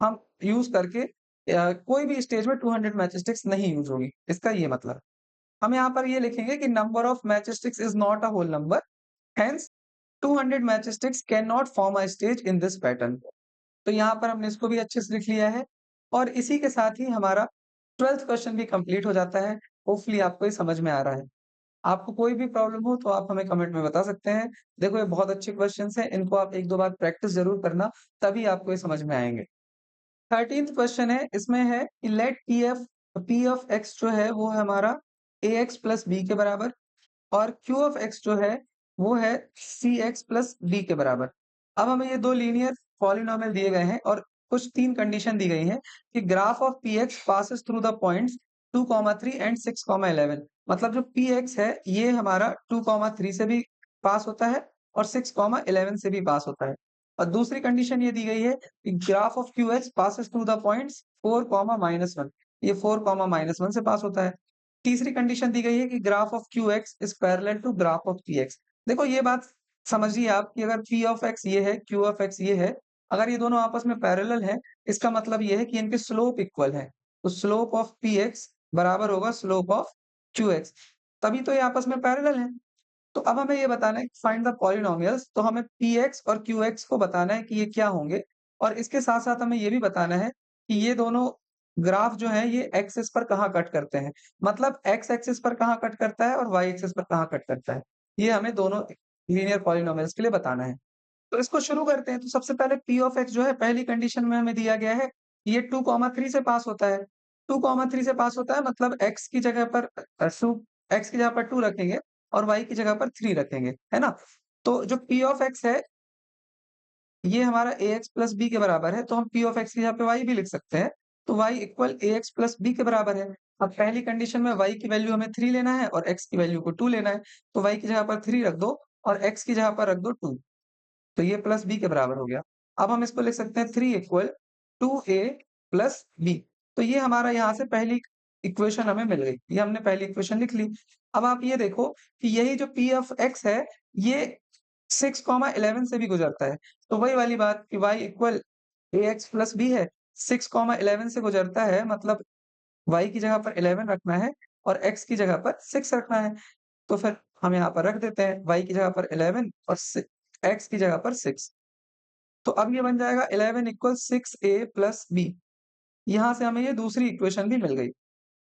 Speaker 1: हम यूज करके कोई भी स्टेज में 200 मैच स्टिक्स नहीं यूज होगी, इसका ये मतलब। हम यहाँ पर ये लिखेंगे कि number of match sticks is not a whole number, hence 200 match sticks can not form a stage in this pattern. तो यहाँ पर हमने इसको भी अच्छे से लिख लिया है, और इसी के साथ ही हमारा 12th क्वेश्चन भी कंप्लीट हो जाता है। होपफुली आपको ये समझ में आ रहा है। आपको कोई भी प्रॉब्लम हो तो आप हमें कमेंट में बता सकते हैं। देखो, ये बहुत अच्छे क्वेश्चंस हैं, इनको आप एक दो बार प्रैक्टिस जरूर करना, तभी आपको ये समझ में आएंगे। 13th क्वेश्चन है, इसमें है कि लेट पी ऑफ एक्स जो है वो है हमारा ए एक्स प्लस बी के बराबर, और क्यू ऑफ एक्स जो है वो है Cx प्लस डी के बराबर। अब हमें ये 2 लीनियर पॉलिनोमियल दिए गए हैं और कुछ 3 कंडीशन दी गई हैं कि graph of Px passes through the points 2, 3 and 6, 11। मतलब जो Px है ये हमारा 2, 3 से भी पास होता है और 6, 11 से भी पास होता है। और दूसरी कंडीशन ये दी गई है कि graph of Qx passes through the points 4, -1। ये 4, -1 से पास होता है। तीसरी कंडीशन दी गई है कि graph of Qx is parallel to graph of Px। देखो ये बात समझिए आप कि अगर P ऑफ x ये है, Q ऑफ x ये है, अगर ये दोनों आपस में पैरेलल हैं, इसका मतलब ये है कि इनके स्लोप इक्वल है। तो स्लोप ऑफ Px बराबर होगा स्लोप ऑफ Qx, तभी तो ये आपस में पैरेलल हैं। तो अब हमें ये बताना है फाइंड द पॉलिनोमियल्स, तो हमें Px और Qx को बताना है कि ये क्या होंगे और इसके साथ-साथ हमें ये भी बताना है कि ये दोनों ग्राफ जो है ये एक्सिस पर कहाँ कट करते हैं। मतलब एक्स एक्सिस पर कहाँ कट करता है और वाई एक्सिस पर कहाँ कट करता है। ये हमें दोनों लीनियर पॉलिनोमियल्स के लिए बताना है। तो इसको शुरू करते हैं। तो सबसे पहले P ऑफ x जो है पहली कंडीशन में हमें दिया गया है, ये 2, 3 से पास होता है। 2, 3 से पास होता है मतलब x की जगह पर x की जगह पर 2 रखेंगे और y की जगह पर 3 रखेंगे, है ना? तो जो P ऑफ x है, ये हमारा ax प्लस b के बराबर है, तो हम P ऑफ x की जगह पे y भी लिख सकते हैं। तो y equal ax plus b के बराबर है। अब पहली कंडीशन में y की वैल्यू हमें 3 लेना है और x की वैल्यू को 2 लेना है। तो y की जगह पर 3 रख दो और x की जगह पर रख दो 2। तो ये प्लस बी के बराबर हो गया। अब हम इसको लिख सकते हैं 3 इक्वल 2a प्लस बी। तो ये हमारा यहाँ से पहली इक्वेशन हमें मिल गई। ये हमने पहली इक्वेशन लिख ली। अब आप ये देखो कि यही जो P ऑफ x है, ये 6, 11 से भी गुजरता है। तो वही वाली बात कि y equal ax plus b है। 6, 11 से गुजरता है मतलब y की जगह पर 11 रखना है और x की जगह पर 6 रखना है। तो फिर हम यहाँ पर रख देते हैं y की जगह पर 11 और x की जगह पर 6। तो अब ये बन जाएगा 11 इक्वल 6a प्लस बी। यहाँ से हमें ये दूसरी इक्वेशन भी मिल गई।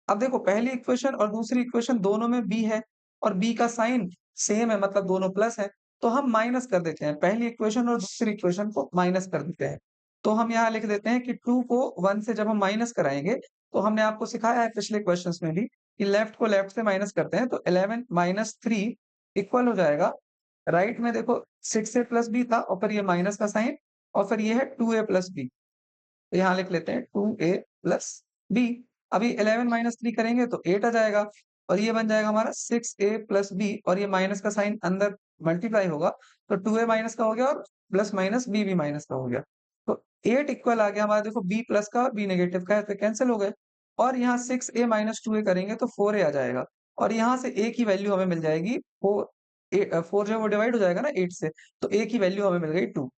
Speaker 1: अब देखो पहली इक्वेशन और दूसरी इक्वेशन दोनों में b है और b का साइन सेम है मतलब दोनों प्लस है। तो हम माइनस कर देते हैं, पहली इक्वेशन और दूसरी इक्वेशन को माइनस कर देते हैं। तो हम यहाँ लिख देते हैं कि 2 को 1 से जब हम माइनस कराएंगे, तो हमने आपको सिखाया है पिछले क्वेश्चंस में भी कि लेफ्ट को लेफ्ट से माइनस करते हैं। तो 11 माइनस 3 इक्वल हो जाएगा, राइट में देखो 6a प्लस b था और फिर ये माइनस का साइन और फिर ये है 2a प्लस b। तो यहाँ लिख लेते हैं 2a प्लस बी। अभी 11 माइनस 3 करेंगे तो 8 आ जाएगा और ये बन जाएगा हमारा 6a प्लस बी और ये माइनस का साइन अंदर मल्टीप्लाई होगा। तो 2a माइनस का हो गया और प्लस माइनस b भी माइनस का हो गया। तो 8 इक्वल आ गया हमारा, देखो b प्लस का और b नेगेटिव का है तो कैंसिल हो गए। और यहाँ 6a माइनस 2a करेंगे तो 4a आ जाएगा और यहाँ से a की वैल्यू हमें मिल जाएगी 4। 4 जो है वो डिवाइड हो जाएगा ना 8 से, तो a की वैल्यू हमें मिल गई 2।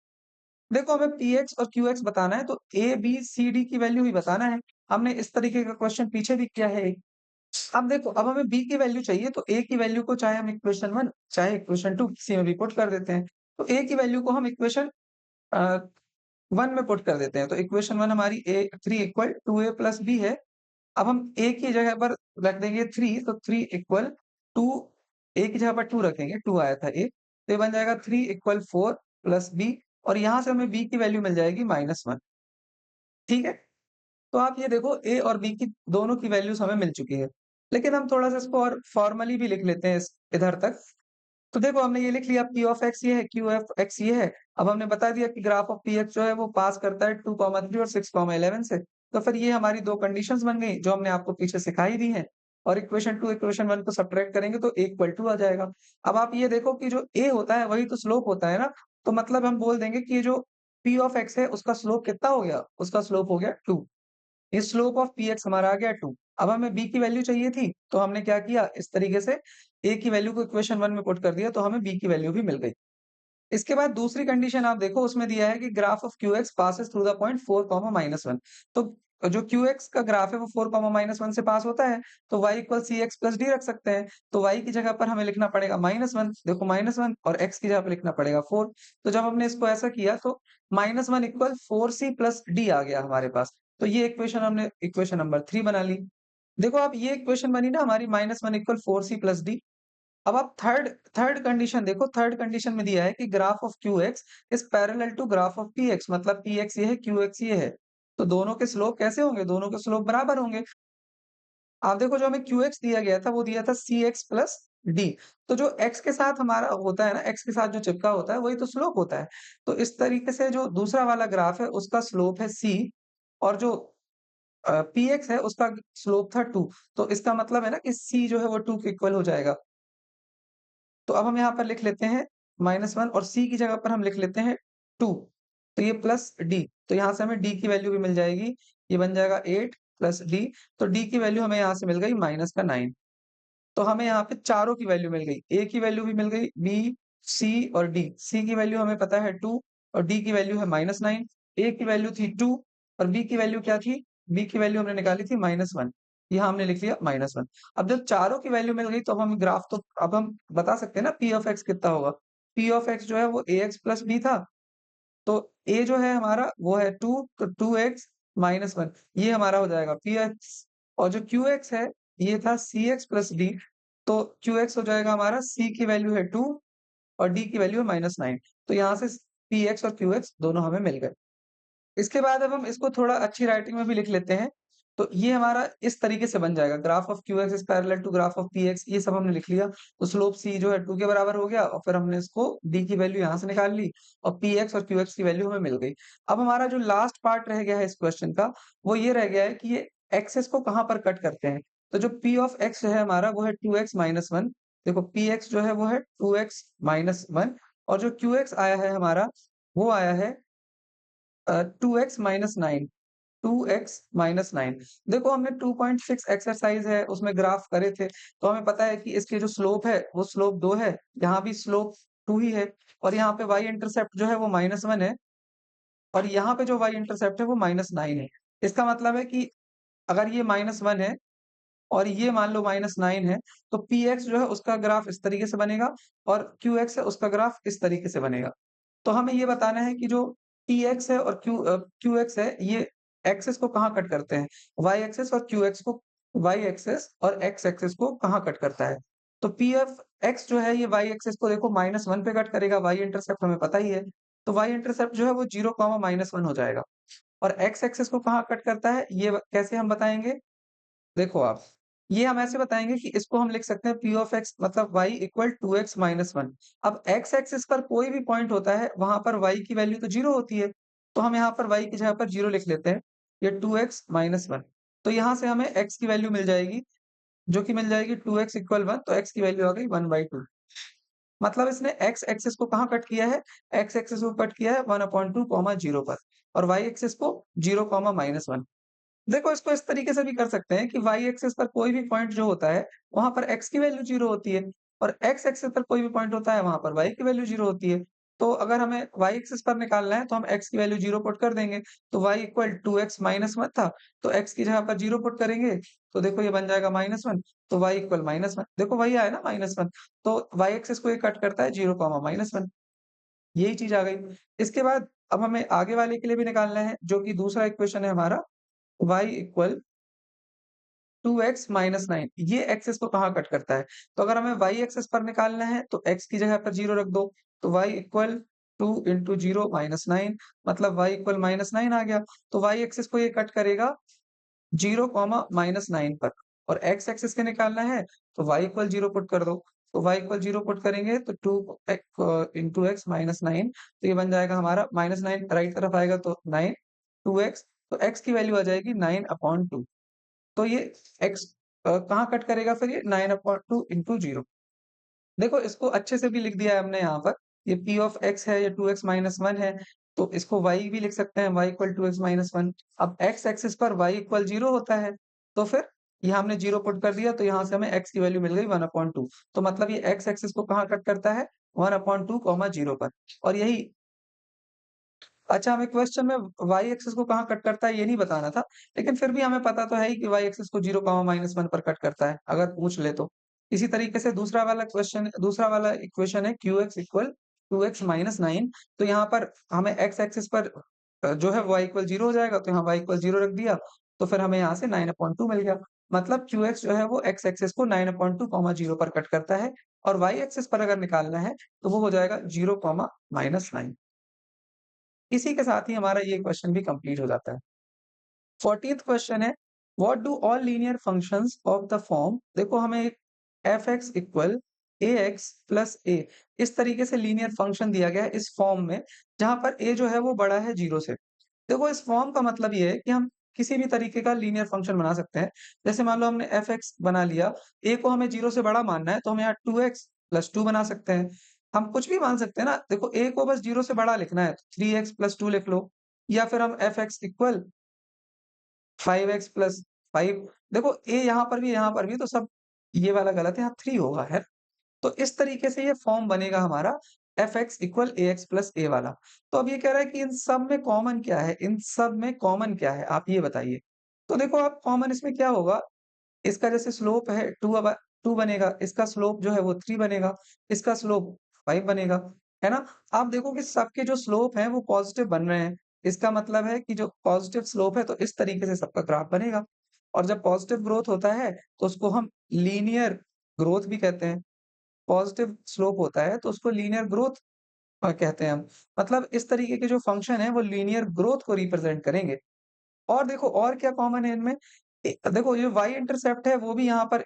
Speaker 1: देखो हमें Px और Qx बताना है तो A, B, C, D की वैल्यू ही बताना है। हमने इस तरीके का क्वेश्चन पीछे भी किया है एक। अब देखो अब हमें B की वैल्यू चाहिए तो A की वैल्यू को चाहे हम इक्वेशन 1 चाहे इक्वेशन 2 किसी में भी पुट कर देते हैं। तो A की वैल्यू को हम इक्वेशन 1 में पुट कर देते हैं। तो इक्वेशन 1 हमारी A 3 equal 2A plus B है। अब हम A की जगह पर रख देंगे 3 तो 3 इक्वल 2, A की जगह पर 2 रखेंगे, 2 आया था A। तो ये बन जाएगा 3 इक्वल 4 प्लस B और यहाँ से हमें B की वैल्यू मिल जाएगी -1। ठीक है? तो आप ये देखो A और B की दोनों की वैल्यूज़ हमें मिल चुकी है। लेकिन हम थोड़ा-सा इसको और फॉर्मली भी लिख लेते हैं इस इधर तक। तो देखो हमने ये लिख लिया P ऑफ x ये है, Q ऑफ x ये है। अब हमने बता दिया कि ग्राफ ऑफ Px जो है वो पास करता है 2, 3 और 6, 11 से। तो फिर ये हमारी 2 कंडीशंस बन गई जो हमने आपको पीछे सिखाई दी हैं और इक्वेशन 2 इक्वेशन 1 को सब्ट्रैक्ट करेंगे तो A इक्वल टू आ जाएगा। अब आप ये देखो कि जो A होता है वही तो स्लोप होता है ना, तो मतलब हम बोल देंगे कि ये जो P ऑफ x है उसका स्लोप कितना हो गया? उसका स्लोप हो गया 2। ये स्लोप ऑफ Px हमारा आ गया 2। अब हमें B की वैल्यू चाहिए थी, तो हमने क्या किया इस तरीके से A की वैल्यू को इक्वेशन 1 में पुट कर दिया तो हमें B की वैल्यू भी मिल गई। इसके बाद दूसरी कंडीशन आप देखो उसमें दिया है कि graph of Qx passes through the point 4, -1। तो जो Qx का ग्राफ है वो 4, -1 से पास होता है, तो y equal Cx plus D रख सकते हैं। तो y की जगह पर हमें लिखना पड़ेगा -1, देखो -1 और x की जगह पर लिखना पड़ेगा 4। तो जब हमने इसको ऐसा किया तो -1 इक्वल 4c प्लस डी आ गया हमारे पास। तो ये इक्वेशन हमने इक्वेशन नंबर 3 बना ली। देखो अब ये इक्वेशन बनी ना हमारी -1 इक्वल 4c प्लस डी। अब आप थर्ड थर्ड कंडीशन देखो, थर्ड कंडीशन में दिया है कि graph of Qx is parallel to graph of Px, मतलब Px ये है, Qx ये है। तो दोनों के स्लोप कैसे होंगे? दोनों के स्लोप बराबर होंगे। आप देखो जो हमें Qx दिया गया था वो दिया था Cx प्लस डी। तो जो एक्स के साथ हमारा होता है ना, एक्स के साथ जो चिपका होता है वही तो स्लोप होता है। तो इस तरीके से जो दूसरा वाला ग्राफ है उसका स्लोप है सी, और जो पी एक्स है उसका स्लोप था 2। तो इसका मतलब है ना कि सी जो है वो 2 के इक्वल हो जाएगा। तो अब हम यहाँ पर लिख लेते हैं -1 और सी की जगह पर हम लिख लेते हैं 2। तो ये प्लस डी, तो यहाँ से हमें डी की वैल्यू भी मिल जाएगी। ये बन जाएगा 8 प्लस डी। तो डी की वैल्यू हमें यहाँ से मिल गई -9। तो हमें यहाँ पे चारों की वैल्यू मिल गई। ए की वैल्यू भी मिल गई, बी, सी और डी। सी की वैल्यू हमें पता है 2 और डी की वैल्यू है -9। ए की वैल्यू थी 2 और बी की वैल्यू क्या थी? बी की वैल्यू हमने निकाली थी -1। यहाँ हमने लिख लिया -1। अब जब चारों की वैल्यू मिल गई तो हम ग्राफ तो अब हम बता सकते हैं ना पी ऑफ एक्स कितना होगा। पी ऑफ एक्स जो है वो ए एक्स प्लस बी था। तो ए जो है हमारा वो है 2, तो 2x -1 ये हमारा हो जाएगा पी एक्स। और जो क्यू एक्स है ये था सी एक्स प्लस डी। तो क्यू एक्स हो जाएगा हमारा, सी की वैल्यू है 2 और डी की वैल्यू है -9। तो यहाँ से पी एक्स और क्यू एक्स दोनों हमें मिल गए। इसके बाद अब हम इसको थोड़ा अच्छी राइटिंग में भी लिख लेते हैं। तो ये हमारा इस तरीके से बन जाएगा, graph of Q X is parallel to graph of P X. ये सब हमने लिख लिया। तो स्लोप सी जो है 2 के बराबर हो गया और फिर हमने इसको डी की वैल्यू यहाँ से निकाल ली और पी एक्स और क्यू एक्स की वैल्यू हमें मिल गई। अब हमारा जो लास्ट पार्ट रह गया है इस क्वेश्चन का, वो ये रह गया है कि ये एक्सेस को कहाँ पर कट करते हैं। तो जो पी ऑफ एक्स है हमारा वो है 2x-1। देखो पी एक्स जो है वो है 2x-1 और जो क्यू एक्स आया है हमारा वो आया है 2x-9। 2x-9। देखो हमने 2.6 एक्सरसाइज है उसमें ग्राफ करे थे, तो हमें पता है कि इसके जो स्लोप है वो स्लोप 2 है, यहाँ भी स्लोप 2 ही है और यहाँ पे y इंटरसेप्ट जो है वो -1 है और यहाँ पे जो y इंटरसेप्ट है वो -9 है। इसका मतलब है कि अगर ये -1 है और ये मान लो -9 है, तो px जो है उसका ग्राफ इस तरीके से बनेगा और qx है उसका ग्राफ इस तरीके से बनेगा। तो हमें ये बताना है कि जो px है और qx है ये एक्सिस को कहाँ कट करते हैं, y एक्सिस और qx को, y एक्सिस और x एक्सिस को कहाँ कट करता है। तो पी एफ एक्स जो है ये y एक्सिस को देखो -1 पे कट करेगा, y इंटरसेप्ट हमें पता ही है। तो y इंटरसेप्ट जो है वो 0, -1 हो जाएगा। और x एक्सिस को कहाँ कट करता है ये कैसे हम बताएंगे, देखो आप, ये हम ऐसे बताएँगे कि इसको हम लिख सकते हैं पी ऑफ एक्स मतलब y इक्वल 2x-1। अब x एक्सिस पर कोई भी पॉइंट होता है, वहाँ पर y की वैल्यू तो 0 होती है। तो हम यहाँ पर y की जगह पर 0 लिख लेते हैं। ये 2x-1। तो यहाँ से हमें x की वैल्यू मिल जाएगी, जो कि मिल जाएगी 2x इक्वल 1, तो x की वैल्यू आ गई 1/2। मतलब इसने x एक्सिस को कहाँ कट किया है? x एक्सिस को कट किया है 1/2, 0 पर और y एक्सिस को 0, -1। देखो इसको इस तरीके से भी कर सकते हैं कि y एक्सिस पर कोई भी पॉइंट जो होता है, वहाँ पर x की वैल्यू 0 होती है और x एक्सिस पर कोई भी पॉइंट होता है, वहाँ पर y की वैल्यू 0 होती है। तो अगर हमें y एक्सिस पर निकालना है तो हम x की वैल्यू 0 पुट कर देंगे। तो y इक्वल 2x-1 था, तो x की जगह पर 0 पुट करेंगे, तो देखो ये बन जाएगा -1, तो y इक्वल -1। देखो वही आया ना -1, तो y एक्सिस को ये कट करता है 0, -1। यही चीज़ आ गई। इसके बाद अब हमें आगे वाले के लिए भी निकालना है, जो कि दूसरा इक्वेशन है हमारा y इक्वल 2x-9। ये एक्सिस को कहाँ कट करता है? तो अगर हमें y एक्सिस पर निकालना है तो x की जगह पर 0 रख दो। तो y इक्वल 2 इंटू 0 -9 मतलब y इक्वल -9 आ गया। तो y एक्सिस को ये कट करेगा 0, -9 पर और x एक्सिस के निकालना है तो y इक्वल 0 पुट कर दो। तो y इक्वल 0 पुट करेंगे तो 2 इंटू x -9, तो ये बन जाएगा हमारा -9 राइट तरफ आएगा तो 9 2x, तो x की वैल्यू आ जाएगी 9/2। तो ये x कहाँ कट करेगा फिर ये 9/2 इंटू 0। देखो इसको अच्छे से भी लिख दिया है हमने यहाँ पर। ये p ऑफ x है, ये 2x-1 है, तो इसको y भी लिख सकते हैं, y इक्वल 2x-1। अब x एक्सिस पर y इक्वल 0 होता है, तो फिर यहाँ हमने 0 पुट कर दिया, तो यहाँ से हमें x की वैल्यू मिल गई 1/2। तो मतलब ये x एक्सिस को कहाँ कट करता है? 1/2, 0 पर। और यही, अच्छा हमें क्वेश्चन में y एक्सिस को कहाँ कट करता है ये नहीं बताना था, लेकिन फिर भी हमें पता तो है ही कि y एक्सिस को 0, -1 पर कट करता है, अगर पूछ ले तो। इसी तरीके से दूसरा वाला इक्वेशन है qx इक्वल 2x-9। तो यहाँ पर हमें x एक्सिस पर जो है y इक्वल 0 हो जाएगा, तो यहाँ y इक्वल 0 रख दिया, तो फिर हमें यहाँ से 9/2 मिल गया। मतलब qx जो है वो x एक्सिस को 9/2, 0 पर कट करता है और y एक्सिस पर अगर निकालना है, तो वो हो जाएगा 0, -9। इसी के साथ ही हमारा ये क्वेश्चन भी कंप्लीट हो जाता है। 14th क्वेश्चन है, what do all linear functions of the form, देखो हमें एक F x equal ax plus a इस तरीके से लीनियर फंक्शन दिया गया है इस फॉर्म में, जहाँ पर a जो है वो बड़ा है 0 से। देखो इस फॉर्म का मतलब ये है कि हम किसी भी तरीके का लीनियर फंक्शन बना सकते हैं। जैसे मान लो हमने fx बना लिया, a को हमें 0 से बड़ा मानना है तो हम यहाँ 2x प्लस 2 बना सकते हैं। हम कुछ भी मान सकते हैं ना, देखो a को बस 0 से बड़ा लिखना है, तो 3x प्लस 2 लिख लो, या फिर हम fx इक्वल 5x प्लस 5। देखो a यहाँ पर भी तो सब ये वाला गलत है, यहाँ 3 होगा है। तो इस तरीके से ये फॉर्म बनेगा हमारा fx equal ax plus a वाला। तो अब ये कह रहा है कि इन सब में कॉमन क्या है? इन सब में कॉमन क्या है? आप ये बताइए। तो देखो आप कॉमन इसमें क्या होगा? इसका जैसे स्लोप है 2 बनेगा, इसका स्लोप जो है वो 3 बनेगा, इसका स्लोप 5 बनेगा, है ना? आप देखो कि सबके जो स्लोप हैं वो पॉजिटिव बन रहे हैं। इसका मतलब है कि जो पॉजिटिव स्लोप है तो इस तरीके से सबका ग्राफ बनेगा। और जब पॉजिटिव ग्रोथ होता है तो उसको हम लीनियर ग्रोथ भी कहते हैं। पॉजिटिव स्लोप होता है तो उसको लीनियर ग्रोथ कहते हैं हम। मतलब इस तरीके के जो फंक्शन है वो लीनियर ग्रोथ को रिप्रेजेंट करेंगे। और देखो और क्या कॉमन है इनमें? देखो ये y इंटरसेप्ट है वो भी यहाँ पर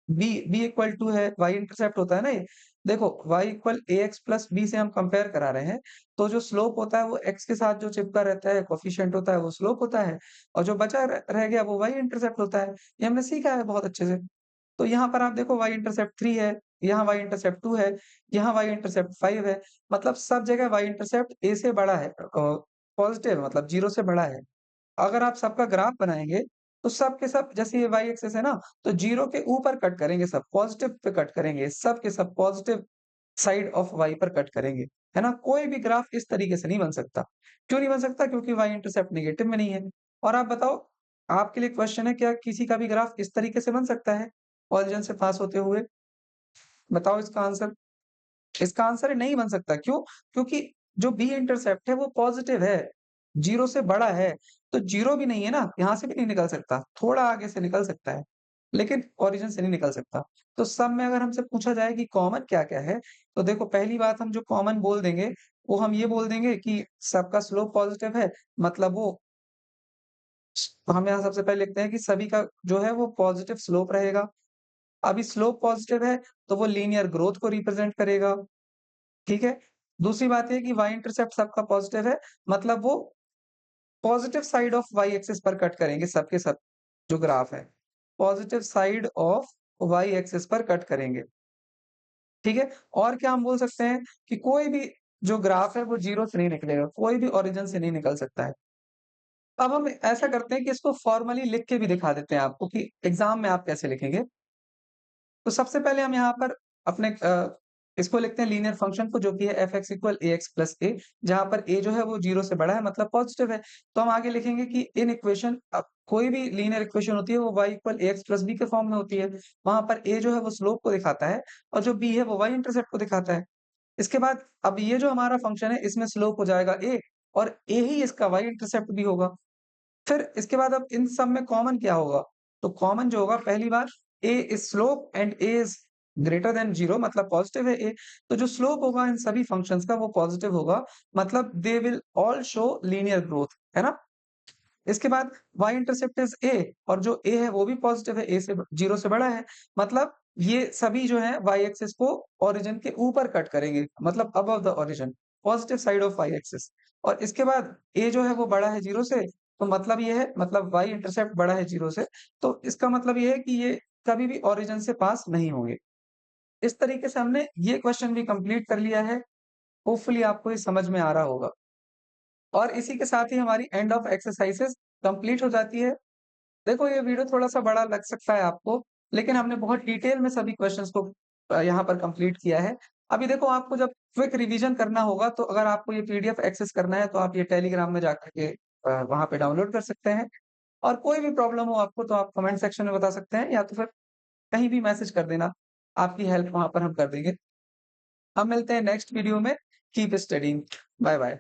Speaker 1: b इक्वल टू है, y इंटरसेप्ट होता है ना ये। देखो y equal ax plus b से हम कंपेयर करा रहे हैं, तो जो स्लोप होता है वो x के साथ जो चिपका रहता है, कोएफिशिएंट होता है वो स्लोप होता है, और जो बचा रह गया वो y इंटरसेप्ट होता है। ये हमने सीखा है बहुत अच्छे से। तो यहाँ पर आप देखो y इंटरसेप्ट 3 है, यहाँ y इंटरसेप्ट 2 है, यहाँ y इंटरसेप्ट 5 है। मतलब सब जगह y इंटरसेप्ट a से बड़ा है, पॉजिटिव मतलब 0 से बड़ा है। अगर आप सबका ग्राफ बनाएँगे, तो सब के सब जैसे ये y एक्सिस है ना, तो 0 के ऊपर कट करेंगे सब, पॉजिटिव पे कट करेंगे, सब के सब पॉजिटिव साइड ऑफ y पर कट करेंगे, है ना? कोई भी ग्राफ इस तरीके से नहीं बन सकता। क्यों नहीं बन सकता? क्योंकि y इंटरसेप्ट नेगेटिव में नहीं है। और आप बताओ, आपके लिए क्वेश्चन है, क्या किसी का भी ग्राफ इस तरीके से बन सकता है, ओरिजिन से पास होते हुए? बताओ इसका आंसर। इसका आंसर है नहीं बन सकता, क्यों? क्योंकि जो बी इंटरसेप्ट है वो पॉजिटिव है, 0 से बड़ा है, तो 0 भी नहीं है ना, यहाँ से भी नहीं निकल सकता, थोड़ा आगे से निकल सकता है, लेकिन ओरिजिन से नहीं निकल सकता। तो सब में अगर हमसे पूछा जाए कि कॉमन क्या-क्या है, तो देखो पहली बात हम जो कॉमन बोल देंगे, वो हम ये बोल देंगे कि सबका स्लोप पॉजिटिव है, मतलब वो हम यहाँ सबसे पहले लिखते हैं कि सभी का जो है वो पॉजिटिव स्लोप रहेगा। अभी स्लोप पॉजिटिव है, तो वो लीनियर ग्रोथ को रिप्रेजेंट करेगा। ठीक है? दूसरी बात ये है कि y इंटरसेप्ट सबका पॉजिटिव है, मतलब वो positive side of y axis पर कट करेंगे सब के सब, जो ग्राफ है। Positive side of y axis पर कट करेंगे। ठीक है? और क्या हम बोल सकते हैं कि कोई भी जो ग्राफ है वो 0 से नहीं निकलेगा, कोई भी ओरिजिन से नहीं निकल सकता है। अब हम ऐसा करते हैं कि इसको फॉर्मली लिख के भी दिखा देते हैं आपको कि एग्ज़ाम में आप कैसे लिखेंगे। तो सबसे पहले हम यहाँ पर अपने इसको लिखते हैं लीनियर फंक्शन को, जो कि है fx equal ax plus a, जहाँ पर a जो है वो 0 से बड़ा है मतलब पॉजिटिव है। तो हम आगे लिखेंगे कि इन इक्वेशन कोई भी लीनियर इक्वेशन होती है वो y equal ax plus b के फॉर्म में होती है। वहाँ पर a जो है वो स्लोप को दिखाता है और जो b है वो y इंटरसेप्ट को दिखाता है। इसके बाद अब ये जो हमारा फंक्शन है इसमें स्लोप हो जाएगा a, और a ही इसका y इंटरसेप्ट भी होगा। फिर इसके बाद अब इन सब में कॉमन क्या होगा? तो कॉमन जो होगा, पहली बार a is slope and a is greater than 0, मतलब पॉजिटिव है a। तो जो स्लोप होगा इन सभी फंक्शंस का वो पॉजिटिव होगा, मतलब they will all show linear growth, है ना? इसके बाद y इंटरसेप्ट इज़ a, और जो a है वो भी पॉजिटिव है, a से 0 से बड़ा है। मतलब ये सभी जो है y एक्सिस को ओरिजिन के ऊपर कट करेंगे, मतलब above the origin, positive side of y axis. और इसके बाद a जो है वो बड़ा है 0 से, तो मतलब ये है, मतलब y इंटरसेप्ट बड़ा है 0 से, तो इसका मतलब ये है कि ये कभी भी ओरिजिन से पास नहीं होंगे। इस तरीके से हमने ये क्वेश्चन भी कंप्लीट कर लिया है। होपफुली आपको ये समझ में आ रहा होगा। और इसी के साथ ही हमारी एंड ऑफ एक्सरसाइज़ेज़ कंप्लीट हो जाती है। देखो ये वीडियो थोड़ा-सा बड़ा लग सकता है आपको, लेकिन हमने बहुत डिटेल में सभी क्वेश्चन्स को यहाँ पर कंप्लीट किया है। अभी देखो आपको जब क्विक रिवीजन करना होगा, तो अगर आपको ये पीडीएफ एक्सेस करना है तो आप ये टेलीग्राम में जाकर के वहाँ पे डाउनलोड कर सकते हैं। और कोई भी प्रॉब्लम हो आपको तो आप कमेंट सेक्शन में बता सकते हैं, या तो फिर कहीं भी मैसेज कर देना। आपकी हेल्प वहाँ पर हम कर देंगे। हम मिलते हैं नेक्स्ट वीडियो में। Keep studying. Bye bye.